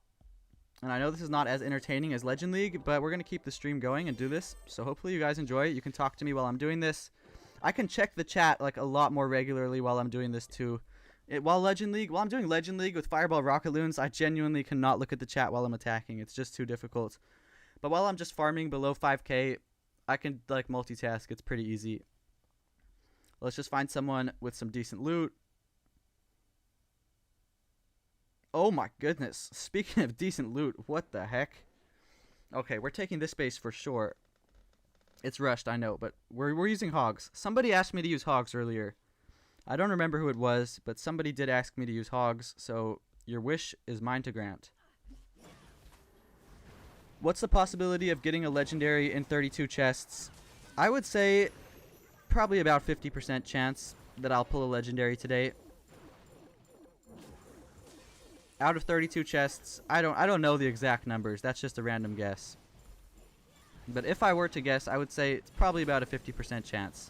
Speaker 1: And I know this is not as entertaining as Legend League, but we're going to keep the stream going and do this. So hopefully you guys enjoy it. You can talk to me while I'm doing this. I can check the chat like a lot more regularly while I'm doing this too. While I'm doing Legend League with Fireball Rocket Loons, I genuinely cannot look at the chat while I'm attacking. It's just too difficult. But while I'm just farming below 5k, I can like multitask. It's pretty easy. Let's just find someone with some decent loot. Oh my goodness. Speaking of decent loot, what the heck? Okay, we're taking this base for sure. It's rushed, I know, but we're using hogs. Somebody asked me to use hogs earlier. I don't remember who it was, but somebody did ask me to use hogs, so your wish is mine to grant. What's the possibility of getting a legendary in 32 chests? I would say probably about 50% chance that I'll pull a legendary today. Out of 32 chests, I don't know the exact numbers. That's just a random guess. But if I were to guess, I would say it's probably about a 50% chance.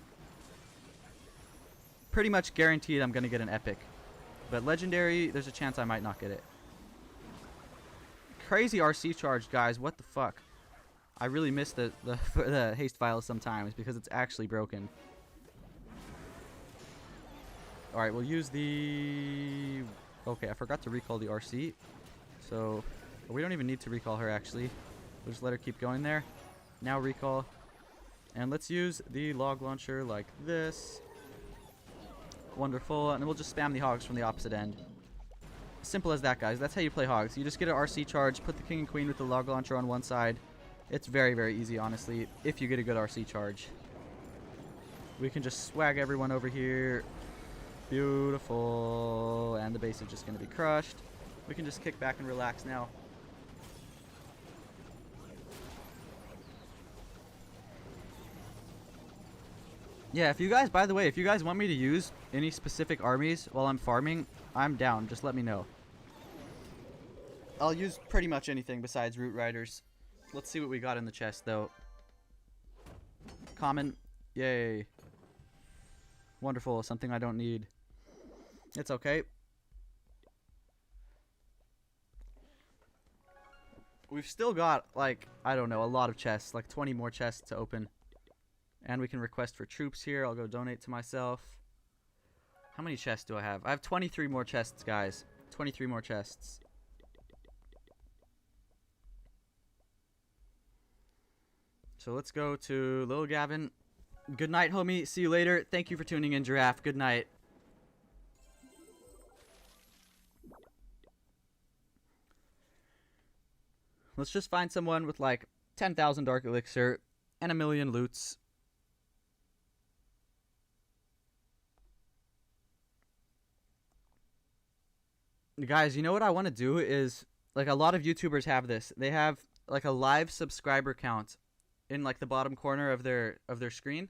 Speaker 1: Pretty much guaranteed I'm going to get an epic. But legendary, there's a chance I might not get it. Crazy RC charge, guys. What the fuck? I really miss the haste files sometimes because it's actually broken. Alright, we'll use the... Okay, I forgot to recall the RC. So, we don't even need to recall her, actually. We'll just let her keep going there. Now recall. And let's use the log launcher like this. Wonderful. And then we'll just spam the hogs from the opposite end. Simple as that, guys. That's how you play hogs. You just get an RC charge, put the king and queen with the log launcher on one side. It's very, very easy, honestly, if you get a good RC charge. We can just swag everyone over here. Beautiful. And the base is just going to be crushed. We can just kick back and relax now. Yeah, if you guys, by the way, if you guys want me to use any specific armies while I'm farming, I'm down. Just let me know. I'll use pretty much anything besides Root Riders. Let's see what we got in the chest, though. Common. Yay. Wonderful. Something I don't need. It's okay. We've still got, like, I don't know, a lot of chests. Like 20 more chests to open. And we can request for troops here. I'll go donate to myself. How many chests do I have? I have 23 more chests, guys. 23 more chests. So let's go to Lil Gavin. Good night, homie. See you later. Thank you for tuning in, Giraffe. Good night. Let's just find someone with like 10,000 Dark Elixir and 1,000,000 loots. Guys, you know what I want to do is, like, a lot of YouTubers have this. They have like a live subscriber count in like the bottom corner of their screen,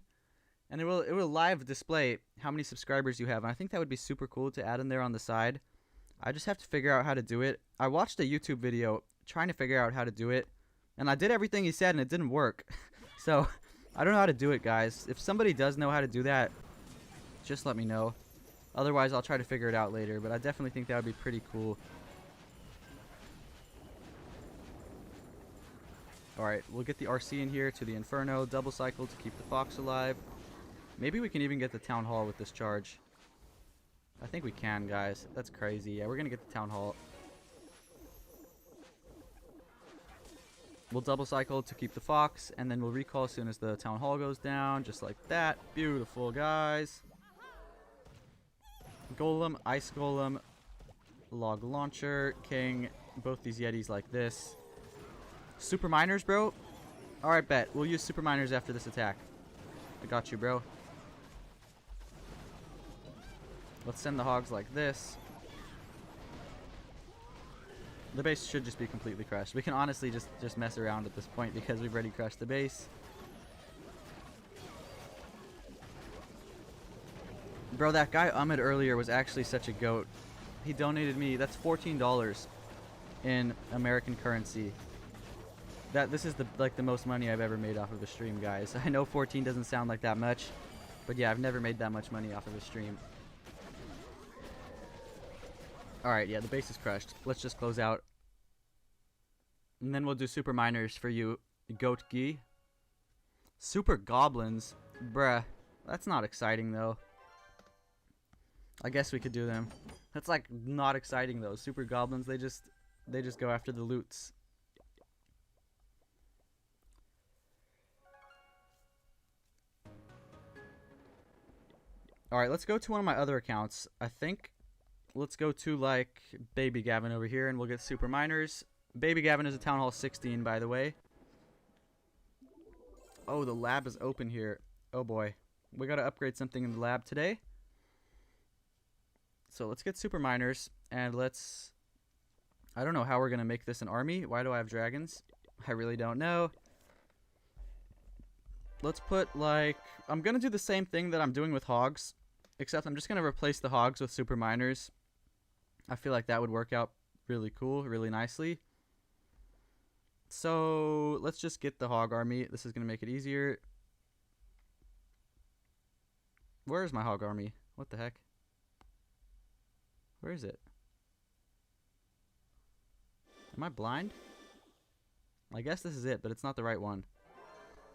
Speaker 1: and it will live display how many subscribers you have. And I think that would be super cool to add in there on the side. I just have to figure out how to do it. I watched a YouTube video trying to figure out how to do it, and I did everything he said and it didn't work. So I don't know how to do it, guys. If somebody does know how to do that, just let me know. Otherwise, I'll try to figure it out later, but I definitely think that would be pretty cool. Alright, we'll get the RC in here to the Inferno, double cycle to keep the Fox alive. Maybe we can even get the Town Hall with this charge. I think we can, guys. That's crazy. Yeah, we're going to get the Town Hall. We'll double cycle to keep the Fox, and then we'll recall as soon as the Town Hall goes down, just like that. Beautiful, guys. Golem, Ice Golem, Log Launcher, King, both these Yetis like this. Super Miners, bro. Alright, bet. We'll use Super Miners after this attack. I got you, bro. Let's send the hogs like this. The base should just be completely crushed. We can honestly just mess around at this point because we've already crushed the base. Bro, that guy Ahmed earlier was actually such a goat. He donated me, that's $14 in American currency. This is the most money I've ever made off of a stream, guys. I know 14 doesn't sound like that much, but yeah, I've never made that much money off of a stream. Alright, yeah, the base is crushed. Let's just close out. And then we'll do Super Miners for you, Goat Gi. Super Goblins? Bruh, that's not exciting, though. I guess we could do them. That's like not exciting though. Super Goblins, they just go after the loots. Alright, let's go to one of my other accounts. I think let's go to like Baby Gavin over here and we'll get Super Miners. Baby Gavin is a Town Hall 16, by the way. Oh, the lab is open here. Oh boy. We gotta upgrade something in the lab today. So let's get Super Miners, and let's... I don't know how we're going to make this an army. Why do I have dragons? I really don't know. Let's put, like... I'm going to do the same thing that I'm doing with hogs. Except I'm just going to replace the hogs with super miners. I feel like that would work out really cool, really nicely. So, let's just get the hog army. This is going to make it easier. Where is my hog army? What the heck? Where is it? Am I blind? I guess this is it, but it's not the right one.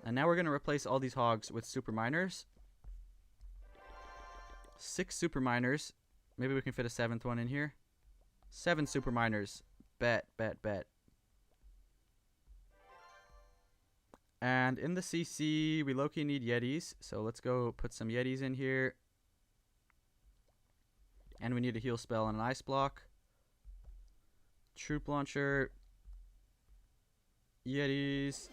Speaker 1: And now we're going to replace all these hogs with super miners. 6 super miners. Maybe we can fit a 7th one in here. 7 super miners. Bet, bet, bet. And in the CC, we low-key need Yetis. So let's go put some Yetis in here. And we need a heal spell and an ice block. Troop launcher. Yetis.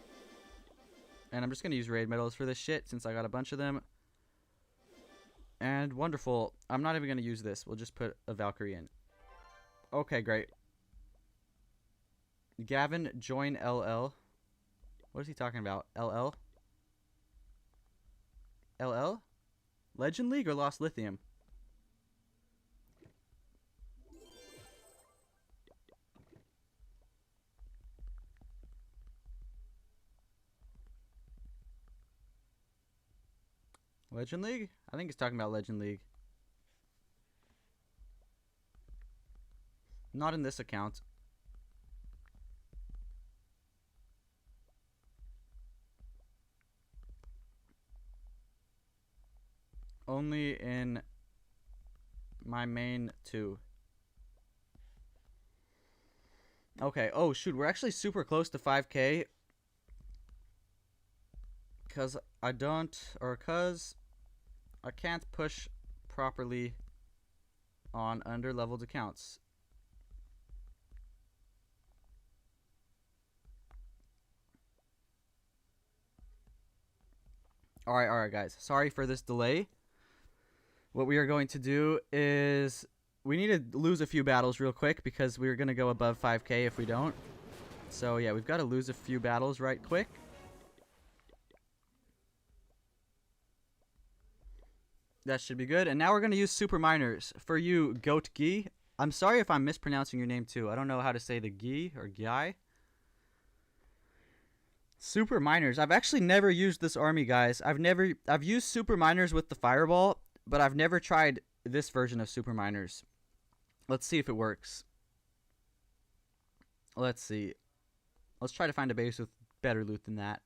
Speaker 1: And I'm just going to use raid medals for this shit since I got a bunch of them. And wonderful. I'm not even going to use this. We'll just put a Valkyrie in. Okay, great. Gavin, join LL. What is he talking about? LL? LL? Legend League or Lost Lithium? Legend League? I think he's talking about Legend League. Not in this account. Only in my main 2. Okay. Oh, shoot. We're actually super close to 5K. Because I can't push properly on under-leveled accounts. Alright, guys. Sorry for this delay. What we are going to do is... we need to lose a few battles real quick because we're going to go above 5K if we don't. So, yeah, we've got to lose a few battles right quick. That should be good. And now we're going to use super miners. For you, Goat Gi. I'm sorry if I'm mispronouncing your name too. I don't know how to say the Gi or Gi. Super miners. I've actually never used this army, guys. I've used super miners with the fireball, but I've never tried this version of super miners. Let's see if it works. Let's see. Let's try to find a base with better loot than that.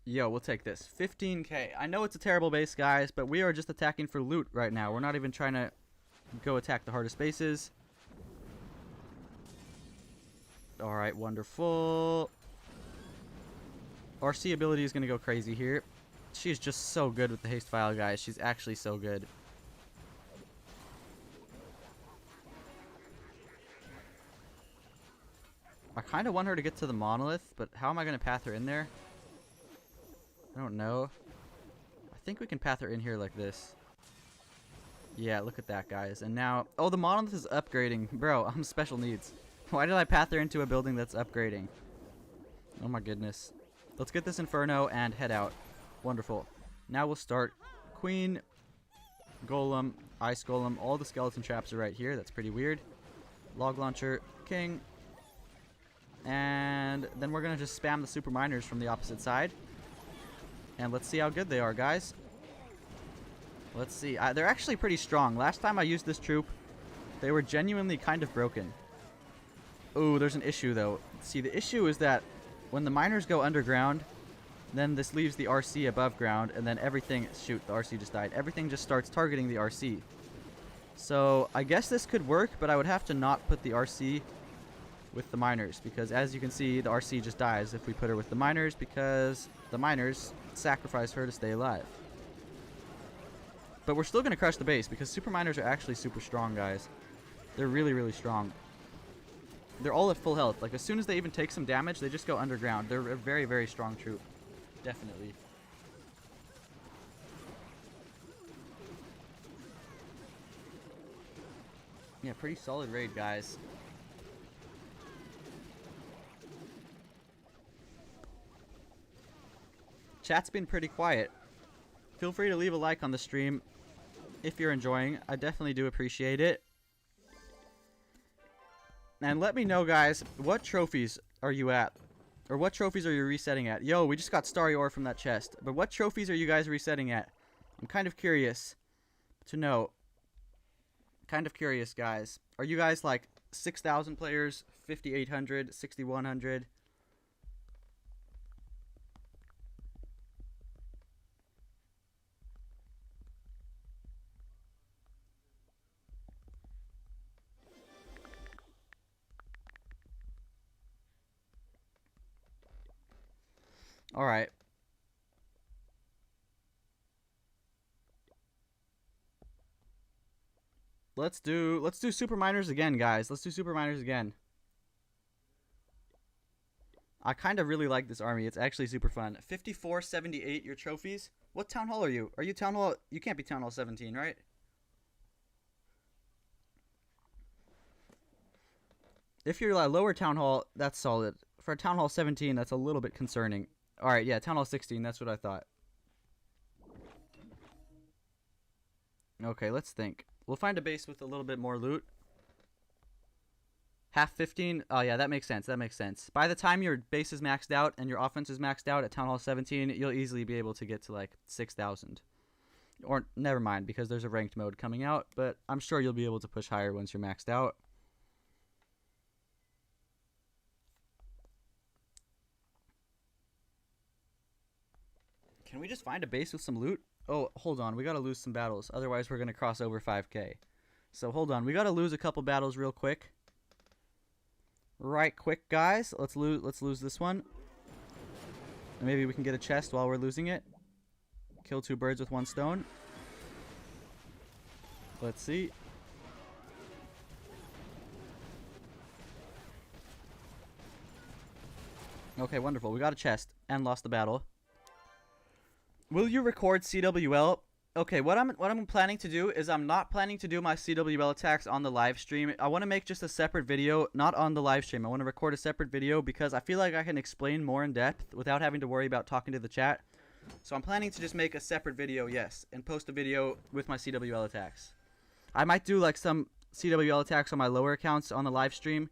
Speaker 1: Yo, we'll take this. 15K. I know it's a terrible base, guys, but we are just attacking for loot right now. We're not even trying to go attack the hardest bases. Alright, wonderful. RC ability is going to go crazy here. She is just so good with the haste file, guys. She's actually so good. I kind of want her to get to the monolith, but how am I going to path her in there? I don't know. I think we can path her in here like this. Yeah, look at that, guys. And now... oh, the monolith is upgrading. Bro, I'm special needs. Why did I path her into a building that's upgrading? Oh my goodness. Let's get this Inferno and head out. Wonderful. Now we'll start. Queen, Golem, Ice Golem. All the skeleton traps are right here. That's pretty weird. Log Launcher, King. And then we're going to just spam the super miners from the opposite side. And let's see how good they are, guys. Let's see. They're actually pretty strong. Last time I used this troop, they were genuinely kind of broken. Ooh, there's an issue, though. See, the issue is that when the miners go underground, then this leaves the RC above ground, and then everything... shoot, the RC just died. Everything just starts targeting the RC. So, I guess this could work, but I would have to not put the RC with the miners, because as you can see, the RC just dies if we put her with the miners, because the miners sacrifice her to stay alive. But we're still going to crush the base, because super miners are actually super strong, guys. They're really, really strong. They're all at full health. Like, as soon as they even take some damage, they just go underground. They're a very, very strong troop. Definitely. Yeah, pretty solid raid, guys. Chat's been pretty quiet. Feel free to leave a like on the stream if you're enjoying. I definitely do appreciate it. And let me know, guys, what trophies are you at? Or what trophies are you resetting at? Yo, we just got Starry Ore from that chest. But what trophies are you guys resetting at? I'm kind of curious to know. Kind of curious, guys. Are you guys like 6,000 players, 5,800, 6,100? All right. Let's do super miners again, guys. Let's do super miners again. I kind of really like this army. It's actually super fun. 5478 your trophies. What town hall are you? Are you town hall? You can't be town hall 17, right? If you're like lower town hall, that's solid. For town hall 17, that's a little bit concerning. All right, yeah, town hall 16, that's what I thought. Okay, let's think. We'll find a base with a little bit more loot. Half 15. Oh, yeah, that makes sense. That makes sense. By the time your base is maxed out and your offense is maxed out at Town Hall 17, you'll easily be able to get to, like, 6,000. Or, never mind, because there's a ranked mode coming out. But I'm sure you'll be able to push higher once you're maxed out. Can we just find a base with some loot? Oh, hold on. We gotta lose some battles. Otherwise, we're gonna cross over 5K. So, hold on. We gotta lose a couple battles real quick. Right quick, guys. Let's lose this one. And maybe we can get a chest while we're losing it. Kill 2 birds with 1 stone. Let's see. Okay, wonderful. We got a chest and lost the battle. Will you record CWL? Okay, what I'm planning to do is I'm not planning to do my CWL attacks on the live stream. I want to make just a separate video, not on the live stream. I want to record a separate video because I feel like I can explain more in depth without having to worry about talking to the chat. So I'm planning to just make a separate video, yes, and post a video with my CWL attacks. I might do like some CWL attacks on my lower accounts on the live stream,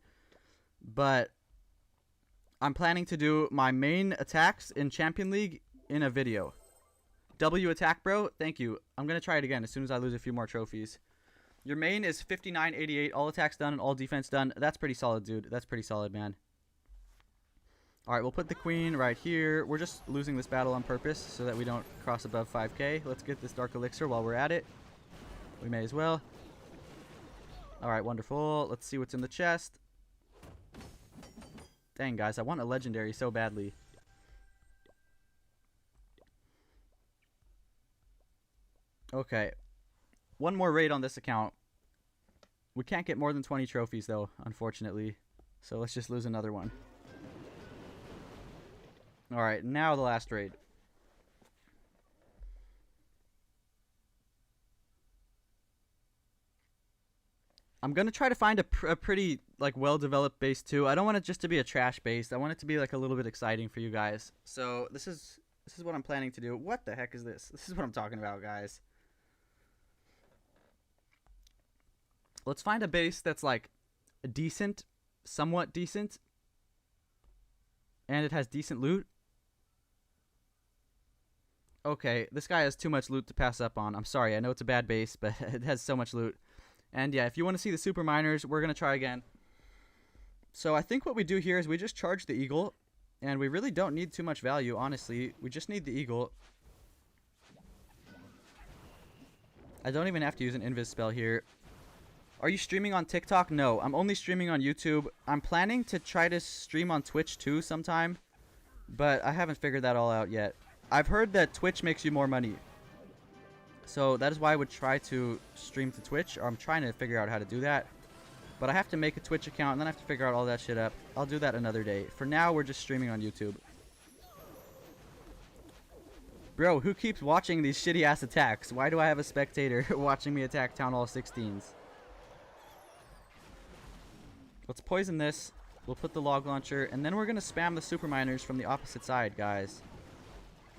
Speaker 1: but I'm planning to do my main attacks in Champion League in a video. W attack, bro. Thank you. I'm going to try it again as soon as I lose a few more trophies. Your main is 5988. All attacks done and all defense done. That's pretty solid, dude. That's pretty solid, man. All right, we'll put the queen right here. We're just losing this battle on purpose so that we don't cross above 5K. Let's get this dark elixir while we're at it. We may as well. All right, wonderful. Let's see what's in the chest. Dang, guys. I want a legendary so badly. Okay, one more raid on this account. We can't get more than 20 trophies, though, unfortunately. So let's just lose another one. Alright, now the last raid. I'm going to try to find a pretty, like, well-developed base, too. I don't want it just to be a trash base. I want it to be, like, a little bit exciting for you guys. So this is what I'm planning to do. What the heck is this? This is what I'm talking about, guys. Let's find a base that's like decent, somewhat decent, and it has decent loot. Okay, this guy has too much loot to pass up on. I'm sorry, I know it's a bad base, but it has so much loot. And yeah, if you want to see the super miners, we're going to try again. So I think what we do here is we just charge the eagle, and we really don't need too much value, honestly. We just need the eagle. I don't even have to use an invis spell here. Are you streaming on TikTok? No, I'm only streaming on YouTube. I'm planning to try to stream on Twitch too sometime, but I haven't figured that all out yet. I've heard that Twitch makes you more money, so that is why I would try to stream to Twitch, or I'm trying to figure out how to do that. But I have to make a Twitch account, and then I have to figure out all that shit up. I'll do that another day. For now, we're just streaming on YouTube. Bro, who keeps watching these shitty-ass attacks? Why do I have a spectator watching me attack Town Hall 16s? Let's poison this. We'll put the log launcher, and then we're going to spam the super miners from the opposite side, guys.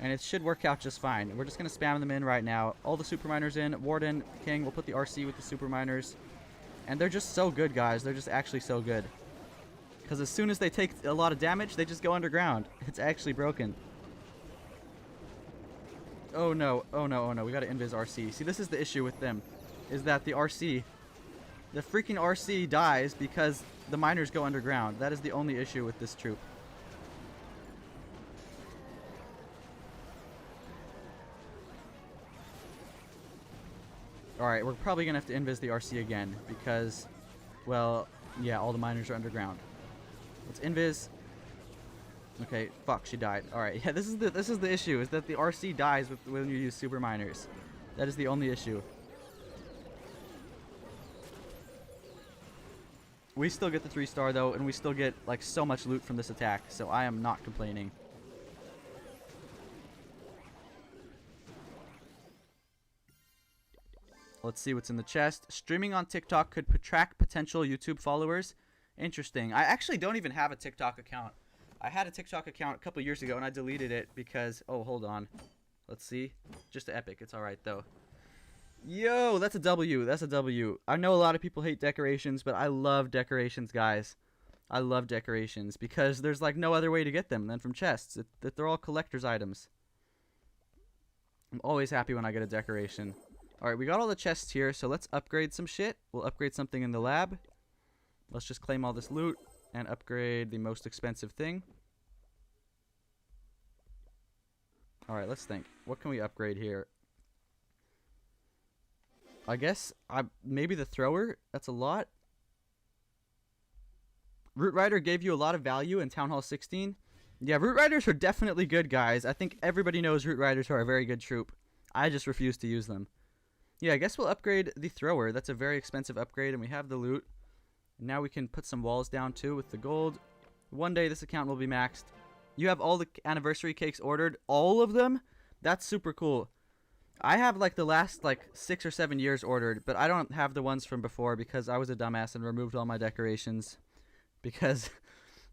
Speaker 1: And it should work out just fine. We're just going to spam them in right now. All the super miners in. Warden, King, we'll put the RC with the super miners. And they're just so good, guys. They're just actually so good. Because as soon as they take a lot of damage, they just go underground. It's actually broken. Oh no, oh no, oh no. We got to invis RC. See, this is the issue with them. Is that the RC, the freaking RC dies because the miners go underground. That is the only issue with this troop. Alright, we're probably going to have to invis the RC again because, well, yeah, all the miners are underground. Let's invis. Okay, fuck, she died. Alright, yeah, this is the issue, is that the RC dies when you use super miners. That is the only issue. We still get the 3-star though, and we still get like so much loot from this attack, so I am not complaining. Let's see what's in the chest. Streaming on TikTok could track potential YouTube followers. Interesting. I actually don't even have a TikTok account. I had a TikTok account a couple years ago and I deleted it because... Oh, hold on. Let's see. Just epic. It's alright though. Yo, that's a W. That's a W. I know a lot of people hate decorations, but I love decorations, guys. I love decorations because there's like no other way to get them than from chests. They're all collector's items. I'm always happy when I get a decoration. Alright, we got all the chests here, so let's upgrade some shit. We'll upgrade something in the lab. Let's just claim all this loot and upgrade the most expensive thing. Alright, let's think. What can we upgrade here? I guess maybe the thrower. That's a lot. Root Rider gave you a lot of value in Town Hall 16. Yeah, Root Riders are definitely good, guys. I think everybody knows Root Riders are a very good troop. I just refuse to use them. Yeah, I guess we'll upgrade the thrower. That's a very expensive upgrade, and we have the loot. Now we can put some walls down, too, with the gold. One day, this account will be maxed. You have all the anniversary cakes ordered? All of them? That's super cool. I have, like, the last, like, 6 or 7 years ordered, but I don't have the ones from before because I was a dumbass and removed all my decorations. Because,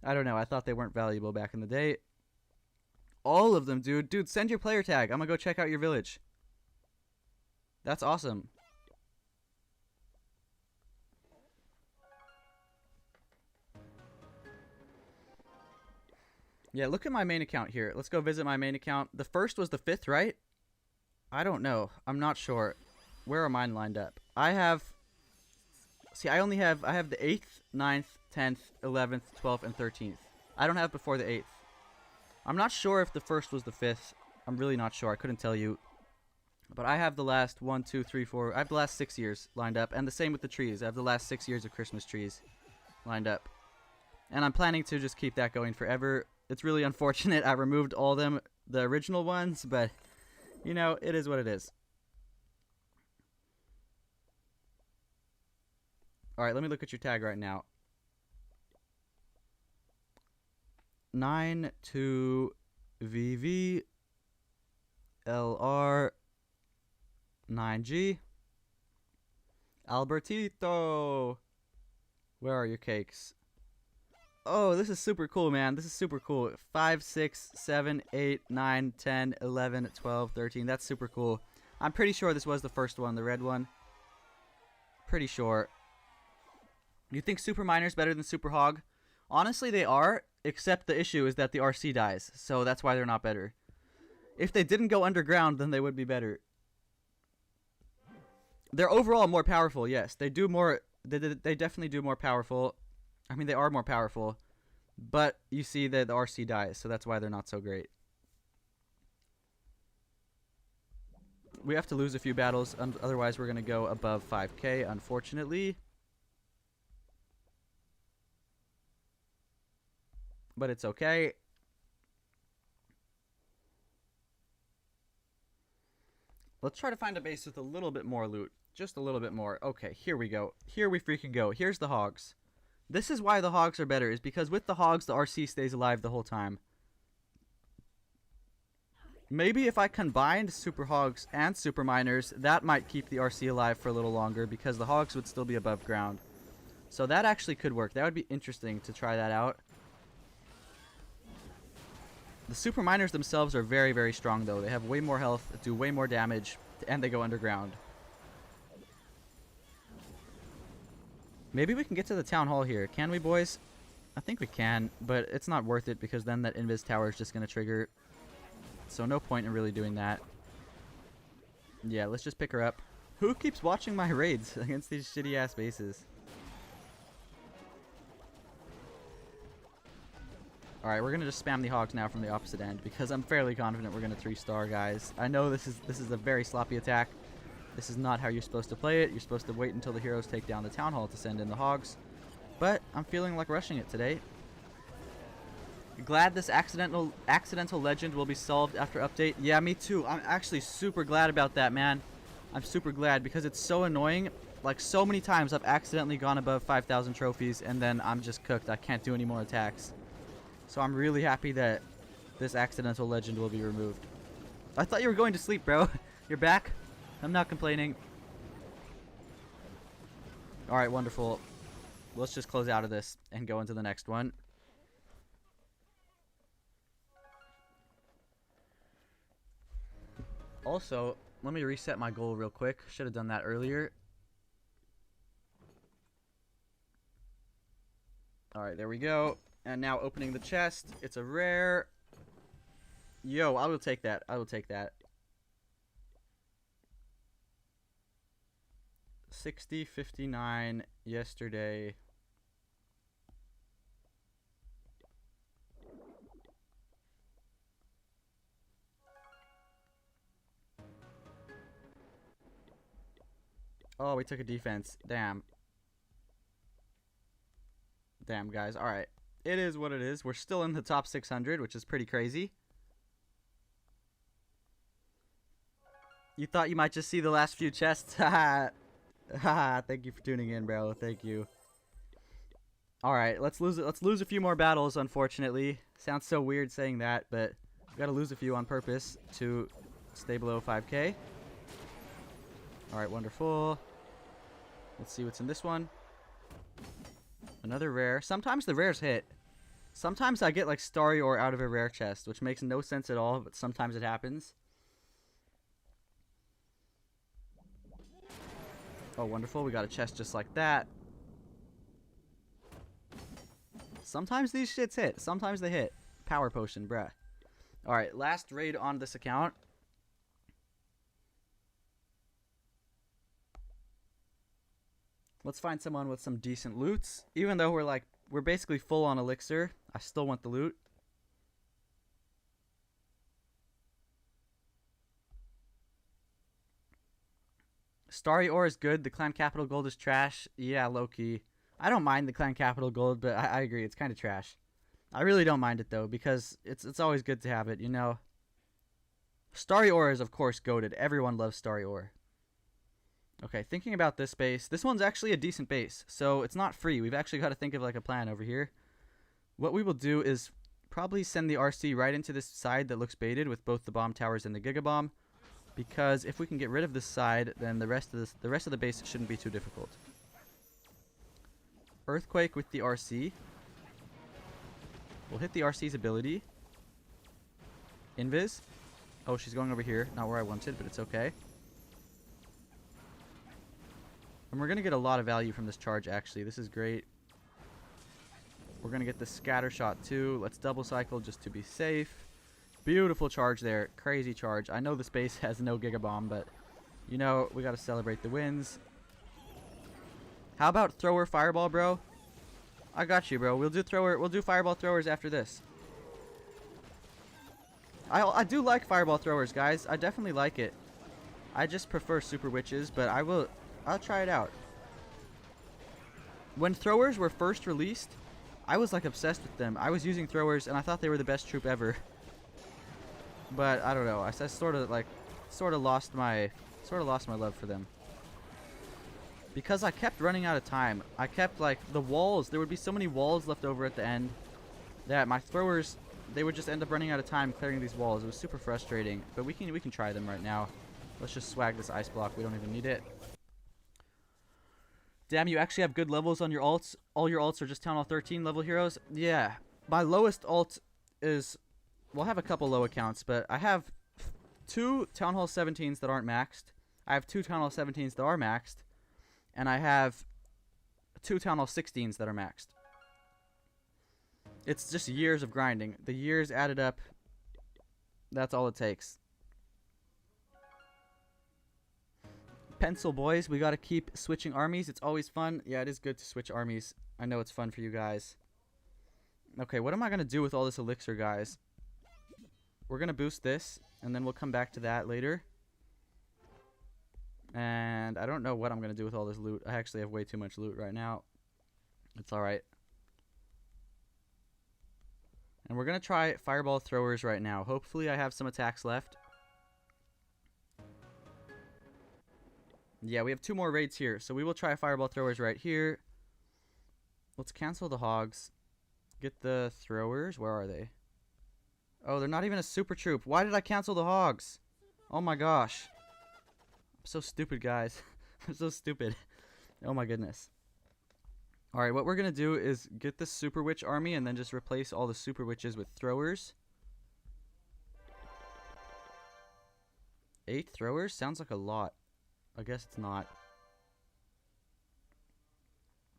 Speaker 1: I don't know, I thought they weren't valuable back in the day. All of them, dude. Dude, send your player tag. I'm gonna go check out your village. That's awesome. Yeah, look at my main account here. Let's go visit my main account. The first was the 5th, right? I don't know. I'm not sure. Where are mine lined up? I have... See, I have the 8th, 9th, 10th, 11th, 12th, and 13th. I don't have before the 8th. I'm not sure if the first was the 5th. I'm really not sure. I couldn't tell you. But I have the last 1, 2, 3, 4... I have the last 6 years lined up. And the same with the trees. I have the last 6 years of Christmas trees lined up. And I'm planning to just keep that going forever. It's really unfortunate I removed all them, the original ones, but, you know, it is what it is. Alright, let me look at your tag right now. 92VV LR 9G Albertito. Where are your cakes? Oh, this is super cool, man. This is super cool. 5, 6, 7, 8, 9, 10, 11, 12, 13. That's super cool. I'm pretty sure this was the first one, the red one. Pretty sure. You think Super Miner's better than Super Hog? Honestly, they are, except the issue is that the RC dies, so that's why they're not better. If they didn't go underground, then they would be better. They're overall more powerful, yes. They do more... They definitely do more powerful... I mean, they are more powerful, but you see that the RC dies, so that's why they're not so great. We have to lose a few battles, otherwise we're going to go above 5k, unfortunately. But it's okay. Let's try to find a base with a little bit more loot. Just a little bit more. Okay, here we go. Here we freaking go. Here's the hogs. This is why the hogs are better, is because with the hogs, the RC stays alive the whole time. Maybe if I combined super hogs and super miners, that might keep the RC alive for a little longer, because the hogs would still be above ground. So that actually could work. That would be interesting to try that out. The super miners themselves are very, very strong, though. They have way more health, do way more damage, and they go underground. Maybe we can get to the town hall here. Can we, boys? I think we can, but it's not worth it because then that invis tower is just going to trigger. So no point in really doing that. Yeah, let's just pick her up. Who keeps watching my raids against these shitty-ass bases? Alright, we're going to just spam the hogs now from the opposite end because I'm fairly confident we're going to 3-star, guys. I know this is a very sloppy attack. This is not how you're supposed to play it. You're supposed to wait until the heroes take down the town hall to send in the hogs. But I'm feeling like rushing it today. Glad this accidental legend will be solved after update. Yeah, me too. I'm actually super glad about that, man. I'm super glad because it's so annoying. Like, so many times I've accidentally gone above 5,000 trophies and then I'm just cooked. I can't do any more attacks. So I'm really happy that this accidental legend will be removed. I thought you were going to sleep, bro. You're back? I'm not complaining. Alright, wonderful. Let's just close out of this and go into the next one. Also, let me reset my goal real quick. Should have done that earlier. Alright, there we go. And now opening the chest. It's a rare. Yo, I will take that. I will take that. 60.59 yesterday. Oh, we took a defense. Damn. Damn, guys. Alright. It is what it is. We're still in the top 600, which is pretty crazy. You thought you might just see the last few chests? Haha. Haha. Thank you for tuning in, bro. Thank you. Alright, let's lose it. Let's lose a few more battles, unfortunately. Sounds so weird saying that, but we gotta lose a few on purpose to stay below 5k. Alright, wonderful. Let's see what's in this one. Another rare. Sometimes the rares hit. Sometimes I get like Starry Ore out of a rare chest, which makes no sense at all, but sometimes it happens. Oh, wonderful. We got a chest just like that. Sometimes these shits hit. Sometimes they hit. Power potion, bruh. Alright, last raid on this account. Let's find someone with some decent loots. Even though we're basically full on elixir, I still want the loot. Starry Ore is good. The clan capital gold is trash. Yeah, low-key. I don't mind the clan capital gold, but I agree. It's kind of trash. I really don't mind it, though, because it's always good to have it, you know? Starry Ore is, of course, goated. Everyone loves Starry Ore. Okay, thinking about this base. This one's actually a decent base, so it's not free. We've actually got to think of, like, a plan over here. What we will do is probably send the RC right into this side that looks baited with both the bomb towers and the Giga Bomb. Because if we can get rid of this side, then the rest of the base shouldn't be too difficult. Earthquake with the RC. We'll hit the RC's ability. Invis. Oh, she's going over here. Not where I wanted, but it's okay. And we're going to get a lot of value from this charge, actually. This is great. We're going to get the scatter shot, too. Let's double cycle just to be safe. Beautiful charge there. Crazy charge. I know the space has no Giga Bomb, but, you know, we got to celebrate the wins. How about thrower fireball, bro? I got you, bro. We'll do fireball throwers after this. I do like fireball throwers, guys. I definitely like it. I just prefer super witches, but I'll try it out. When throwers were first released, I was like obsessed with them. I was using throwers and I thought they were the best troop ever. But I don't know. I sort of lost my love for them. Because I kept running out of time. I kept like the walls. There would be so many walls left over at the end that my throwers, they would just end up running out of time clearing these walls. It was super frustrating. But we can try them right now. Let's just swag this ice block. We don't even need it. Damn, you actually have good levels on your alts. All your alts are just Town Hall 13 level heroes. Yeah. My lowest alt is we'll have a couple low accounts, but I have 2 Town Hall 17s that aren't maxed. I have 2 Town Hall 17s that are maxed. And I have 2 Town Hall 16s that are maxed. It's just years of grinding. The years added up. That's all it takes. Pencil boys, we gotta keep switching armies. It's always fun. Yeah, it is good to switch armies. I know it's fun for you guys. Okay, what am I gonna do with all this elixir, guys? We're gonna boost this, and then we'll come back to that later. And I don't know what I'm gonna do with all this loot. I actually have way too much loot right now. It's alright. And we're gonna try fireball throwers right now. Hopefully I have some attacks left. Yeah, we have 2 more raids here. So we will try fireball throwers right here. Let's cancel the hogs. Get the throwers. Where are they? Oh, they're not even a super troop. Why did I cancel the hogs? Oh my gosh. I'm so stupid, guys. I'm so stupid. Oh my goodness. Alright, what we're going to do is get the super witch army and then just replace all the super witches with throwers. 8 throwers? Sounds like a lot. I guess it's not.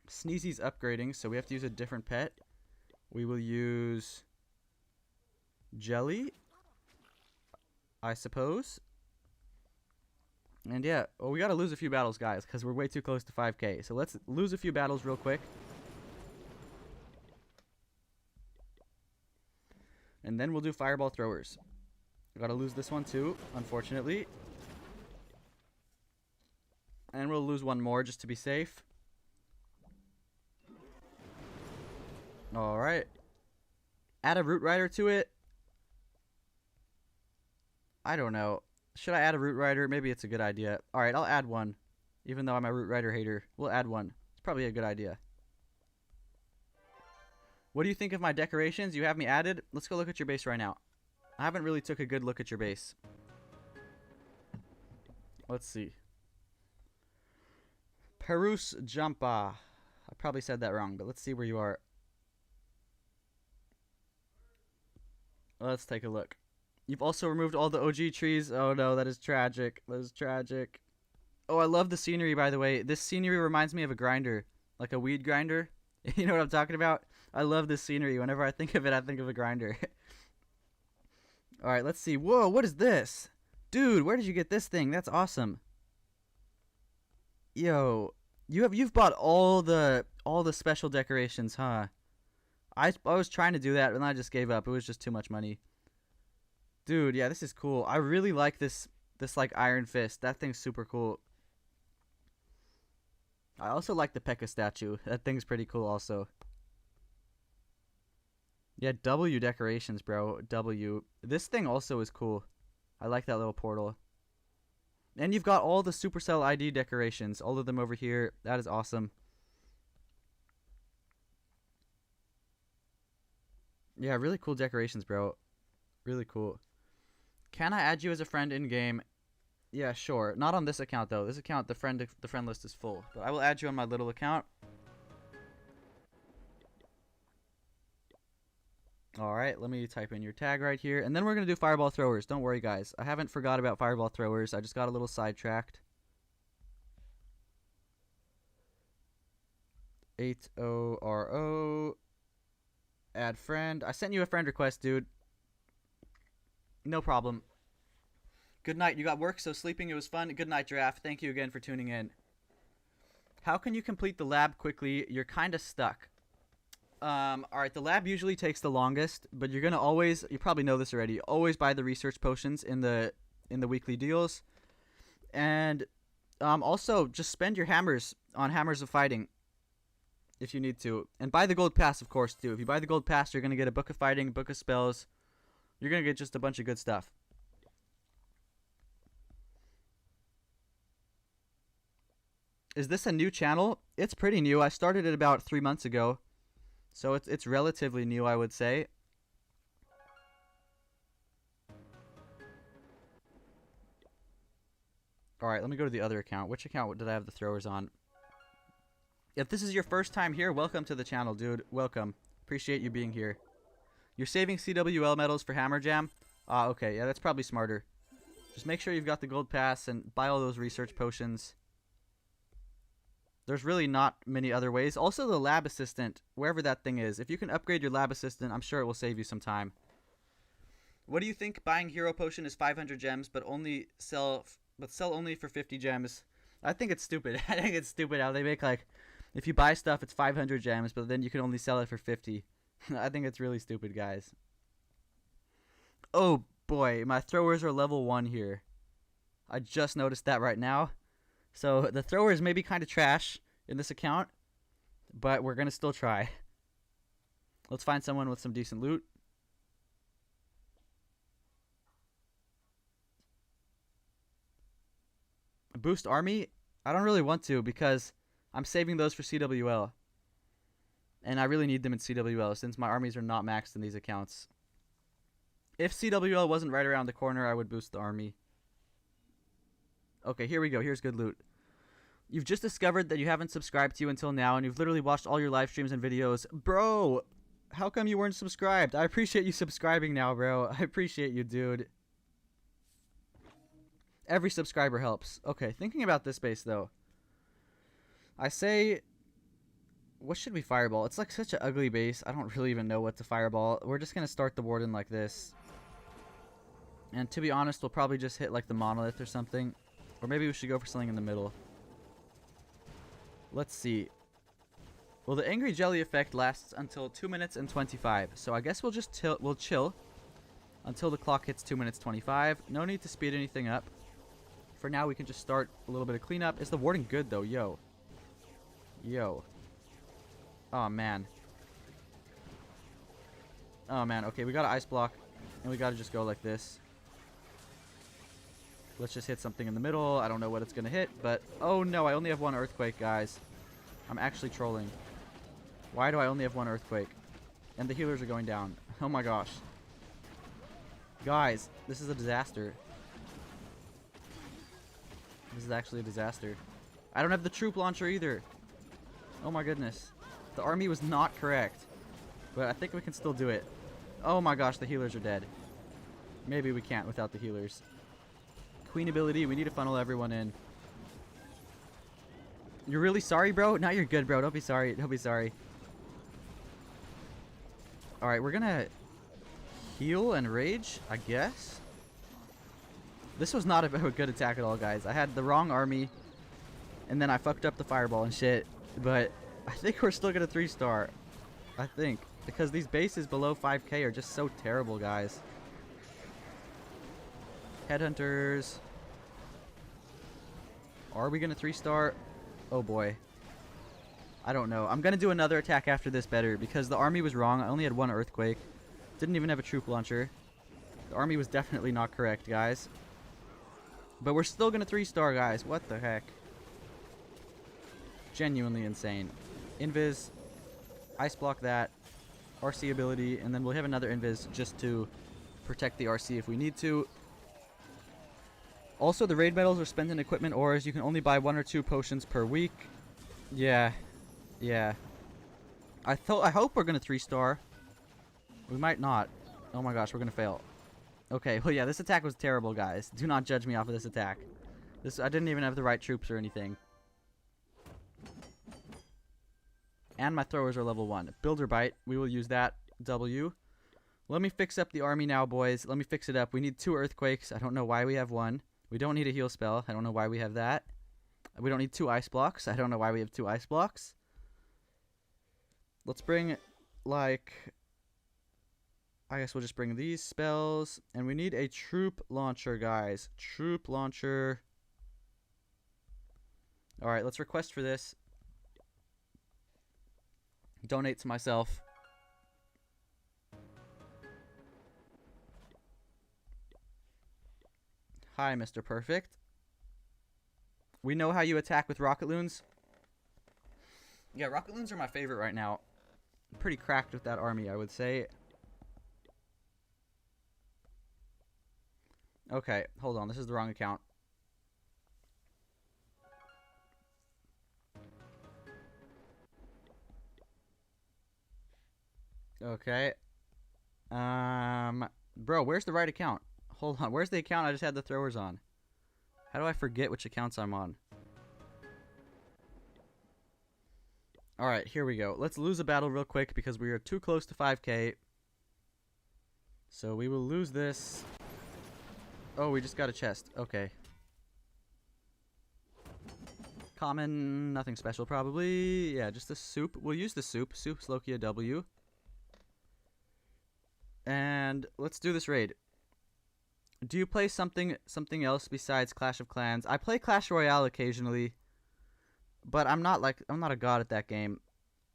Speaker 1: Sneezy's upgrading, so we have to use a different pet. We will use Jelly, I suppose. And yeah, well, we gotta lose a few battles, guys, because we're way too close to 5k. So let's lose a few battles real quick. And then we'll do fireball throwers. Gotta lose this one too, unfortunately. And we'll lose one more just to be safe. Alright. Add a root rider to it. I don't know. Should I add a root rider? Maybe it's a good idea. Alright, I'll add one. Even though I'm a root rider hater. We'll add one. It's probably a good idea. What do you think of my decorations? You have me added? Let's go look at your base right now. I haven't really took a good look at your base. Let's see. Perus Jampa. I probably said that wrong, but let's see where you are. Let's take a look. You've also removed all the OG trees. Oh no, that is tragic. That is tragic. Oh, I love the scenery, by the way. This scenery reminds me of a grinder. Like a weed grinder. You know what I'm talking about? I love this scenery. Whenever I think of it, I think of a grinder. Alright, let's see. Whoa, what is this? Dude, where did you get this thing? That's awesome. Yo, you've bought all the special decorations, huh? I was trying to do that, and I just gave up. It was just too much money. Dude, yeah, this is cool. I really like this like Iron Fist. That thing's super cool. I also like the P.E.K.K.A. statue. That thing's pretty cool also. Yeah, W decorations, bro. W. This thing also is cool. I like that little portal. And you've got all the Supercell ID decorations. All of them over here. That is awesome. Yeah, really cool decorations, bro. Really cool. Can I add you as a friend in game? Yeah, sure. Not on this account though. This account, the friend list is full. But I will add you on my little account. All right, let me type in your tag right here, and then we're gonna do fireball throwers. Don't worry, guys. I haven't forgot about fireball throwers. I just got a little sidetracked. 80RO. Add friend. I sent you a friend request, dude. No problem. Good night. You got work, so sleeping. It was fun. Good night, Giraffe. Thank you again for tuning in. How can you complete the lab quickly? You're kind of stuck. Alright, the lab usually takes the longest, but you're gonna always, you probably know this already, always buy the research potions in the weekly deals. And also just spend your hammers on Hammers of Fighting if you need to. And buy the gold pass, of course, too. If you buy the gold pass, you're gonna get a book of fighting, book of spells. You're gonna get just a bunch of good stuff. Is this a new channel? It's pretty new. I started it about 3 months ago. So it's relatively new, I would say. Alright, let me go to the other account. Which account did I have the throwers on? If this is your first time here, welcome to the channel, dude. Welcome. Appreciate you being here. You're saving CWL medals for Hammer Jam? Okay, yeah, that's probably smarter. Just make sure you've got the gold pass and buy all those research potions. There's really not many other ways. Also, the lab assistant, wherever that thing is, if you can upgrade your lab assistant, I'm sure it will save you some time. What do you think? Buying hero potion is 500 gems, but sell only for 50 gems. I think it's stupid. I think it's stupid how they make, like, if you buy stuff, it's 500 gems, but then you can only sell it for 50. I think it's really stupid, guys. Oh boy, my throwers are level 1 here. I just noticed that right now. So the throwers may be kind of trash in this account, but we're going to still try. Let's find someone with some decent loot. Boost army? I don't really want to because I'm saving those for CWL. And I really need them in CWL since my armies are not maxed in these accounts. If CWL wasn't right around the corner, I would boost the army. Okay, here we go. Here's good loot. You've just discovered that you haven't subscribed to you until now, and you've literally watched all your live streams and videos. Bro, how come you weren't subscribed? I appreciate you subscribing now, bro. I appreciate you, dude. Every subscriber helps. Okay, thinking about this base, though. I say, what should we fireball? It's like such an ugly base. I don't really even know what to fireball. We're just going to start the warden like this. And to be honest, we'll probably just hit like the monolith or something. Or maybe we should go for something in the middle. Let's see. Well, the Angry Jelly effect lasts until 2 minutes and 25. So I guess we'll just chill until the clock hits 2 minutes 25. No need to speed anything up. For now, we can just start a little bit of cleanup. Is the warden good, though? Yo. Yo. Oh, man. Oh, man. Okay, we got an ice block. And we got to just go like this. Let's just hit something in the middle. I don't know what it's going to hit, but... Oh, no. I only have one earthquake, guys. I'm actually trolling. Why do I only have one earthquake? And the healers are going down. Oh, my gosh. Guys, this is a disaster. This is actually a disaster. I don't have the troop launcher either. Oh, my goodness. The army was not correct. But I think we can still do it. Oh, my gosh. The healers are dead. Maybe we can't without the healers. Queen ability, we need to funnel everyone in. You're really sorry, bro? Now you're good, bro. Don't be sorry. Don't be sorry. Alright, we're gonna heal and rage, I guess. This was not a good attack at all, guys. I had the wrong army, and then I fucked up the fireball and shit. But I think we're still gonna 3-star. I think. Because these bases below 5k are just so terrible, guys. Headhunters. Are we going to 3-star? Oh boy. I don't know. I'm going to do another attack after this better because the army was wrong. I only had one earthquake. Didn't even have a troop launcher. The army was definitely not correct, guys. But we're still going to 3-star, guys. What the heck? Genuinely insane. Invis. Ice block that. RC ability. And then we'll have another invis just to protect the RC if we need to. Also, the raid medals are spent in equipment ores. You can only buy 1 or 2 potions per week. Yeah. Yeah. I hope we're going to 3-star. We might not. Oh my gosh, we're going to fail. Okay, well yeah, this attack was terrible, guys. Do not judge me off of this attack. I didn't even have the right troops or anything. And my throwers are level 1. Builder bite. We will use that. W. Let me fix up the army now, boys. Let me fix it up. We need 2 earthquakes. I don't know why we have 1. We don't need a heal spell. I don't know why we have that. We don't need 2 ice blocks. I don't know why we have 2 ice blocks. Let's bring, like... I guess we'll just bring these spells. And we need a troop launcher, guys. Troop launcher. Alright, let's request for this. Donate to myself. Hi, Mr. Perfect. We know how you attack with rocket loons. Yeah, rocket loons are my favorite right now. I'm pretty cracked with that army, I would say. Okay, hold on. This is the wrong account. Okay. Bro, where's the right account? Hold on. Where's the account I just had the throwers on? How do I forget which accounts I'm on? Alright, here we go. Let's lose a battle real quick because we are too close to 5k. So we will lose this. Oh, we just got a chest. Okay. Common, nothing special probably. Yeah, just a soup. We'll use the soup. Soup's Loki a W. And let's do this raid. Do you play something else besides Clash of Clans? I play Clash Royale occasionally, but I'm not a god at that game.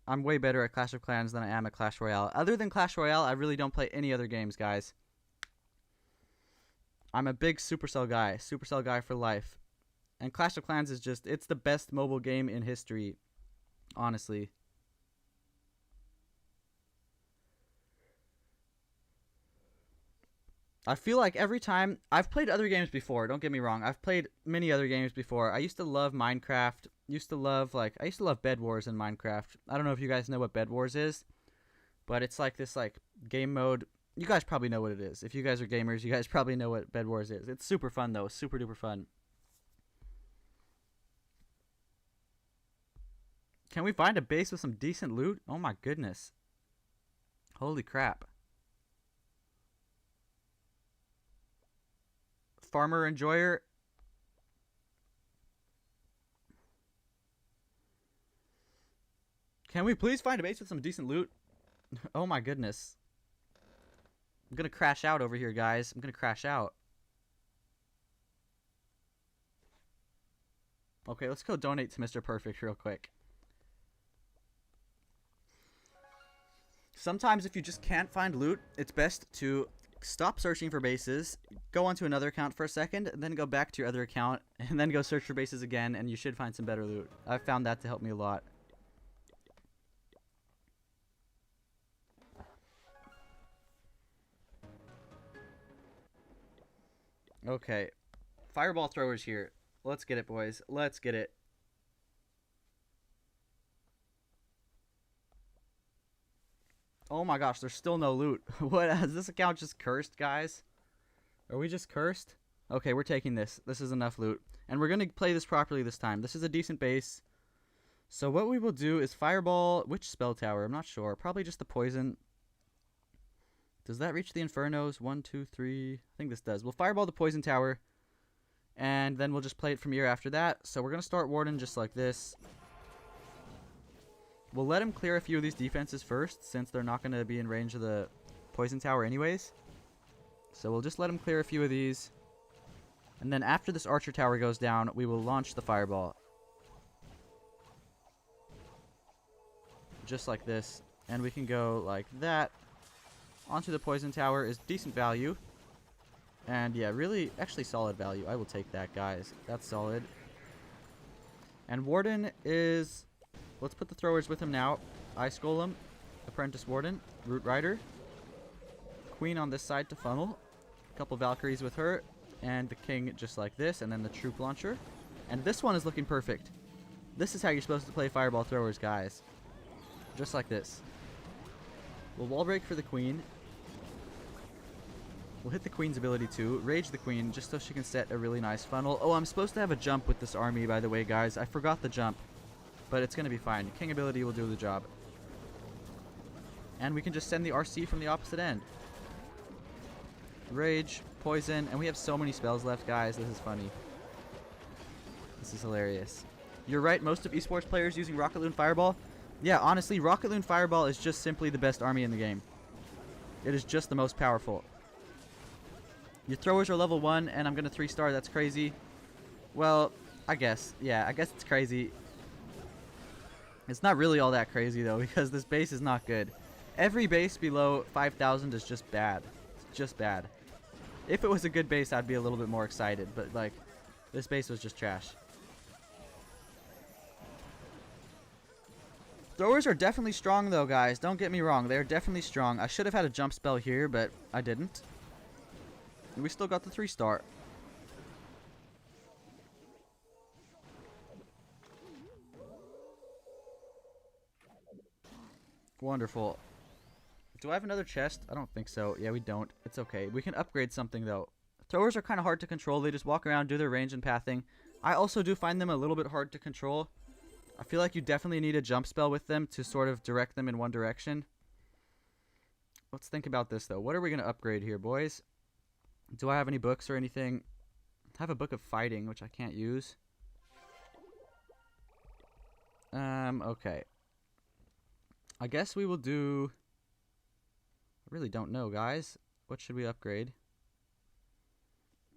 Speaker 1: I'm way better at Clash of Clans than I am at Clash Royale. Other than Clash Royale, I really don't play any other games, guys. I'm a big Supercell guy. Supercell guy for life. And Clash of Clans is just, it's the best mobile game in history, honestly. I feel like every time I've played other games before, don't get me wrong. I've played many other games before. I used to love Minecraft. I used to love Bed Wars in Minecraft. I don't know if you guys know what Bed Wars is, but it's like this like game mode. You guys probably know what it is. If you guys are gamers, you guys probably know what Bed Wars is. It's super fun though. Super duper fun. Can we find a base with some decent loot? Oh my goodness. Holy crap. Farmer Enjoyer. Can we please find a base with some decent loot? Oh my goodness. I'm gonna crash out over here, guys. I'm gonna crash out. Okay, let's go donate to Mr. Perfect real quick. Sometimes if you just can't find loot, it's best to stop searching for bases, go onto another account for a second, and then go back to your other account, and then go search for bases again, and you should find some better loot. I've found that to help me a lot. Okay. Fireball throwers here. Let's get it, boys. Let's get it. Oh my gosh, there's still no loot. What? Is this account just cursed, guys? Are we just cursed? Okay, we're taking this. This is enough loot. And we're going to play this properly this time. This is a decent base. So what we will do is fireball... Which spell tower? I'm not sure. Probably just the poison. Does that reach the infernos? 1, 2, 3... I think this does. We'll fireball the poison tower. And then we'll just play it from here after that. So we're going to start Warden just like this. We'll let him clear a few of these defenses first, since they're not going to be in range of the poison tower anyways. So we'll just let him clear a few of these. And then after this archer tower goes down, we will launch the fireball. Just like this. And we can go like that. Onto the poison tower is decent value. And yeah, really, actually solid value. I will take that, guys. That's solid. And Warden is... Let's put the throwers with him now. Ice Golem, Apprentice Warden, Root Rider, Queen on this side to funnel, a couple Valkyries with her, and the King just like this, and then the Troop Launcher. And this one is looking perfect. This is how you're supposed to play Fireball throwers, guys. Just like this. We'll wall break for the Queen. We'll hit the Queen's ability too. Rage the Queen just so she can set a really nice funnel. Oh, I'm supposed to have a jump with this army, by the way, guys. I forgot the jump. But it's going to be fine. King ability will do the job. And we can just send the RC from the opposite end. Rage, poison, and we have so many spells left, guys. This is funny. This is hilarious. You're right, most of esports players using Rocket Loon Fireball. Yeah, honestly, Rocket Loon Fireball is just simply the best army in the game. It is just the most powerful. Your throwers are level 1, and I'm going to 3-star. That's crazy. Well, I guess. Yeah, I guess it's crazy. It's not really all that crazy, though, because this base is not good. Every base below 5,000 is just bad. It's just bad. If it was a good base, I'd be a little bit more excited, but, like, this base was just trash. Throwers are definitely strong, though, guys. Don't get me wrong. They're definitely strong. I should have had a jump spell here, but I didn't. And we still got the 3-star. Wonderful. Do I have another chest? I don't think so. Yeah, we don't. It's okay. We can upgrade something, though. Throwers are kind of hard to control. They just walk around, do their range and pathing. I also do find them a little bit hard to control. I feel like you definitely need a jump spell with them to sort of direct them in one direction. Let's think about this, though. What are we going to upgrade here, boys? Do I have any books or anything? I have a book of fighting, which I can't use. Okay. I guess we will do... I really don't know, guys. What should we upgrade?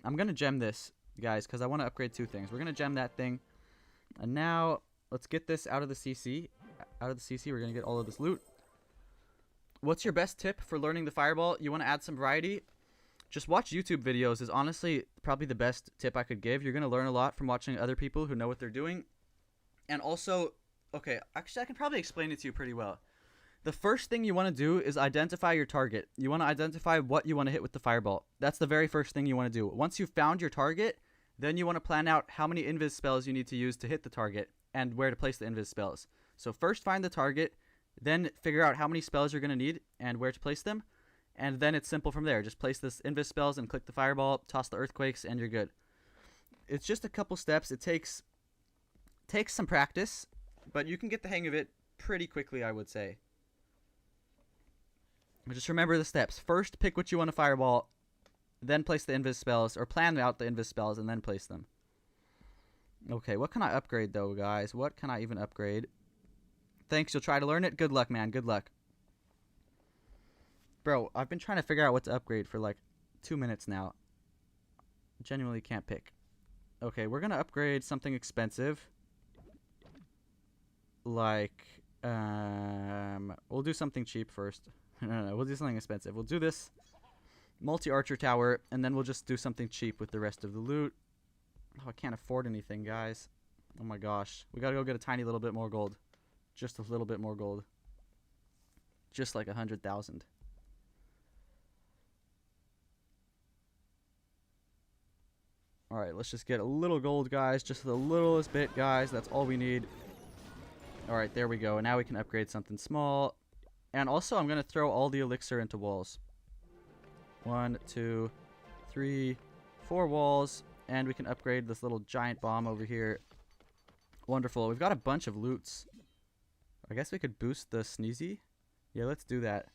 Speaker 1: I'm going to gem this, guys, because I want to upgrade 2 things. We're going to gem that thing. And now, let's get this out of the CC. Out of the CC, we're going to get all of this loot. What's your best tip for learning the fireball? You want to add some variety? Just watch YouTube videos is honestly probably the best tip I could give. You're going to learn a lot from watching other people who know what they're doing. And also, okay, actually I can probably explain it to you pretty well. The first thing you want to do is identify your target. You want to identify what you want to hit with the fireball. That's the very first thing you want to do. Once you've found your target, then you want to plan out how many invis spells you need to use to hit the target and where to place the invis spells. So first find the target, then figure out how many spells you're going to need and where to place them. And then it's simple from there. Just place this invis spells and click the fireball, toss the earthquakes, and you're good. It's just a couple steps. It takes some practice, but you can get the hang of it pretty quickly, I would say. Just remember the steps. First, pick what you want to fireball, then place the invis spells, or plan out the invis spells, and then place them. Okay, what can I upgrade, though, guys? What can I even upgrade? Thanks, you'll try to learn it? Good luck, man. Good luck. Bro, I've been trying to figure out what to upgrade for, like, 2 minutes now. Genuinely can't pick. Okay, we're going to upgrade something expensive. Like, we'll do something cheap first. No, we'll do something expensive. We'll do this multi-archer tower, and then we'll just do something cheap with the rest of the loot. Oh, I can't afford anything, guys. Oh my gosh. We gotta go get a tiny little bit more gold. Just a little bit more gold. Just like 100,000. Alright, let's just get a little gold, guys. Just the littlest bit, guys. That's all we need. Alright, there we go. Now we can upgrade something small. And also, I'm going to throw all the elixir into walls. 1, 2, 3, 4 walls. And we can upgrade this little giant bomb over here. Wonderful. We've got a bunch of loots. I guess we could boost the sneezy. Yeah, let's do that.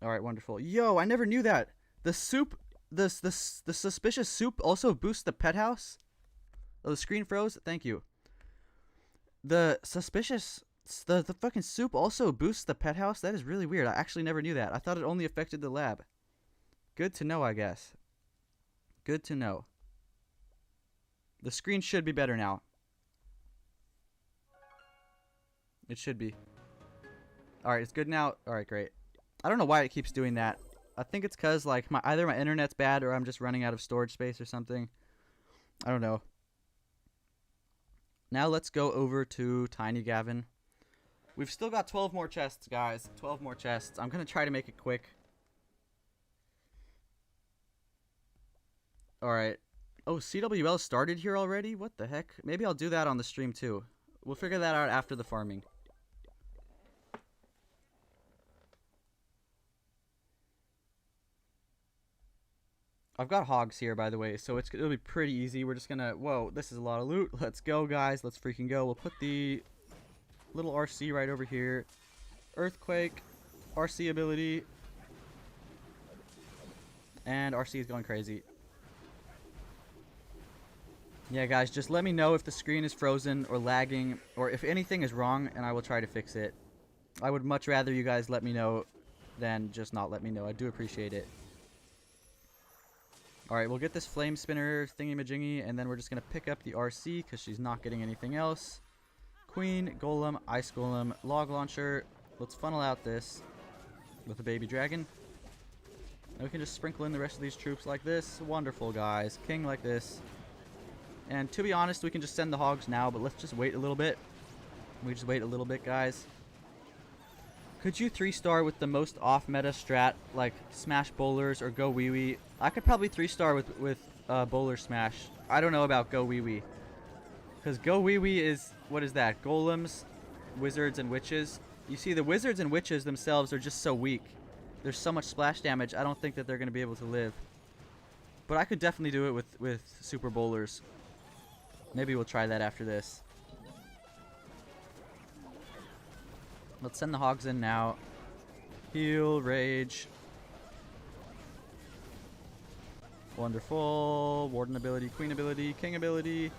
Speaker 1: Alright, wonderful. Yo, I never knew that. The soup, the suspicious soup also boosts the pet house. Oh, the screen froze? Thank you. The suspicious... The fucking soup also boosts the pet house? That is really weird. I actually never knew that. I thought it only affected the lab. Good to know, I guess. Good to know. The screen should be better now. It should be. Alright, it's good now. Alright, great. I don't know why it keeps doing that. I think it's because, like, either my internet's bad or I'm just running out of storage space or something. I don't know. Now let's go over to Tiny Gavin. We've still got 12 more chests, guys. 12 more chests. I'm going to try to make it quick. Alright. Oh, CWL started here already? What the heck? Maybe I'll do that on the stream, too. We'll figure that out after the farming. I've got hogs here, by the way, so it'll be pretty easy. We're just going to... Whoa, this is a lot of loot. Let's go, guys. Let's freaking go. We'll put the... little RC right over here. Earthquake, RC ability, and RC is going crazy. Yeah, guys, just let me know if the screen is frozen or lagging or if anything is wrong, and I will try to fix it. I would much rather you guys let me know than just not let me know. I do appreciate it. Alright, we'll get this flame spinner thingy-majingy, and then we're just going to pick up the RC because she's not getting anything else. Queen, Golem, Ice Golem, Log Launcher. Let's funnel out this with a baby dragon. And we can just sprinkle in the rest of these troops like this. Wonderful, guys. King like this. And to be honest, we can just send the hogs now, but let's just wait a little bit. We just wait a little bit, guys. Could you 3-star with the most off-meta strat, like Smash Bowlers or Go Wee Wee? I could probably 3-star with Bowler Smash. I don't know about Go Wee Wee. Because Go Wee Wee is, what is that? Golems, Wizards, and Witches. You see, the wizards and witches themselves are just so weak. There's so much splash damage, I don't think that they're going to be able to live. But I could definitely do it with super bowlers. Maybe we'll try that after this. Let's send the hogs in now. Heal, rage. Wonderful. Warden ability, queen ability, king ability.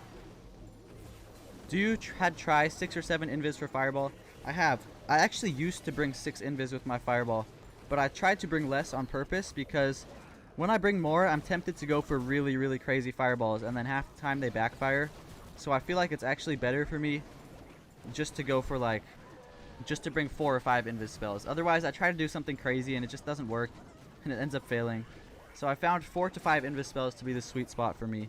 Speaker 1: Do you try 6 or 7 invis for fireball? I have. I actually used to bring 6 invis with my fireball, but I tried to bring less on purpose because when I bring more, I'm tempted to go for really, really crazy fireballs, and then half the time they backfire. So I feel like it's actually better for me just to go for like, just to bring 4 or 5 invis spells. Otherwise, I try to do something crazy and it just doesn't work, and it ends up failing. So I found 4 to 5 invis spells to be the sweet spot for me.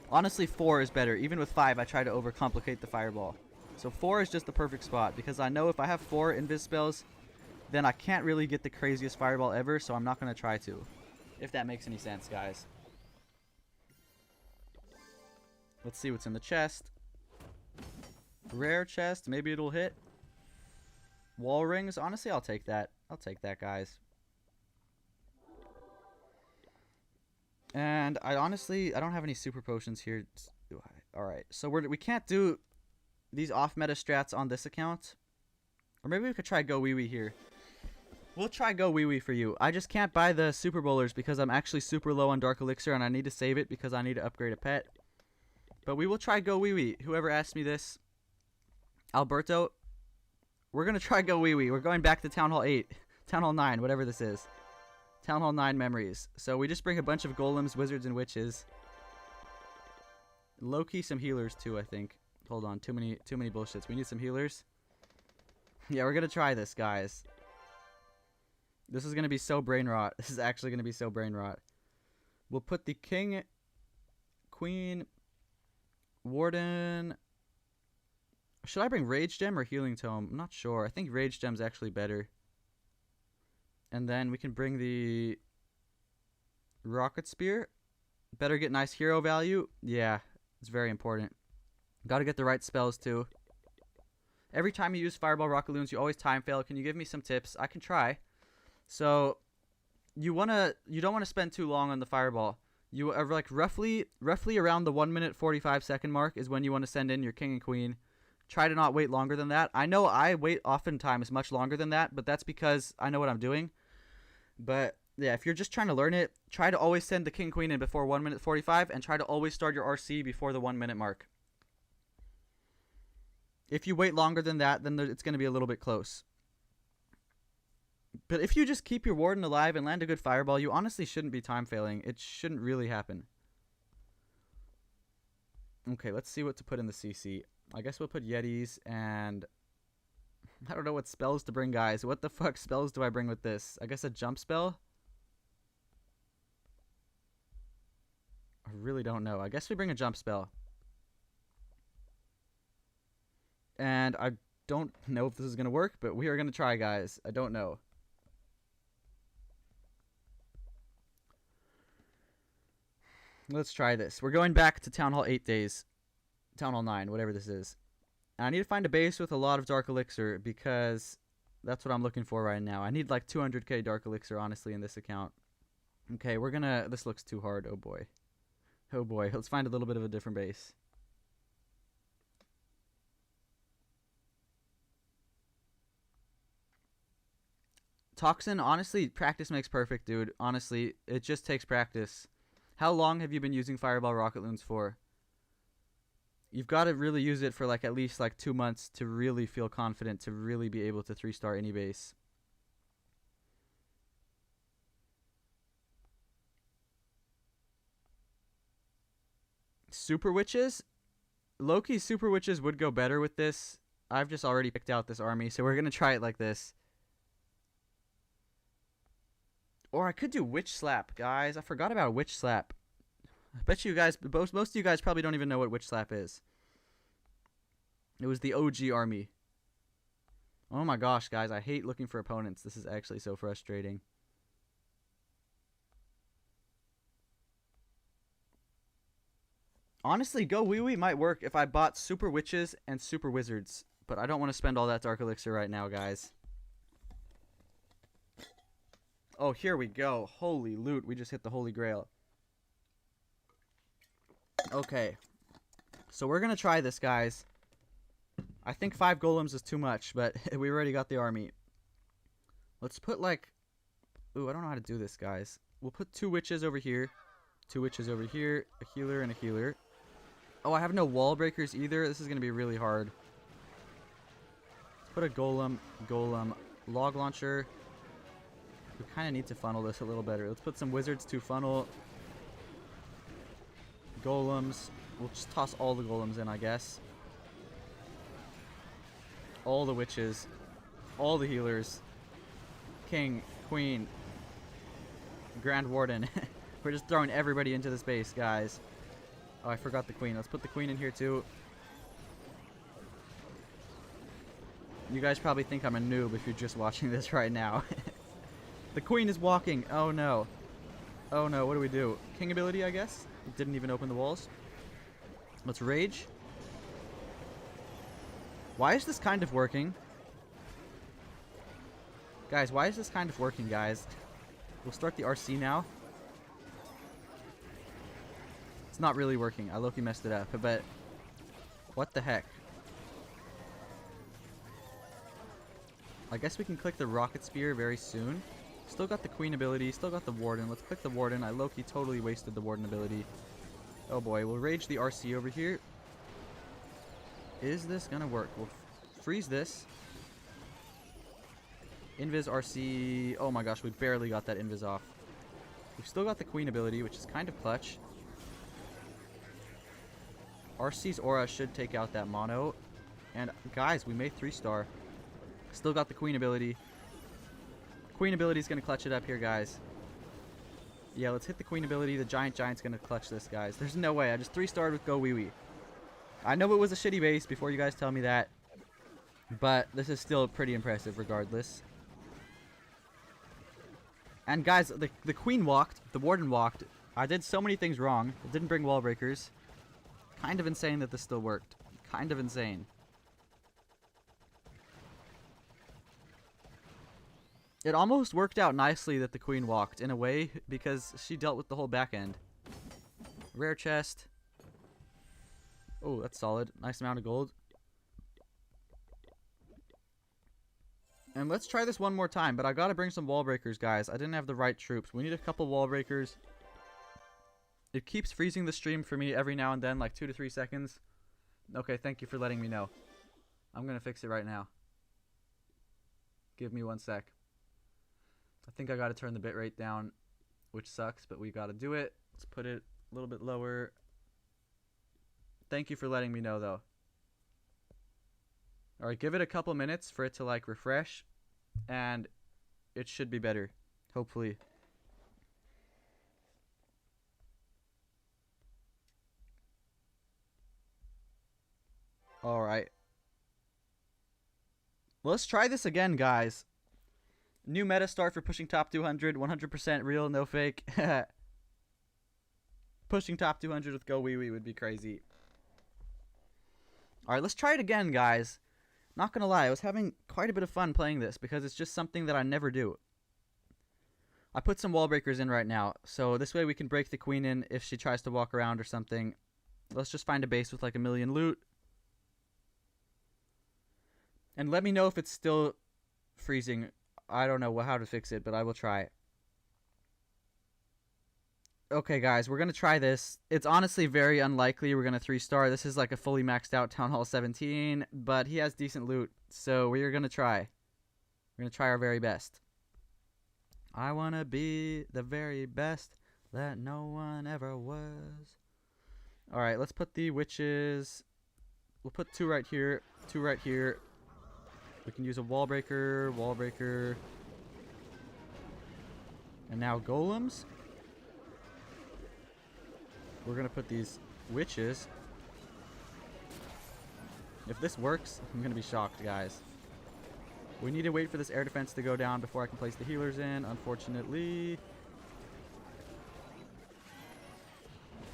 Speaker 1: Honestly, 4 is better. Even with 5, I try to overcomplicate the fireball. So 4 is just the perfect spot, because I know if I have 4 invis spells, then I can't really get the craziest fireball ever, so I'm not going to try to. If that makes any sense, guys. Let's see what's in the chest. Rare chest, maybe it'll hit. Wall rings, honestly, I'll take that. I'll take that, guys. And I don't have any super potions here. Alright, so we can't do these off-meta strats on this account. Or maybe we could try Go Wee Wee here. We'll try Go Wee Wee for you. I just can't buy the super bowlers because I'm actually super low on Dark Elixir and I need to save it because I need to upgrade a pet. But we will try Go Wee Wee. Whoever asked me this, Alberto, we're going to try Go Wee Wee. We're going back to Town Hall 8. Town Hall 9, whatever this is. Town Hall 9 memories. So we just bring a bunch of golems, wizards, and witches. Low-key some healers too, I think. Hold on, too many bullshits. We need some healers. Yeah, we're going to try this, guys. This is going to be so brain rot. This is actually going to be so brain rot. We'll put the king, queen, warden. Should I bring rage gem or healing tome? I'm not sure. I think rage gem's actually better. And then we can bring the rocket spear. Better get nice hero value. Yeah, it's very important. Got to get the right spells too. Every time you use fireball rocket loons, you always time fail. Can you give me some tips? I can try. So you don't want to spend too long on the fireball. You are like roughly around the 1 minute 45 second mark is when you want to send in your king and queen. Try to not wait longer than that. I know I wait oftentimes much longer than that, but that's because I know what I'm doing. But yeah, if you're just trying to learn it, try to always send the king queen in before 1 minute 45 and try to always start your RC before the 1 minute mark. If you wait longer than that, then it's going to be a little bit close. But if you just keep your warden alive and land a good fireball, you honestly shouldn't be time failing. It shouldn't really happen. Okay, let's see what to put in the CC. I guess we'll put Yetis and I don't know what spells to bring, guys. What the fuck spells do I bring with this? I guess a jump spell? I really don't know. I guess we bring a jump spell. And I don't know if this is going to work, but we are going to try, guys. I don't know. Let's try this. We're going back to Town Hall 8 days. Town Hall 9, whatever this is. And I need to find a base with a lot of Dark Elixir because that's what I'm looking for right now. I need like 200k Dark Elixir, honestly, in this account. Okay, we're gonna... This looks too hard. Oh, boy. Oh, boy. Let's find a little bit of a different base. Toxin, honestly, practice makes perfect, dude. Honestly, it just takes practice. How long have you been using Fireball Rocket Loons for? You've got to really use it for like at least like 2 months to really feel confident to really be able to 3-star any base. Super Witches? Loki Super Witches would go better with this. I've just already picked out this army, so we're going to try it like this. Or I could do Witch Slap, guys. I forgot about Witch Slap. I bet you guys, most of you guys probably don't even know what Witch Slap is. It was the OG army. Oh my gosh, guys. I hate looking for opponents. This is actually so frustrating. Honestly, Go Wee Wee might work if I bought Super Witches and Super Wizards. But I don't want to spend all that Dark Elixir right now, guys. Oh, here we go. Holy loot. We just hit the Holy Grail. Okay. So we're going to try this, guys. I think 5 golems is too much, but we already got the army. Let's put like... Ooh, I don't know how to do this, guys. We'll put 2 witches over here. 2 witches over here. A healer and a healer. Oh, I have no wall breakers either. This is going to be really hard. Let's put a golem, log launcher. We kind of need to funnel this a little better. Let's put some wizards to funnel. Golems. We'll just toss all the golems in, I guess. All the witches. All the healers. King, queen, Grand Warden. We're just throwing everybody into this base, guys. Oh, I forgot the queen. Let's put the queen in here, too. You guys probably think I'm a noob if you're just watching this right now. The queen is walking. Oh, no. Oh, no. What do we do? King ability, I guess? Didn't even open the walls. Let's rage. Why is this kind of working? Guys, why is this kind of working, guys? We'll start the RC now. It's not really working. I low-key messed it up, but... What the heck? I guess we can click the rocket spear very soon. Still got the queen ability. Still got the warden. Let's click the warden. I low-key totally wasted the warden ability. Oh boy, we'll rage the RC over here. Is this gonna work? We'll freeze this. Invis RC. Oh my gosh, we barely got that invis off. We've still got the queen ability, which is kind of clutch. RC's aura should take out that mono. And guys, we made 3-star. Still got the queen ability. Queen ability is gonna clutch it up here, guys. Yeah, let's hit the queen ability. The giant's gonna clutch this, guys. There's no way. I just 3-starred with Go Wee Wee. I know it was a shitty base before you guys tell me that. But this is still pretty impressive regardless. And guys, the queen walked. The warden walked. I did so many things wrong. It didn't bring wall breakers. Kind of insane that this still worked. Kind of insane. It almost worked out nicely that the queen walked, in a way, because she dealt with the whole back end. Rare chest. Oh, that's solid. Nice amount of gold. And let's try this one more time, but I gotta bring some wall breakers, guys. I didn't have the right troops. We need a couple wall breakers. It keeps freezing the stream for me every now and then, like 2 to 3 seconds. Okay, thank you for letting me know. I'm gonna fix it right now. Give me 1 sec. I think I gotta turn the bitrate down, which sucks, but we gotta do it. Let's put it a little bit lower. Thank you for letting me know, though. Alright, give it a couple minutes for it to, like, refresh, and it should be better, hopefully. Alright. Let's try this again, guys. New meta start for pushing top 200. 100% real, no fake. Pushing top 200 with Go Wee Wee would be crazy. Alright, let's try it again, guys. Not gonna lie, I was having quite a bit of fun playing this because it's just something that I never do. I put some wall breakers in right now, so this way we can break the queen in if she tries to walk around or something. Let's just find a base with like 1,000,000 loot. And let me know if it's still freezing. I don't know how to fix it, but I will try. Okay, guys, we're going to try this. It's honestly very unlikely we're going to 3-star. This is like a fully maxed out Town Hall 17, but he has decent loot, so we're going to try. We're going to try our very best. I want to be the very best that no one ever was. Alright, let's put the witches. We'll put 2 right here, 2 right here. We can use a wall breaker, and now golems. We're gonna put these witches. If this works, I'm gonna be shocked, guys. We need to wait for this air defense to go down before I can place the healers in, unfortunately.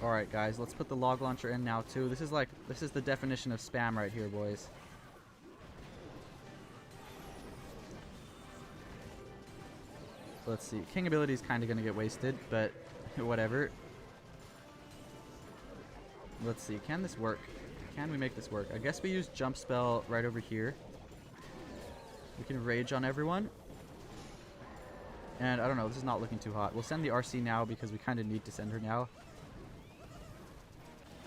Speaker 1: Alright, guys, let's put the log launcher in now, too. This is the definition of spam right here, boys. Let's see. King ability is kind of going to get wasted, but whatever. Let's see. Can this work? Can we make this work? I guess we use jump spell right over here. We can rage on everyone. And I don't know. This is not looking too hot. We'll send the RC now because we kind of need to send her now.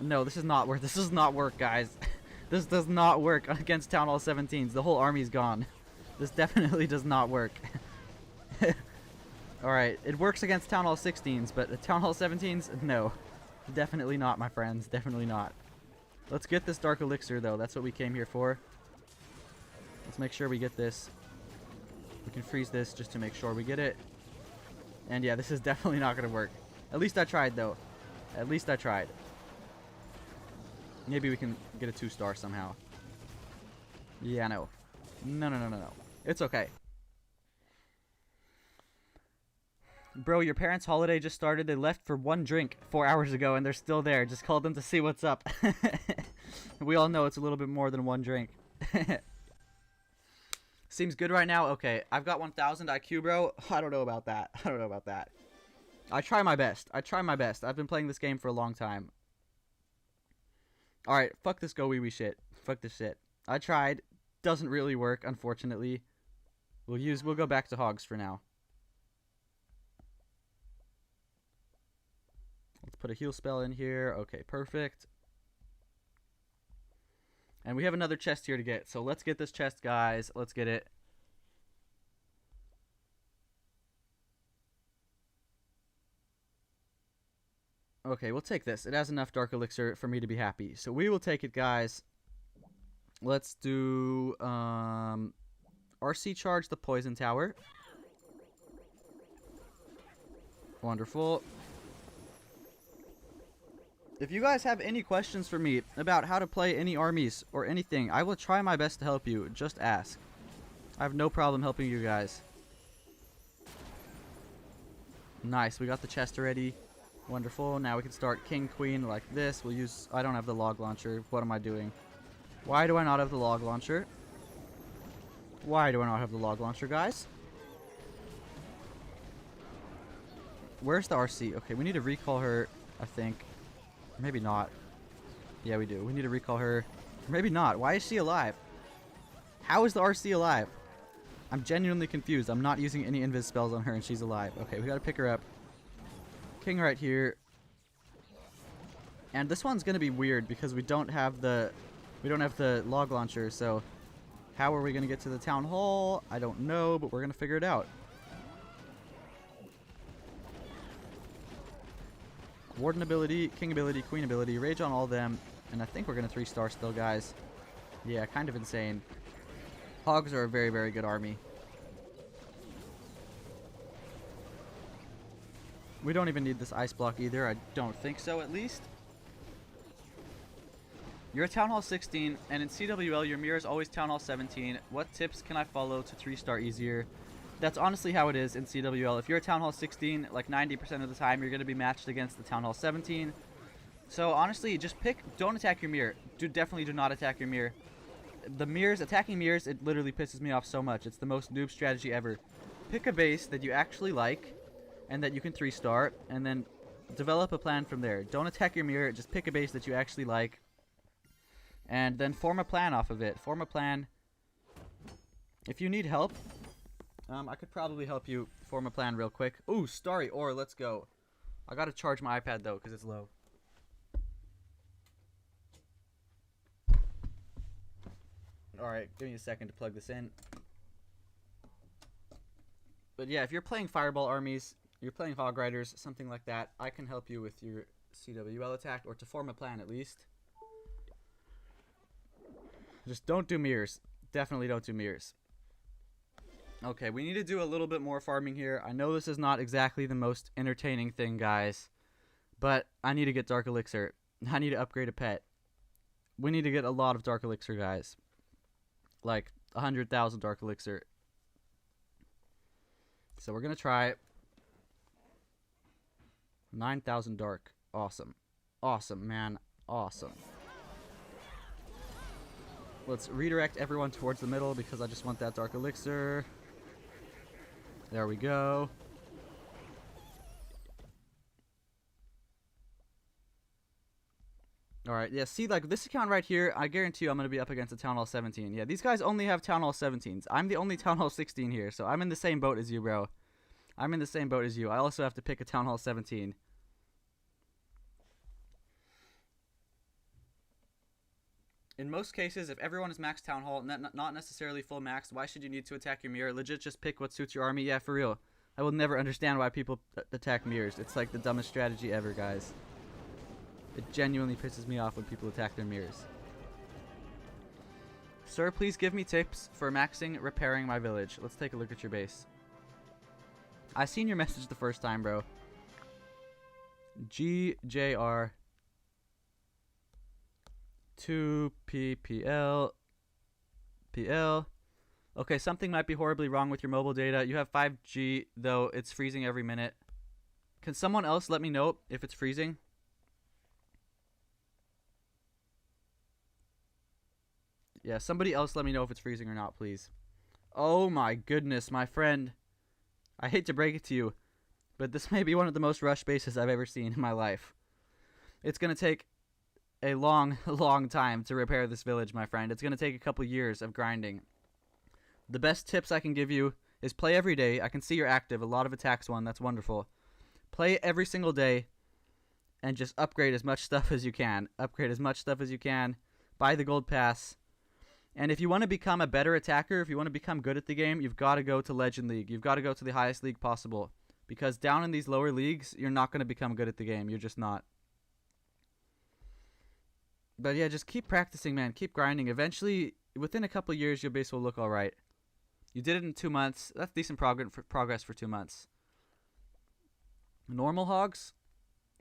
Speaker 1: No, this is not work. This does not work, guys. This does not work against Town Hall 17s. The whole army's gone. This definitely does not work. Alright, it works against Town Hall 16s, but Town Hall 17s, no. Definitely not, my friends. Definitely not. Let's get this Dark Elixir, though. That's what we came here for. Let's make sure we get this. We can freeze this just to make sure we get it. And yeah, this is definitely not going to work. At least I tried, though. At least I tried. Maybe we can get a 2-star somehow. Yeah, no. No. It's okay. Bro, your parents' holiday just started. They left for one drink 4 hours ago, and they're still there. Just called them to see what's up. We all know it's a little bit more than one drink. Seems good right now? Okay, I've got 1000 IQ, bro. I don't know about that. I don't know about that. I try my best. I try my best. I've been playing this game for a long time. Alright, fuck this go wee wee shit. Fuck this shit. I tried. Doesn't really work, unfortunately. We'll go back to hogs for now. Let's put a heal spell in here. Okay, perfect. And we have another chest here to get. So let's get this chest, guys. Let's get it. Okay, we'll take this. It has enough Dark Elixir for me to be happy. So we will take it, guys. Let's do RC charge the poison tower. Wonderful. If you guys have any questions for me about how to play any armies or anything, I will try my best to help you. Just ask. I have no problem helping you guys. Nice, we got the chest already. Wonderful. Now we can start King, Queen like this. We'll use... I don't have the log launcher. What am I doing? Why do I not have the log launcher? Why do I not have the log launcher, guys? Where's the RC? Okay, we need to recall her, I think. Maybe not. Yeah, we do. We need to recall her. Maybe not. Why is she alive? How is the RC alive? I'm genuinely confused. I'm not using any invis spells on her and she's alive. Okay, we gotta pick her up. King right here. And this one's gonna be weird because we don't have the log launcher, so how are we gonna get to the town hall? I don't know, but we're gonna figure it out. Warden ability, King ability, Queen ability, rage on all of them, and I think we're gonna 3-star still, guys. Yeah, kind of insane. Hogs are a very, very good army. We don't even need this ice block either. I don't think so, at least. You're a Town Hall 16, and in CWL, your mirror is always Town Hall 17. What tips can I follow to 3-star easier? That's honestly how it is in CWL. If you're a Town Hall 16, like 90% of the time, you're going to be matched against the Town Hall 17. So honestly, just don't attack your mirror. Definitely do not attack your mirror. The mirrors, attacking mirrors, it literally pisses me off so much. It's the most noob strategy ever. Pick a base that you actually like, and that you can 3-star, and then develop a plan from there. Don't attack your mirror, just pick a base that you actually like, and then form a plan off of it. Form a plan. If you need help, I could probably help you form a plan real quick. Ooh, Starry Ore, let's go. I gotta charge my iPad though, because it's low. Alright, give me a second to plug this in. But yeah, if you're playing Fireball armies, you're playing Hog Riders, something like that, I can help you with your CWL attack, or to form a plan at least. Just don't do mirrors. Definitely don't do mirrors. Okay, we need to do a little bit more farming here. I know this is not exactly the most entertaining thing, guys, but I need to get Dark Elixir. I need to upgrade a pet. We need to get a lot of Dark Elixir, guys. Like 100,000 Dark Elixir. So we're going to try 9,000 Dark. Awesome. Awesome, man. Awesome. Let's redirect everyone towards the middle because I just want that Dark Elixir. There we go. Alright, yeah, see, like, this account right here, I guarantee you I'm going to be up against a Town Hall 17. Yeah, these guys only have Town Hall 17s. I'm the only Town Hall 16 here, so I'm in the same boat as you, bro. I'm in the same boat as you. I also have to pick a Town Hall 17. In most cases, if everyone is max Town Hall, not necessarily full max, why should you need to attack your mirror? Legit, just pick what suits your army. Yeah, for real. I will never understand why people attack mirrors. It's like the dumbest strategy ever, guys. It genuinely pisses me off when people attack their mirrors. Sir, please give me tips for maxing repairing my village. Let's take a look at your base. I seen your message the first time, bro. GJR 2PPL PL. Okay, something might be horribly wrong with your mobile data. You have 5G, though it's freezing every minute. Can someone else let me know if it's freezing? Yeah, somebody else let me know if it's freezing or not, please. Oh my goodness, my friend. I hate to break it to you, but this may be one of the most rushed bases I've ever seen in my life. It's going to take a long, long time to repair this village, my friend. It's going to take a couple years of grinding. The best tips I can give you is play every day. I can see you're active. A lot of attacks won. That's wonderful. Play every single day and just upgrade as much stuff as you can. Upgrade as much stuff as you can. Buy the gold pass. And if you want to become a better attacker, if you want to become good at the game, you've got to go to Legend League. You've got to go to the highest league possible. Because down in these lower leagues, you're not going to become good at the game. You're just not. But yeah, just keep practicing, man. Keep grinding. Eventually, within a couple of years, your base will look alright. You did it in 2 months. That's decent progress for 2 months. Normal hogs?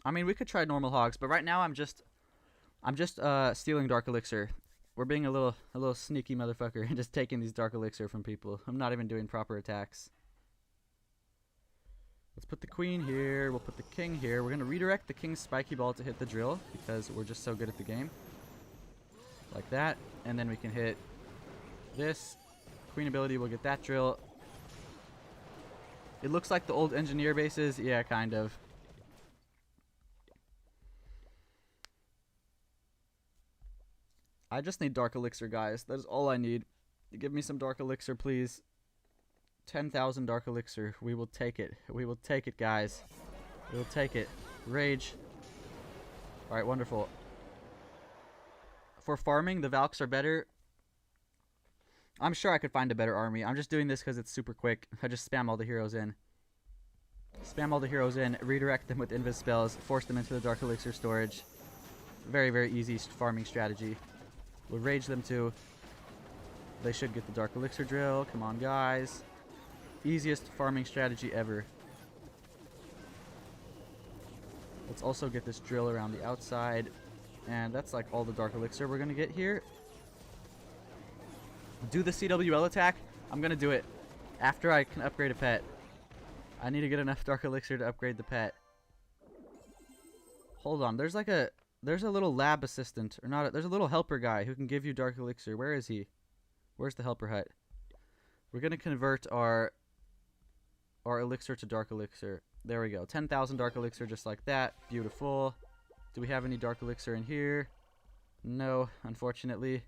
Speaker 1: I mean, we could try normal hogs, but right now I'm just stealing Dark Elixir. We're being a little sneaky motherfucker and just taking these Dark Elixir from people. I'm not even doing proper attacks. Let's put the queen here. We'll put the king here. We're going to redirect the king's spiky ball to hit the drill because we're just so good at the game. Like that. And then we can hit this. Queen ability will get that drill. It looks like the old engineer bases. Yeah, kind of. I just need Dark Elixir, guys. That is all I need. Give me some Dark Elixir, please. 10,000 Dark Elixir. We will take it. We will take it, guys. We will take it. Rage. Alright, wonderful. For farming, the Valks are better. I'm sure I could find a better army. I'm just doing this because it's super quick. I just spam all the heroes in. Spam all the heroes in, redirect them with invis spells, force them into the Dark Elixir storage. Very, very easy farming strategy. We'll rage them too. They should get the Dark Elixir drill. Come on, guys. Easiest farming strategy ever. Let's also get this drill around the outside. And that's like all the Dark Elixir we're going to get here. Do the CWL attack. I'm going to do it after I can upgrade a pet. I need to get enough Dark Elixir to upgrade the pet. Hold on. There's a little lab assistant. Or not. There's a little helper guy who can give you Dark Elixir. Where is he? Where's the helper hut? We're going to convert our elixir to Dark Elixir. There we go. 10,000 Dark Elixir just like that. Beautiful. Do we have any Dark Elixir in here? No, unfortunately.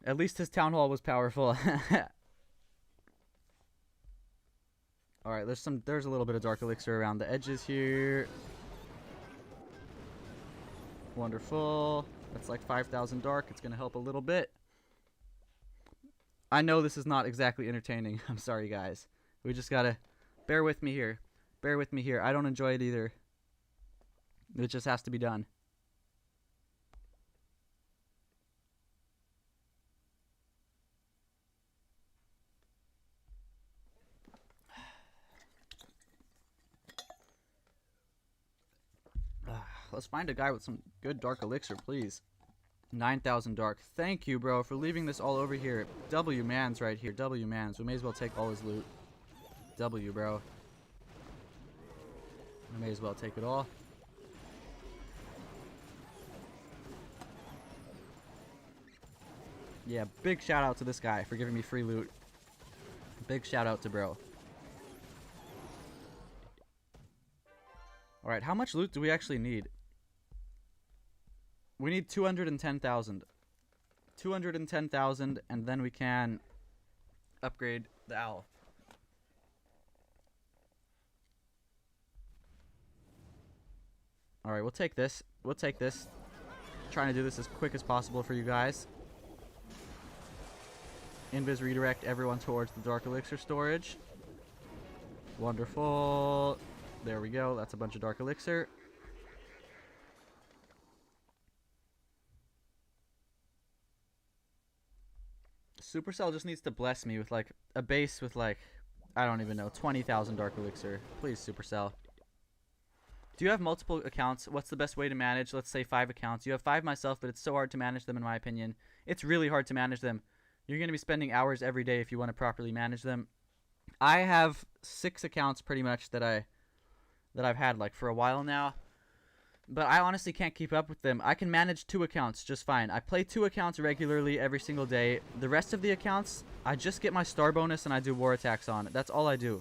Speaker 1: At least his town hall was powerful. Alright, there's a little bit of Dark Elixir around the edges here. Wonderful. That's like 5,000 dark. It's going to help a little bit. I know this is not exactly entertaining. I'm sorry, guys. We just got to bear with me here. Bear with me here. I don't enjoy it either. It just has to be done. Let's find a guy with some good Dark Elixir, please. 9,000 dark. Thank you, bro, for leaving this all over here. W man's right here. W man's. We may as well take all his loot. W, bro. We may as well take it all. Yeah, big shout out to this guy for giving me free loot. Big shout out to bro. Alright, how much loot do we actually need? We need 210,000. 210,000, and then we can upgrade the owl. Alright, we'll take this. We'll take this. Trying to do this as quick as possible for you guys. Invis redirect everyone towards the Dark Elixir storage. Wonderful. There we go. That's a bunch of Dark Elixir. Supercell just needs to bless me with like a base with like, I don't even know, 20,000 Dark Elixir. Please, Supercell. Do you have multiple accounts? What's the best way to manage, let's say, 5 accounts? You have 5 myself, but it's so hard to manage them in my opinion. It's really hard to manage them. You're going to be spending hours every day if you want to properly manage them. I have 6 accounts pretty much that I've had like for a while now. But I honestly can't keep up with them. I can manage 2 accounts just fine. I play 2 accounts regularly every single day. The rest of the accounts, I just get my star bonus and I do war attacks on. That's all I do.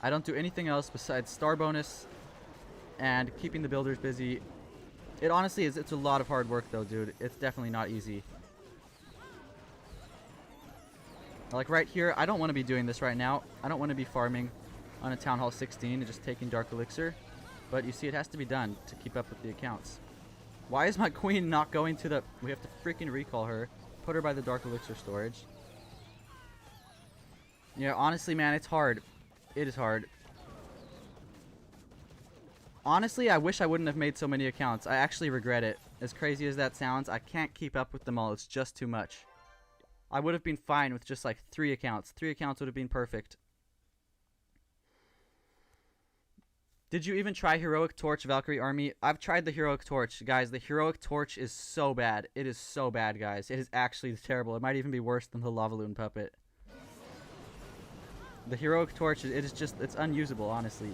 Speaker 1: I don't do anything else besides star bonus and keeping the builders busy. It honestly is, it's a lot of hard work though, dude. It's definitely not easy. Like right here, I don't want to be doing this right now. I don't want to be farming on a Town Hall 16 and just taking Dark Elixir. But you see, it has to be done to keep up with the accounts. Why is my queen not going to the... We have to freaking recall her. Put her by the Dark Elixir storage. Yeah, honestly, man, it's hard. It is hard. Honestly, I wish I wouldn't have made so many accounts. I actually regret it. As crazy as that sounds, I can't keep up with them all. It's just too much. I would have been fine with just like 3 accounts. 3 accounts would have been perfect. Did you even try Heroic Torch Valkyrie Army? I've tried the Heroic Torch. Guys, the Heroic Torch is so bad. It is so bad, guys. It is actually terrible. It might even be worse than the Lava Loon Puppet. The Heroic Torch, it is just, it's unusable, honestly.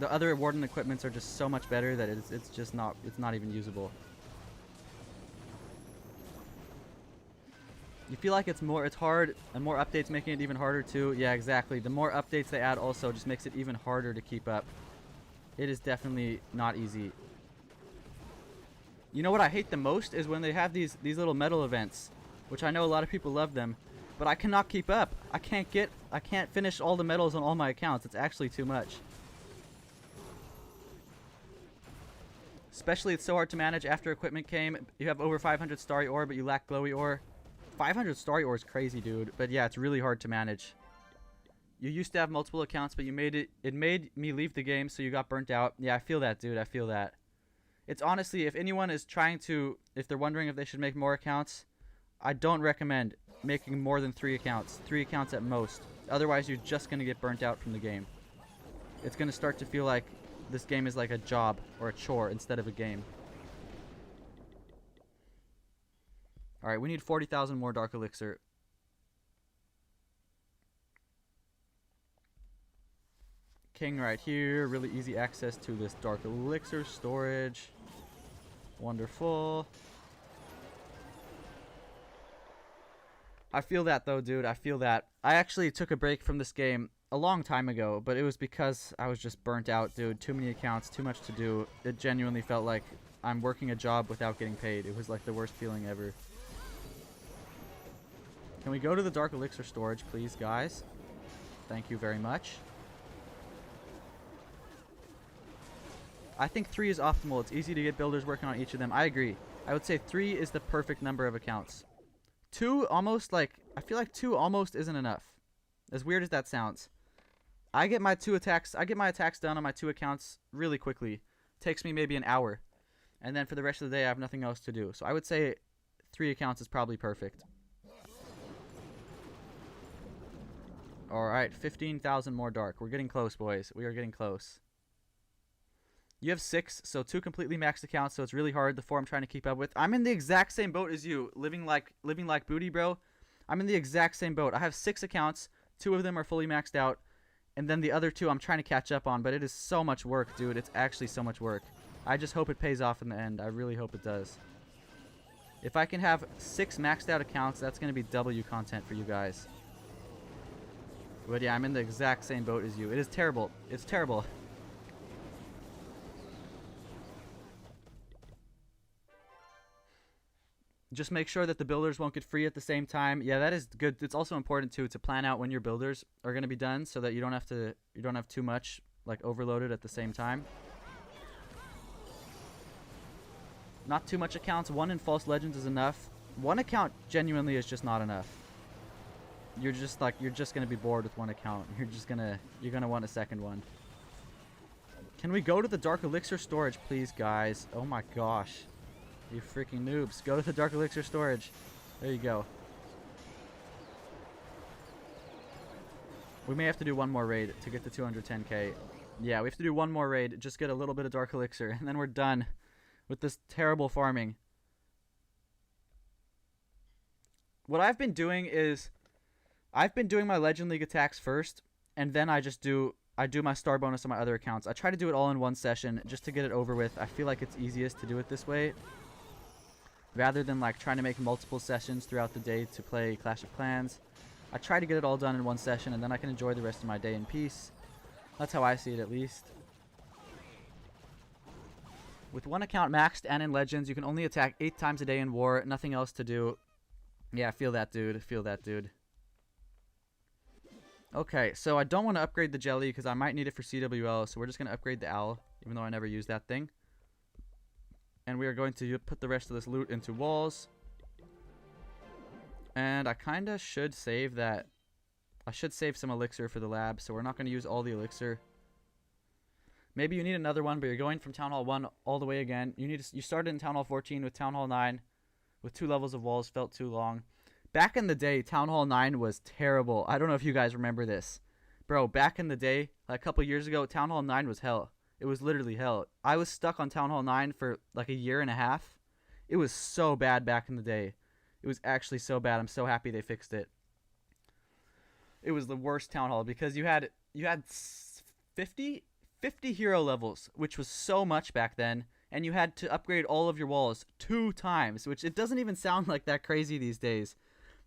Speaker 1: The other Warden equipments are just so much better that it's just not, it's not even usable. You feel like it's hard, and more updates making it even harder too. Yeah, exactly. The more updates they add also just makes it even harder to keep up. It is definitely not easy. You know what I hate the most is when they have these little medal events, which I know a lot of people love them, but I cannot keep up. I can't finish all the medals on all my accounts. It's actually too much. Especially it's so hard to manage after equipment came. You have over 500 starry ore, but you lack glowy ore. 500 starry ore is crazy, dude. But yeah, it's really hard to manage. You used to have multiple accounts, but it made me leave the game, so you got burnt out. Yeah, I feel that, dude. I feel that. It's honestly, if anyone is trying to, if they're wondering if they should make more accounts, I don't recommend making more than 3 accounts. 3 accounts at most. Otherwise, you're just going to get burnt out from the game. It's going to start to feel like this game is like a job or a chore instead of a game. Alright, we need 40,000 more Dark Elixir. King right here. Really easy access to this Dark Elixir storage. Wonderful. I feel that though, dude. I feel that. I actually took a break from this game a long time ago, but it was because I was just burnt out, dude. Too many accounts, too much to do. It genuinely felt like I'm working a job without getting paid. It was like the worst feeling ever. Can we go to the Dark Elixir storage, please, guys? Thank you very much. I think 3 is optimal. It's easy to get builders working on each of them. I agree. I would say 3 is the perfect number of accounts. 2 almost, like, I feel like 2 almost isn't enough. As weird as that sounds. I get my attacks done on my 2 accounts really quickly. Takes me maybe an hour. And then for the rest of the day, I have nothing else to do. So I would say 3 accounts is probably perfect. Alright, 15,000 more dark. We're getting close, boys. We are getting close. You have 6, so 2 completely maxed accounts, so it's really hard. The 4 I'm trying to keep up with. I'm in the exact same boat as you. Living like booty, bro. I'm in the exact same boat. I have 6 accounts. 2 of them are fully maxed out. And then the other 2 I'm trying to catch up on, but it is so much work, dude. It's actually so much work. I just hope it pays off in the end. I really hope it does. If I can have 6 maxed out accounts, that's going to be W content for you guys. But yeah, I'm in the exact same boat as you. It is terrible. It's terrible. Just make sure that the builders won't get free at the same time. Yeah, that is good. It's also important too to plan out when your builders are going to be done so that you don't have too much like overloaded at the same time. Not too much accounts. 1 in False Legends is enough. 1 account genuinely is just not enough. You're just going to be bored with 1 account. You're going to want a second one. Can we go to the Dark Elixir storage, please, guys? Oh my gosh. You freaking noobs. Go to the Dark Elixir storage. There you go. We may have to do one more raid to get to 210k. Yeah, we have to do one more raid. Just get a little bit of Dark Elixir. And then we're done with this terrible farming. What I've been doing is I've been doing my Legend League attacks first. And then I do my star bonus on my other accounts. I try to do it all in one session just to get it over with. I feel like it's easiest to do it this way, rather than like trying to make multiple sessions throughout the day to play Clash of Clans. I try to get it all done in one session, and then I can enjoy the rest of my day in peace. That's how I see it, at least. With 1 account maxed and in Legends, you can only attack 8 times a day in War. Nothing else to do. Yeah, feel that, dude. Feel that, dude. Okay, so I don't want to upgrade the Jelly because I might need it for CWL, so we're just going to upgrade the Owl, even though I never use that thing. And we are going to put the rest of this loot into walls. And I kind of should save that. I should save some elixir for the lab, so we're not going to use all the elixir. Maybe you need another one, but you're going from Town Hall 1 all the way again. You started in Town Hall 14 with Town Hall 9 with 2 levels of walls. Felt too long. Back in the day, Town Hall 9 was terrible. I don't know if you guys remember this. Bro, back in the day, like a couple years ago, Town Hall 9 was hell. It was literally hell. I was stuck on Town Hall 9 for like a year and a half. It was so bad back in the day. It was actually so bad. I'm so happy they fixed it. It was the worst Town Hall because you had 50 hero levels, which was so much back then, and you had to upgrade all of your walls 2 times, which it doesn't even sound like that crazy these days.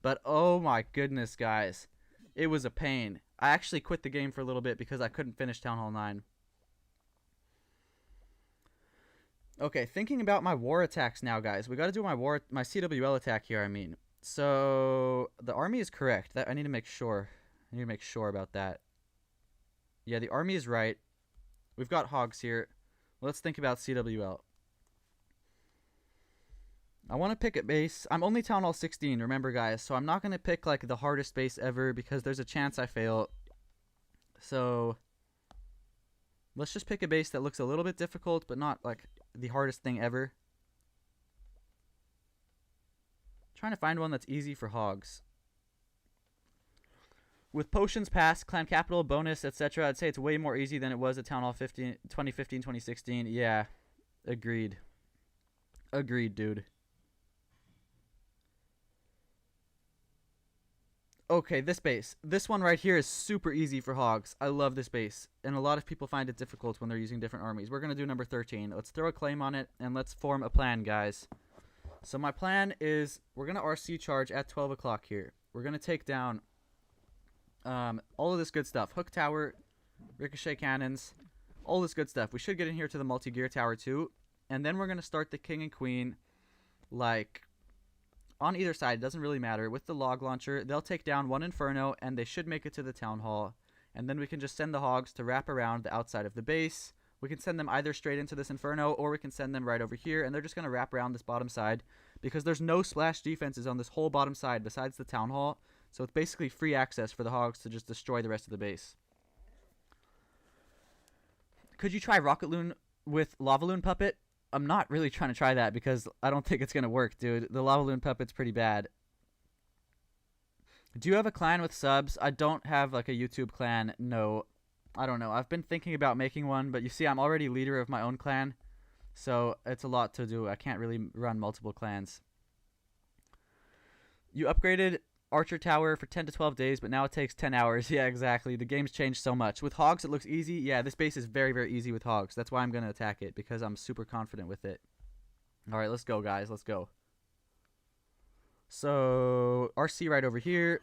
Speaker 1: But oh my goodness, guys. It was a pain. I actually quit the game for a little bit because I couldn't finish Town Hall 9. Okay, thinking about my war attacks now, guys. We got to do my CWL attack here, I mean. So, the army is correct. I need to make sure. I need to make sure about that. Yeah, the army is right. We've got hogs here. Let's think about CWL. I want to pick a base. I'm only Town Hall 16, remember, guys. So, I'm not going to pick, like, the hardest base ever because there's a chance I fail. So, let's just pick a base that looks a little bit difficult, but not, like, the hardest thing ever. Trying to find one that's easy for hogs. With potions pass, clan capital, bonus, etc., I'd say it's way more easy than it was at Town Hall 2015, 2016. Yeah, agreed. Agreed, dude. Okay, this base. This one right here is super easy for hogs. I love this base. And a lot of people find it difficult when they're using different armies. We're going to do number 13. Let's throw a claim on it, and let's form a plan, guys. So my plan is we're going to RC charge at 12 o'clock here. We're going to take down all of this good stuff. Hook tower, ricochet cannons, all this good stuff. We should get in here to the multi-gear tower too. And then we're going to start the king and queen, like, on either side. It doesn't really matter. With the log launcher, they'll take down 1 inferno, and they should make it to the town hall. And then we can just send the hogs to wrap around the outside of the base. We can send them either straight into this inferno, or we can send them right over here, and they're just going to wrap around this bottom side because there's no splash defenses on this whole bottom side besides the town hall. So it's basically free access for the hogs to just destroy the rest of the base. Could you try Rocket Loon with Lava Loon Puppet? I'm not really trying to try that because I don't think it's going to work, dude. The Lava Loon Puppet's pretty bad. Do you have a clan with subs? I don't have, like, a YouTube clan. No. I don't know. I've been thinking about making one, but you see, I'm already leader of my own clan. So it's a lot to do. I can't really run multiple clans. You upgraded Archer Tower for 10 to 12 days, but now it takes 10 hours. Yeah, exactly. The game's changed so much. With hogs, it looks easy. Yeah, this base is very, very easy with hogs. That's why I'm going to attack it, because I'm super confident with it. All right, let's go, guys. Let's go. So, RC right over here.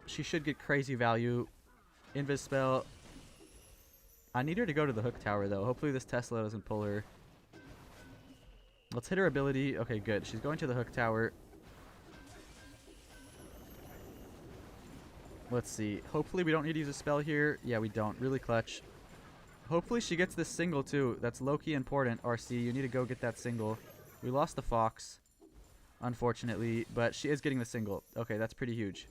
Speaker 1: She should get crazy value. Invis spell. I need her to go to the hook tower, though. Hopefully this Tesla doesn't pull her. Let's hit her ability. Okay, good. She's going to the hook tower. Let's see. Hopefully we don't need to use a spell here. Yeah, we don't. Really clutch. Hopefully she gets this single too. That's low-key important, RC. You need to go get that single. We lost the Fox, unfortunately, but she is getting the single. Okay, that's pretty huge.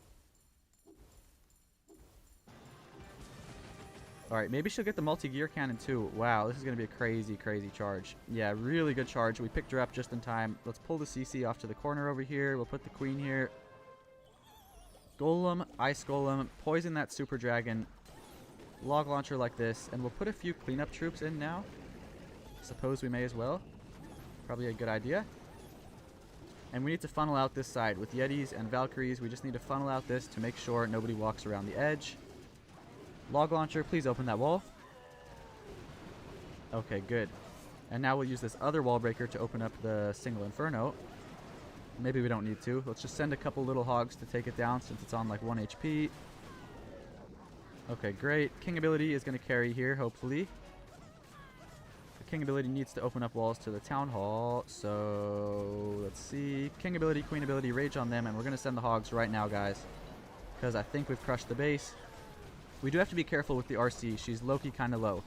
Speaker 1: Alright, maybe she'll get the multi-gear cannon too. Wow, this is going to be a crazy, crazy charge. Yeah, really good charge. We picked her up just in time. Let's pull the CC off to the corner over here. We'll put the queen here. Golem, Ice Golem, poison that Super Dragon, log launcher like this, and we'll put a few cleanup troops in now. Suppose we may as well. Probably a good idea. And we need to funnel out this side with Yetis and Valkyries. We just need to funnel out this to make sure nobody walks around the edge. Log launcher, please open that wall. Okay, good. And now we'll use this other wall breaker to open up the single Inferno. Maybe we don't need to. Let's just send a couple little hogs to take it down since it's on like 1 HP. Okay, great. King ability is going to carry here, hopefully. The King ability needs to open up walls to the Town Hall. So, let's see. King ability, Queen ability, rage on them. And we're going to send the hogs right now, guys. Because I think we've crushed the base. We do have to be careful with the RC. She's low-key kind of low.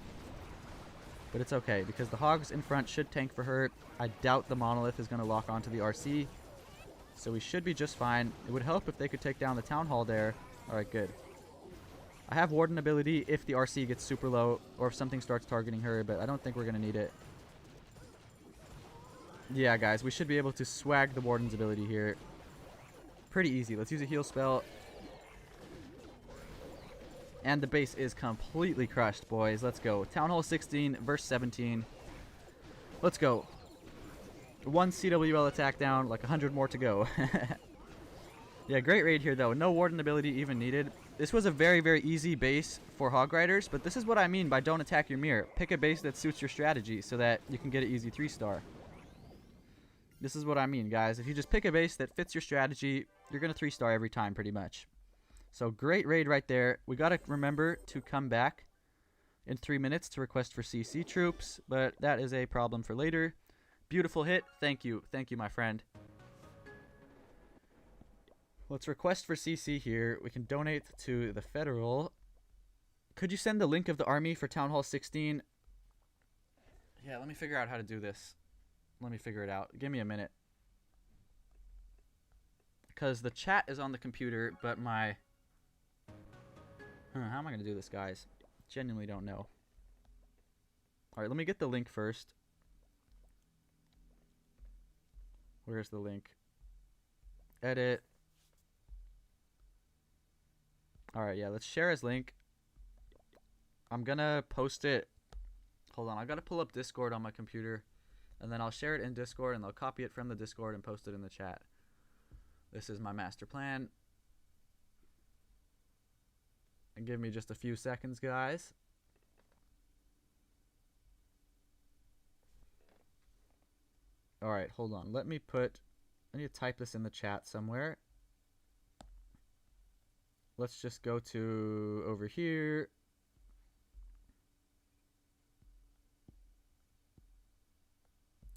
Speaker 1: But it's okay, because the hogs in front should tank for her. I doubt the monolith is going to lock onto the RC. So we should be just fine. It would help if they could take down the Town Hall there. Alright, good. I have Warden ability if the RC gets super low, or if something starts targeting her, but I don't think we're going to need it. Yeah, guys, we should be able to swag the Warden's ability here. Pretty easy. Let's use a heal spell. And the base is completely crushed, boys. Let's go. Town Hall 16 versus 17. Let's go. One CWL attack down, like 100 more to go. Yeah, great raid here, though. No Warden ability even needed. This was a very, very easy base for Hog Riders, but this is what I mean by don't attack your mirror. Pick a base that suits your strategy so that you can get an easy 3-star. This is what I mean, guys. If you just pick a base that fits your strategy, you're going to 3-star every time, pretty much. So, great raid right there. We got to remember to come back in 3 minutes to request for CC troops, but that is a problem for later. Beautiful hit. Thank you. Thank you, my friend. Let's request for CC here. We can donate to the Federal. Could you send the link of the army for Town Hall 16? Yeah, let me figure out how to do this. Let me figure it out. Give me a minute. Because the chat is on the computer, but my... how am I going to do this, guys? Genuinely don't know. Alright, let me get the link first. Where's the link? Edit. Alright, yeah, let's share his link. I'm gonna post it. Hold on, I gotta pull up Discord on my computer. And then I'll share it in Discord, and I'll copy it from the Discord and post it in the chat. This is my master plan. And give me just a few seconds, guys. Alright, hold on. I need to type this in the chat somewhere. Let's just go to over here.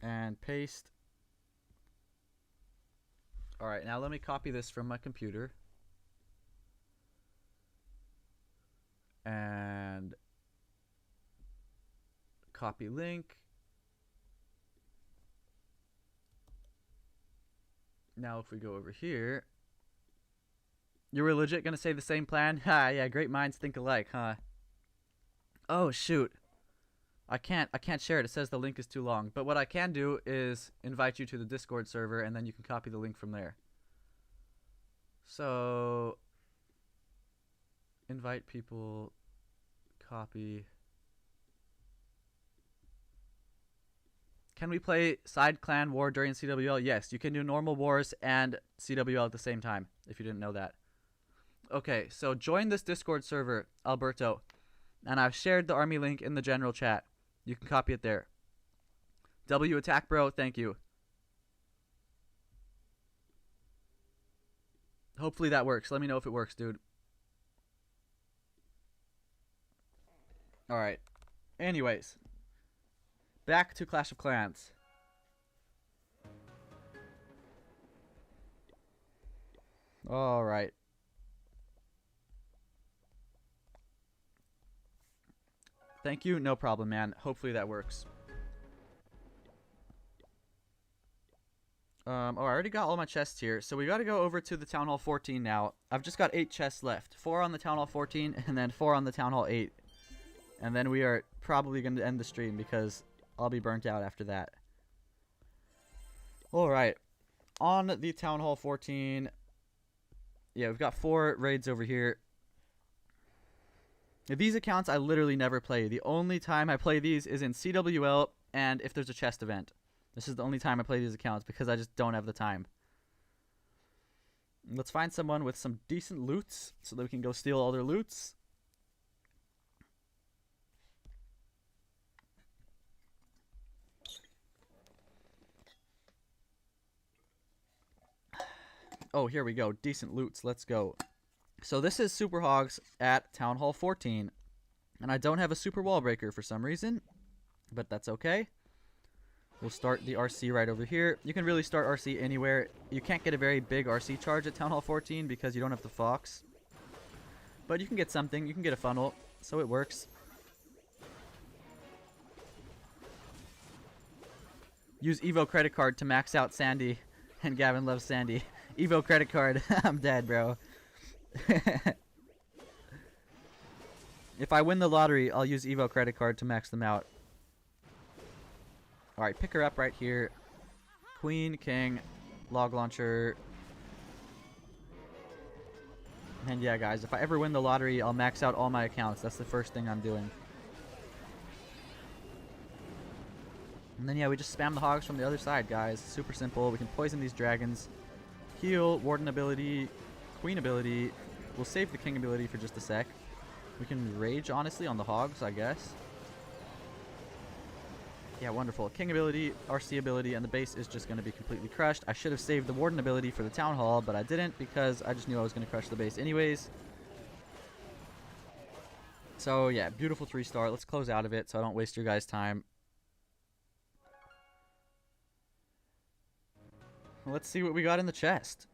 Speaker 1: And paste. Alright, now let me copy this from my computer. And copy link. Now if we go over here. You were legit gonna say the same plan? Ha, yeah, great minds think alike, huh? Oh shoot. I can't share it. It says the link is too long. But what I can do is invite you to the Discord server, and then you can copy the link from there. So invite people, copy. Can we play side clan war during CWL? Yes, you can do normal wars and CWL at the same time, if you didn't know that. Okay, so join this Discord server, Alberto. And I've shared the army link in the general chat. You can copy it there. W attack, bro. Thank you. Hopefully that works. Let me know if it works, dude. Alright. Anyways. Back to Clash of Clans. All right. Thank you. No problem, man. Hopefully that works. Oh, I already got all my chests here. So we got to go over to the Town Hall 14 now. I've just got 8 chests left. 4 on the Town Hall 14 and then 4 on the Town Hall 8. And then we are probably going to end the stream because I'll be burnt out after that. Alright. On the Town Hall 14. Yeah, we've got 4 raids over here. These accounts I literally never play. The only time I play these is in CWL and if there's a chest event. This is the only time I play these accounts because I just don't have the time. Let's find someone with some decent loots so that we can go steal all their loots. Oh, here we go. Decent loots. Let's go. So this is Super Hogs at Town Hall 14. And I don't have a Super Wall Breaker for some reason. But that's okay. We'll start the RC right over here. You can really start RC anywhere. You can't get a very big RC charge at Town Hall 14 because you don't have the Fox. But you can get something. You can get a funnel. So it works. Use Evo credit card to max out Sandy. And Gavin loves Sandy. Evo credit card. I'm dead, bro. If I win the lottery, I'll use Evo credit card to max them out. Alright, pick her up right here. Queen, King, Log Launcher. And yeah, guys, if I ever win the lottery, I'll max out all my accounts. That's the first thing I'm doing. And then, yeah, we just spam the hogs from the other side, guys. Super simple. We can poison these dragons. Heal, Warden ability, Queen ability. We'll save the King ability for just a sec. We can rage, honestly, on the hogs, I guess. Yeah, wonderful. King ability, RC ability, and the base is just going to be completely crushed. I should have saved the Warden ability for the Town Hall, but I didn't because I just knew I was going to crush the base anyways. So, yeah, beautiful 3-star. Let's close out of it so I don't waste your guys' time. Let's see what we got in the chest.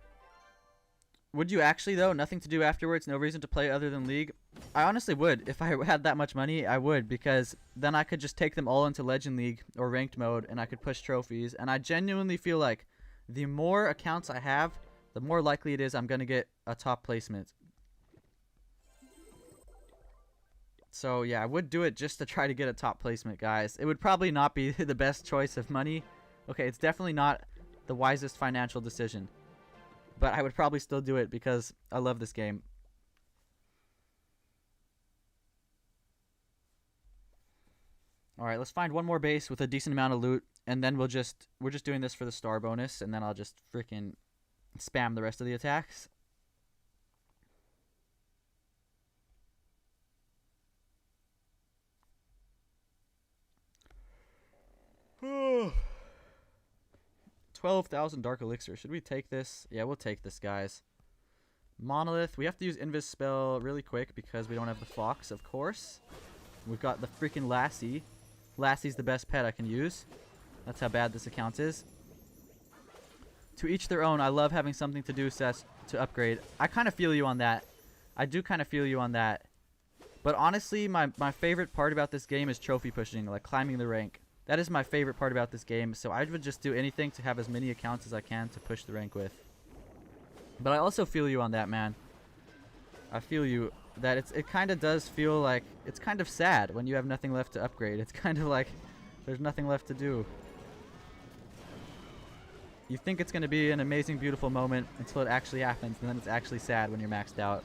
Speaker 1: Would you actually, though? Nothing to do afterwards? No reason to play other than League? I honestly would. If I had that much money, I would. Because then I could just take them all into Legend League or Ranked Mode. And I could push trophies. And I genuinely feel like the more accounts I have, the more likely it is I'm going to get a top placement. So, yeah, I would do it just to try to get a top placement, guys. It would probably not be the best choice of money. Okay, it's definitely not the wisest financial decision. But I would probably still do it because I love this game. Alright, let's find one more base with a decent amount of loot. And then we're just doing this for the star bonus. And then I'll just freaking spam the rest of the attacks. Oh. 12,000 Dark Elixir. Should we take this? Yeah, we'll take this, guys. Monolith. We have to use Invis spell really quick because we don't have the Fox, of course. We've got the freaking Lassie. Lassie's the best pet I can use. That's how bad this account is. To each their own. I love having something to do, Seth, to upgrade. I kind of feel you on that. I do kind of feel you on that. But honestly, my favorite part about this game is trophy pushing, like climbing the rank. That is my favorite part about this game, so I would just do anything to have as many accounts as I can to push the rank with. But I also feel you on that, man. I feel you that it kind of does feel like it's kind of sad when you have nothing left to upgrade. It's kind of like there's nothing left to do. You think it's going to be an amazing, beautiful moment until it actually happens, and then it's actually sad when you're maxed out.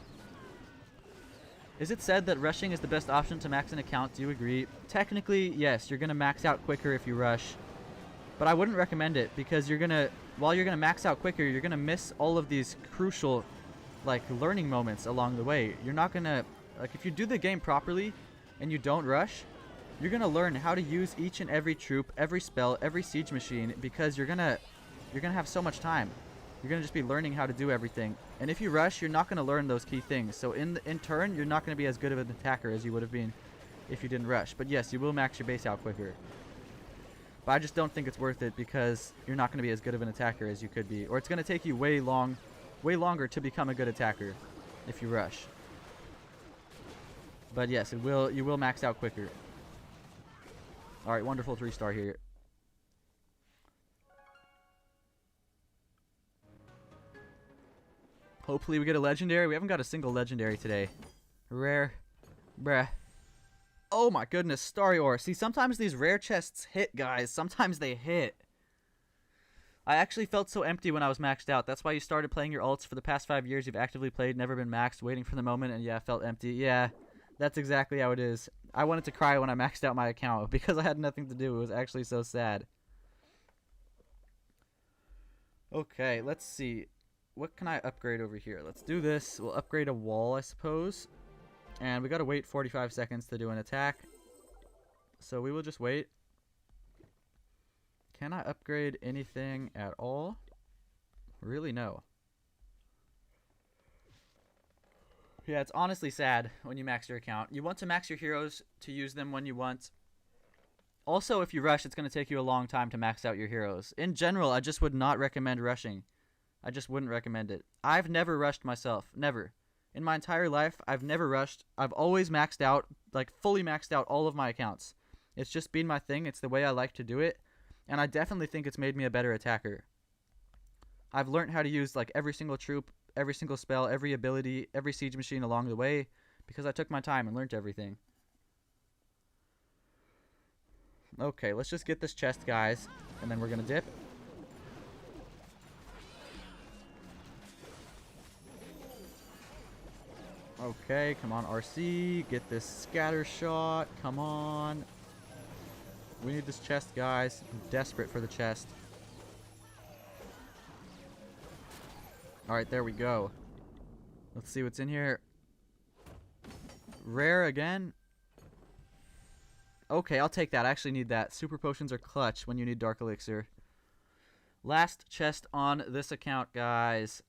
Speaker 1: Is it said that rushing is the best option to max an account? Do you agree? Technically, yes. You're going to max out quicker if you rush. But I wouldn't recommend it because while you're going to max out quicker, you're going to miss all of these crucial, like, learning moments along the way. You're not going to, like, if you do the game properly and you don't rush, you're going to learn how to use each and every troop, every spell, every siege machine because you're going to have so much time. You're going to just be learning how to do everything. And if you rush, you're not going to learn those key things. So in turn, you're not going to be as good of an attacker as you would have been if you didn't rush. But yes, you will max your base out quicker. But I just don't think it's worth it because you're not going to be as good of an attacker as you could be. Or it's going to take you way long way longer to become a good attacker if you rush. But yes, you will max out quicker. All right, wonderful 3-star here. Hopefully we get a legendary. We haven't got a single legendary today. Rare. Bruh. Oh my goodness, Starry Ore. See, sometimes these rare chests hit, guys. Sometimes they hit. I actually felt so empty when I was maxed out. That's why you started playing your ults. For the past 5 years, you've actively played, never been maxed, waiting for the moment, and yeah, felt empty. Yeah, that's exactly how it is. I wanted to cry when I maxed out my account because I had nothing to do. It was actually so sad. Okay, let's see. What can I upgrade over here? Let's do this. We'll upgrade a wall, I suppose. And we gotta wait 45 seconds to do an attack. So we will just wait. Can I upgrade anything at all? Really, no. Yeah, it's honestly sad when you max your account. You want to max your heroes to use them when you want. Also, if you rush, it's going to take you a long time to max out your heroes. In general, I just would not recommend rushing. I just wouldn't recommend it. I've never rushed myself. Never. In my entire life, I've never rushed. I've always maxed out, like fully maxed out all of my accounts. It's just been my thing. It's the way I like to do it. And I definitely think it's made me a better attacker. I've learned how to use like every single troop, every single spell, every ability, every siege machine along the way because I took my time and learned everything. Okay, let's just get this chest, guys, and then we're going to dip. Okay, come on, RC. Get this scatter shot. Come on. We need this chest, guys. I'm desperate for the chest. Alright, there we go. Let's see what's in here. Rare again. Okay, I'll take that. I actually need that. Super potions are clutch when you need Dark Elixir. Last chest on this account, guys.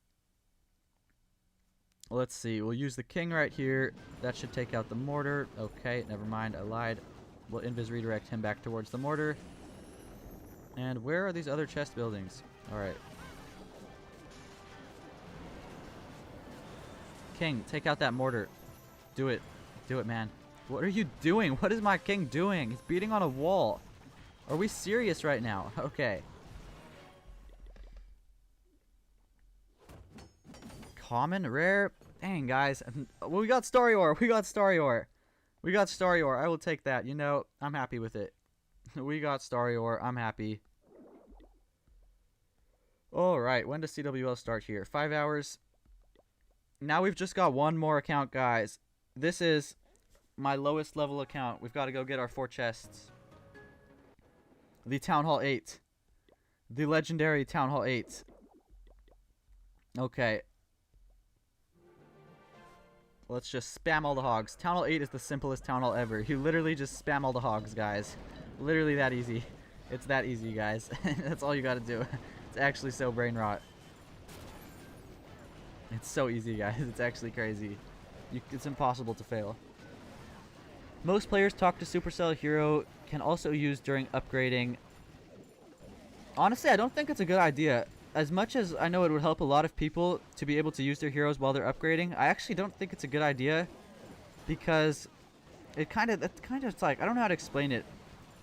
Speaker 1: Let's see. We'll use the king right here. That should take out the mortar. Okay, never mind. I lied. We'll invis redirect him back towards the mortar. And where are these other chest buildings? Alright. King, take out that mortar. Do it. Do it, man. What are you doing? What is my king doing? He's beating on a wall. Are we serious right now? Okay. Common, rare. Dang, guys. Well, we got Starry Ore. We got Starry Ore. We got Starry Ore. I will take that. You know, I'm happy with it. We got Starry Ore. I'm happy. Alright, when does CWL start here? 5 hours. Now we've just got one more account, guys. This is my lowest level account. We've got to go get our 4 chests. The Town Hall 8. The legendary Town Hall 8. Okay. Let's just spam all the hogs. Town Hall 8 is the simplest Town Hall ever. You literally just spam all the hogs, guys. Literally that easy. It's that easy, guys. That's all you gotta do. It's actually so brain rot. It's so easy, guys. It's actually crazy. It's impossible to fail. Most players talk to Supercell Hero can also use during upgrading. Honestly, I don't think it's a good idea. As much as I know it would help a lot of people to be able to use their heroes while they're upgrading, I actually don't think it's a good idea because it's kind of like, I don't know how to explain it.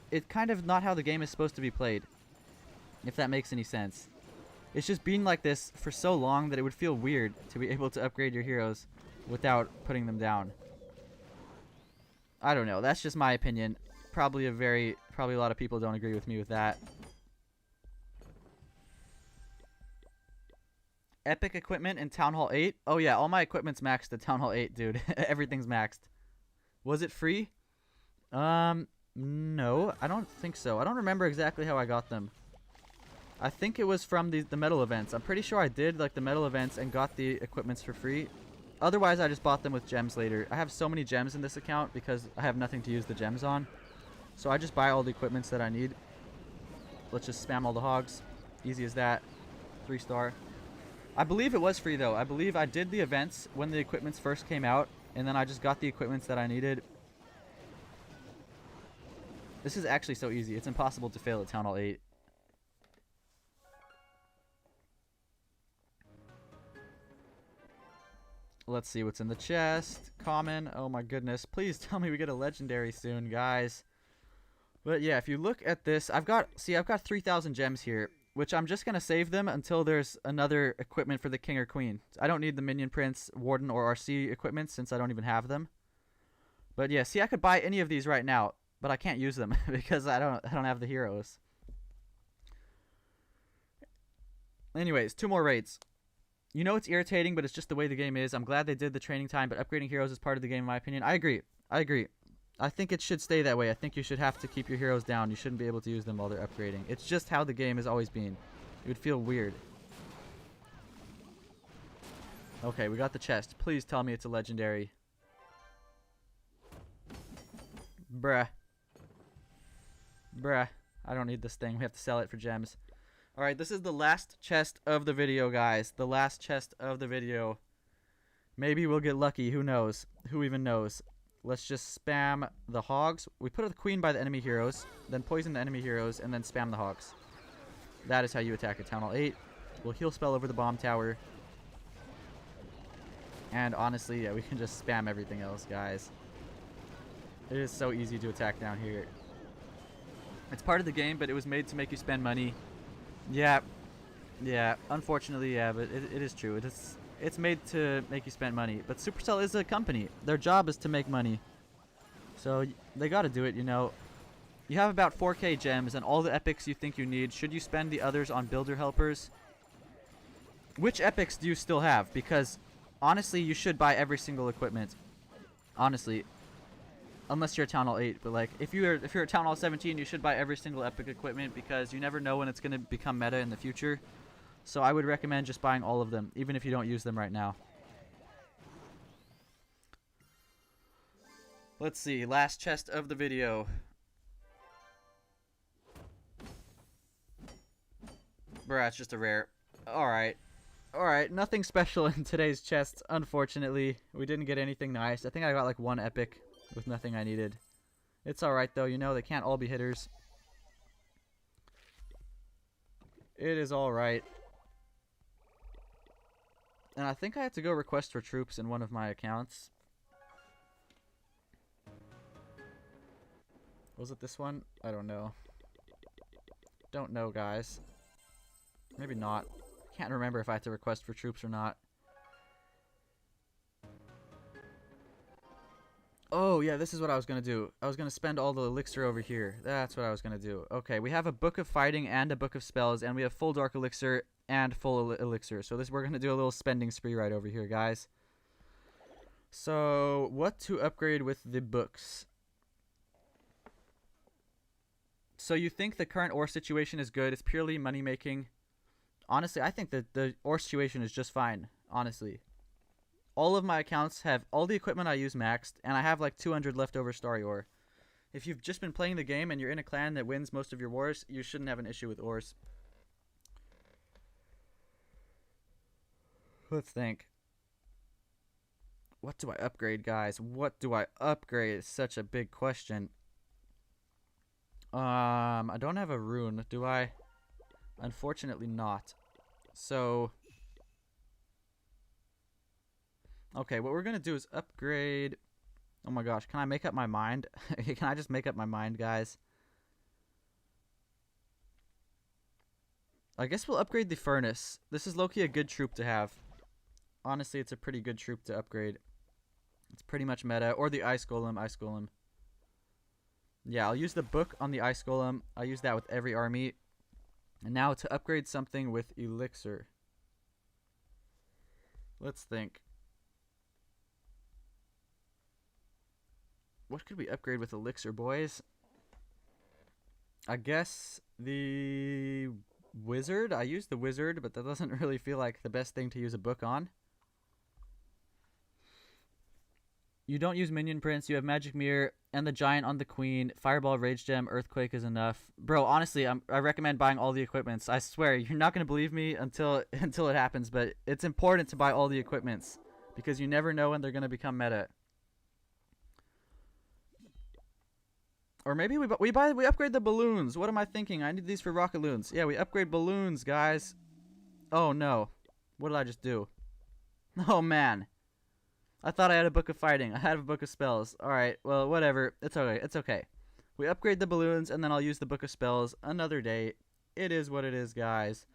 Speaker 1: It's kind of not how the game is supposed to be played, if that makes any sense. It's just been like this for so long that it would feel weird to be able to upgrade your heroes without putting them down. I don't know. That's just my opinion. Probably a lot of people don't agree with me with that. Epic equipment in Town Hall 8? Oh yeah, all my equipment's maxed at Town Hall 8, dude. Everything's maxed. Was it free? No, I don't think so. I don't remember exactly how I got them. I think it was from the medal events. I'm pretty sure I did like the medal events and got the equipments for free. Otherwise, I just bought them with gems later. I have so many gems in this account because I have nothing to use the gems on. So I just buy all the equipments that I need. Let's just spam all the hogs. Easy as that. 3-star. I believe it was free though. I believe I did the events when the equipments first came out, and then I just got the equipments that I needed. This is actually so easy. It's impossible to fail at Town Hall 8. Let's see what's in the chest. Common. Oh my goodness. Please tell me we get a legendary soon, guys. But yeah, if you look at this, I've got 3,000 gems here, which I'm just going to save them until there's another equipment for the king or queen. I don't need the minion prince, warden, or RC equipment since I don't even have them. But yeah, see, I could buy any of these right now, but I can't use them because I don't have the heroes. Anyways, 2 more raids. You know it's irritating, but it's just the way the game is. I'm glad they did the training time, but upgrading heroes is part of the game in my opinion. I agree. I think it should stay that way. I think you should have to keep your heroes down. You shouldn't be able to use them while they're upgrading. It's just how the game has always been. It would feel weird. Okay, we got the chest. Please tell me it's a legendary. Bruh. I don't need this thing. We have to sell it for gems. Alright, this is the last chest of the video, guys. The last chest of the video. Maybe we'll get lucky. Who knows? Who even knows? Let's just spam the hogs. We put the queen by the enemy heroes, then poison the enemy heroes, and then spam the hogs. That is how you attack a Town Hall 8. We'll heal spell over the bomb tower. And honestly, yeah, we can just spam everything else, guys. It is so easy to attack down here. It's part of the game, but it was made to make you spend money. Yeah, unfortunately, yeah, but it is true. It's made to make you spend money. But Supercell is a company. Their job is to make money. So they got to do it, you know. You have about 4k gems and all the epics you think you need. Should you spend the others on builder helpers? Which epics do you still have? Because honestly, you should buy every single equipment. Honestly. Unless you're a Town Hall 8, but like if you're a Town Hall 17, you should buy every single epic equipment because you never know when it's going to become meta in the future. So I would recommend just buying all of them, even if you don't use them right now. Let's see, last chest of the video. Bruh, it's just a rare. Alright, nothing special in today's chests, unfortunately. We didn't get anything nice. I think I got like 1 epic. With nothing I needed. It's alright though, you know, they can't all be hitters. It is alright. And I think I had to go request for troops in one of my accounts. Was it this one? I don't know. Don't know, guys. Maybe not. Can't remember if I had to request for troops or not. Oh, yeah, this is what I was going to do. I was going to spend all the elixir over here. That's what I was going to do. Okay, we have a book of fighting and a book of spells, and we have full dark elixir and full elixir. So we're going to do a little spending spree right over here, guys. So, what to upgrade with the books? So you think the current ore situation is good? It's purely money making? Honestly, I think that the ore situation is just fine, honestly. All of my accounts have all the equipment I use maxed, and I have like 200 leftover starry ore. If you've just been playing the game and you're in a clan that wins most of your wars, you shouldn't have an issue with ores. Let's think. What do I upgrade, guys? What do I upgrade? It's such a big question. I don't have a rune, do I? Unfortunately not. So... okay, what we're going to do is upgrade... oh my gosh, can I make up my mind? Can I just make up my mind, guys? I guess we'll upgrade the furnace. This is low-key a good troop to have. Honestly, it's a pretty good troop to upgrade. It's pretty much meta. Or the ice golem. Yeah, I'll use the book on the ice golem. I'll use that with every army. And now to upgrade something with elixir. Let's think. What could we upgrade with elixir, boys? I guess the wizard. I use the wizard, but that doesn't really feel like the best thing to use a book on. You don't use minion prince. You have magic mirror and the giant on the queen. Fireball, rage gem, earthquake is enough. Bro, honestly, I recommend buying all the equipments. I swear, you're not gonna believe me until it happens, but it's important to buy all the equipments because you never know when they're gonna become meta. Or maybe we upgrade the balloons. What am I thinking? I need these for rocket loons. Yeah, we upgrade balloons, guys. Oh no. What did I just do? Oh man. I thought I had a book of fighting. I had a book of spells. Alright, well, whatever. It's okay. It's okay. We upgrade the balloons, and then I'll use the book of spells another day. It is what it is, guys.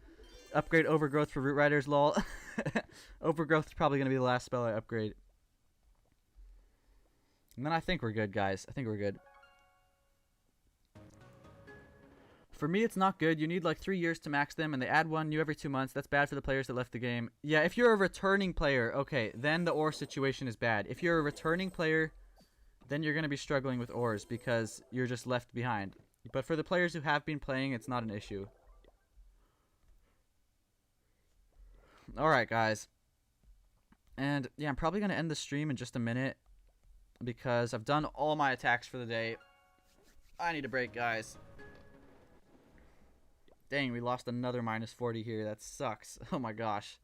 Speaker 1: Upgrade overgrowth for root riders, lol. Overgrowth is probably going to be the last spell I upgrade. And then I think we're good, guys. I think we're good. For me, it's not good. You need like 3 years to max them, and they add one new every 2 months. That's bad for the players that left the game. Yeah, if you're a returning player, okay, then the ore situation is bad. If you're a returning player, then you're going to be struggling with ores because you're just left behind. But for the players who have been playing, it's not an issue. Alright, guys. And yeah, I'm probably going to end the stream in just a minute because I've done all my attacks for the day. I need a break, guys. Dang, we lost another minus 40 here. That sucks. Oh my gosh.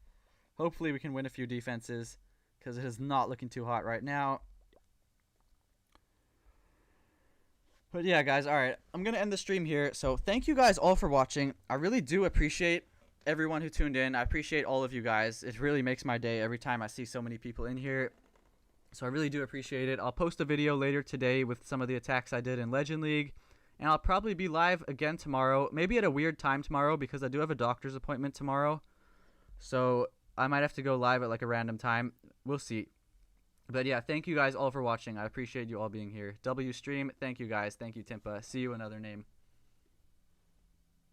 Speaker 1: Hopefully we can win a few defenses because it is not looking too hot right now. But yeah, guys, alright. I'm going to end the stream here. So thank you guys all for watching. I really do appreciate everyone who tuned in. I appreciate all of you guys. It really makes my day every time I see so many people in here. So I really do appreciate it. I'll post a video later today with some of the attacks I did in Legend League. And I'll probably be live again tomorrow. Maybe at a weird time tomorrow because I do have a doctor's appointment tomorrow. So I might have to go live at like a random time. We'll see. But yeah, thank you guys all for watching. I appreciate you all being here. W Stream, thank you guys. Thank you, Timpa. See you another name.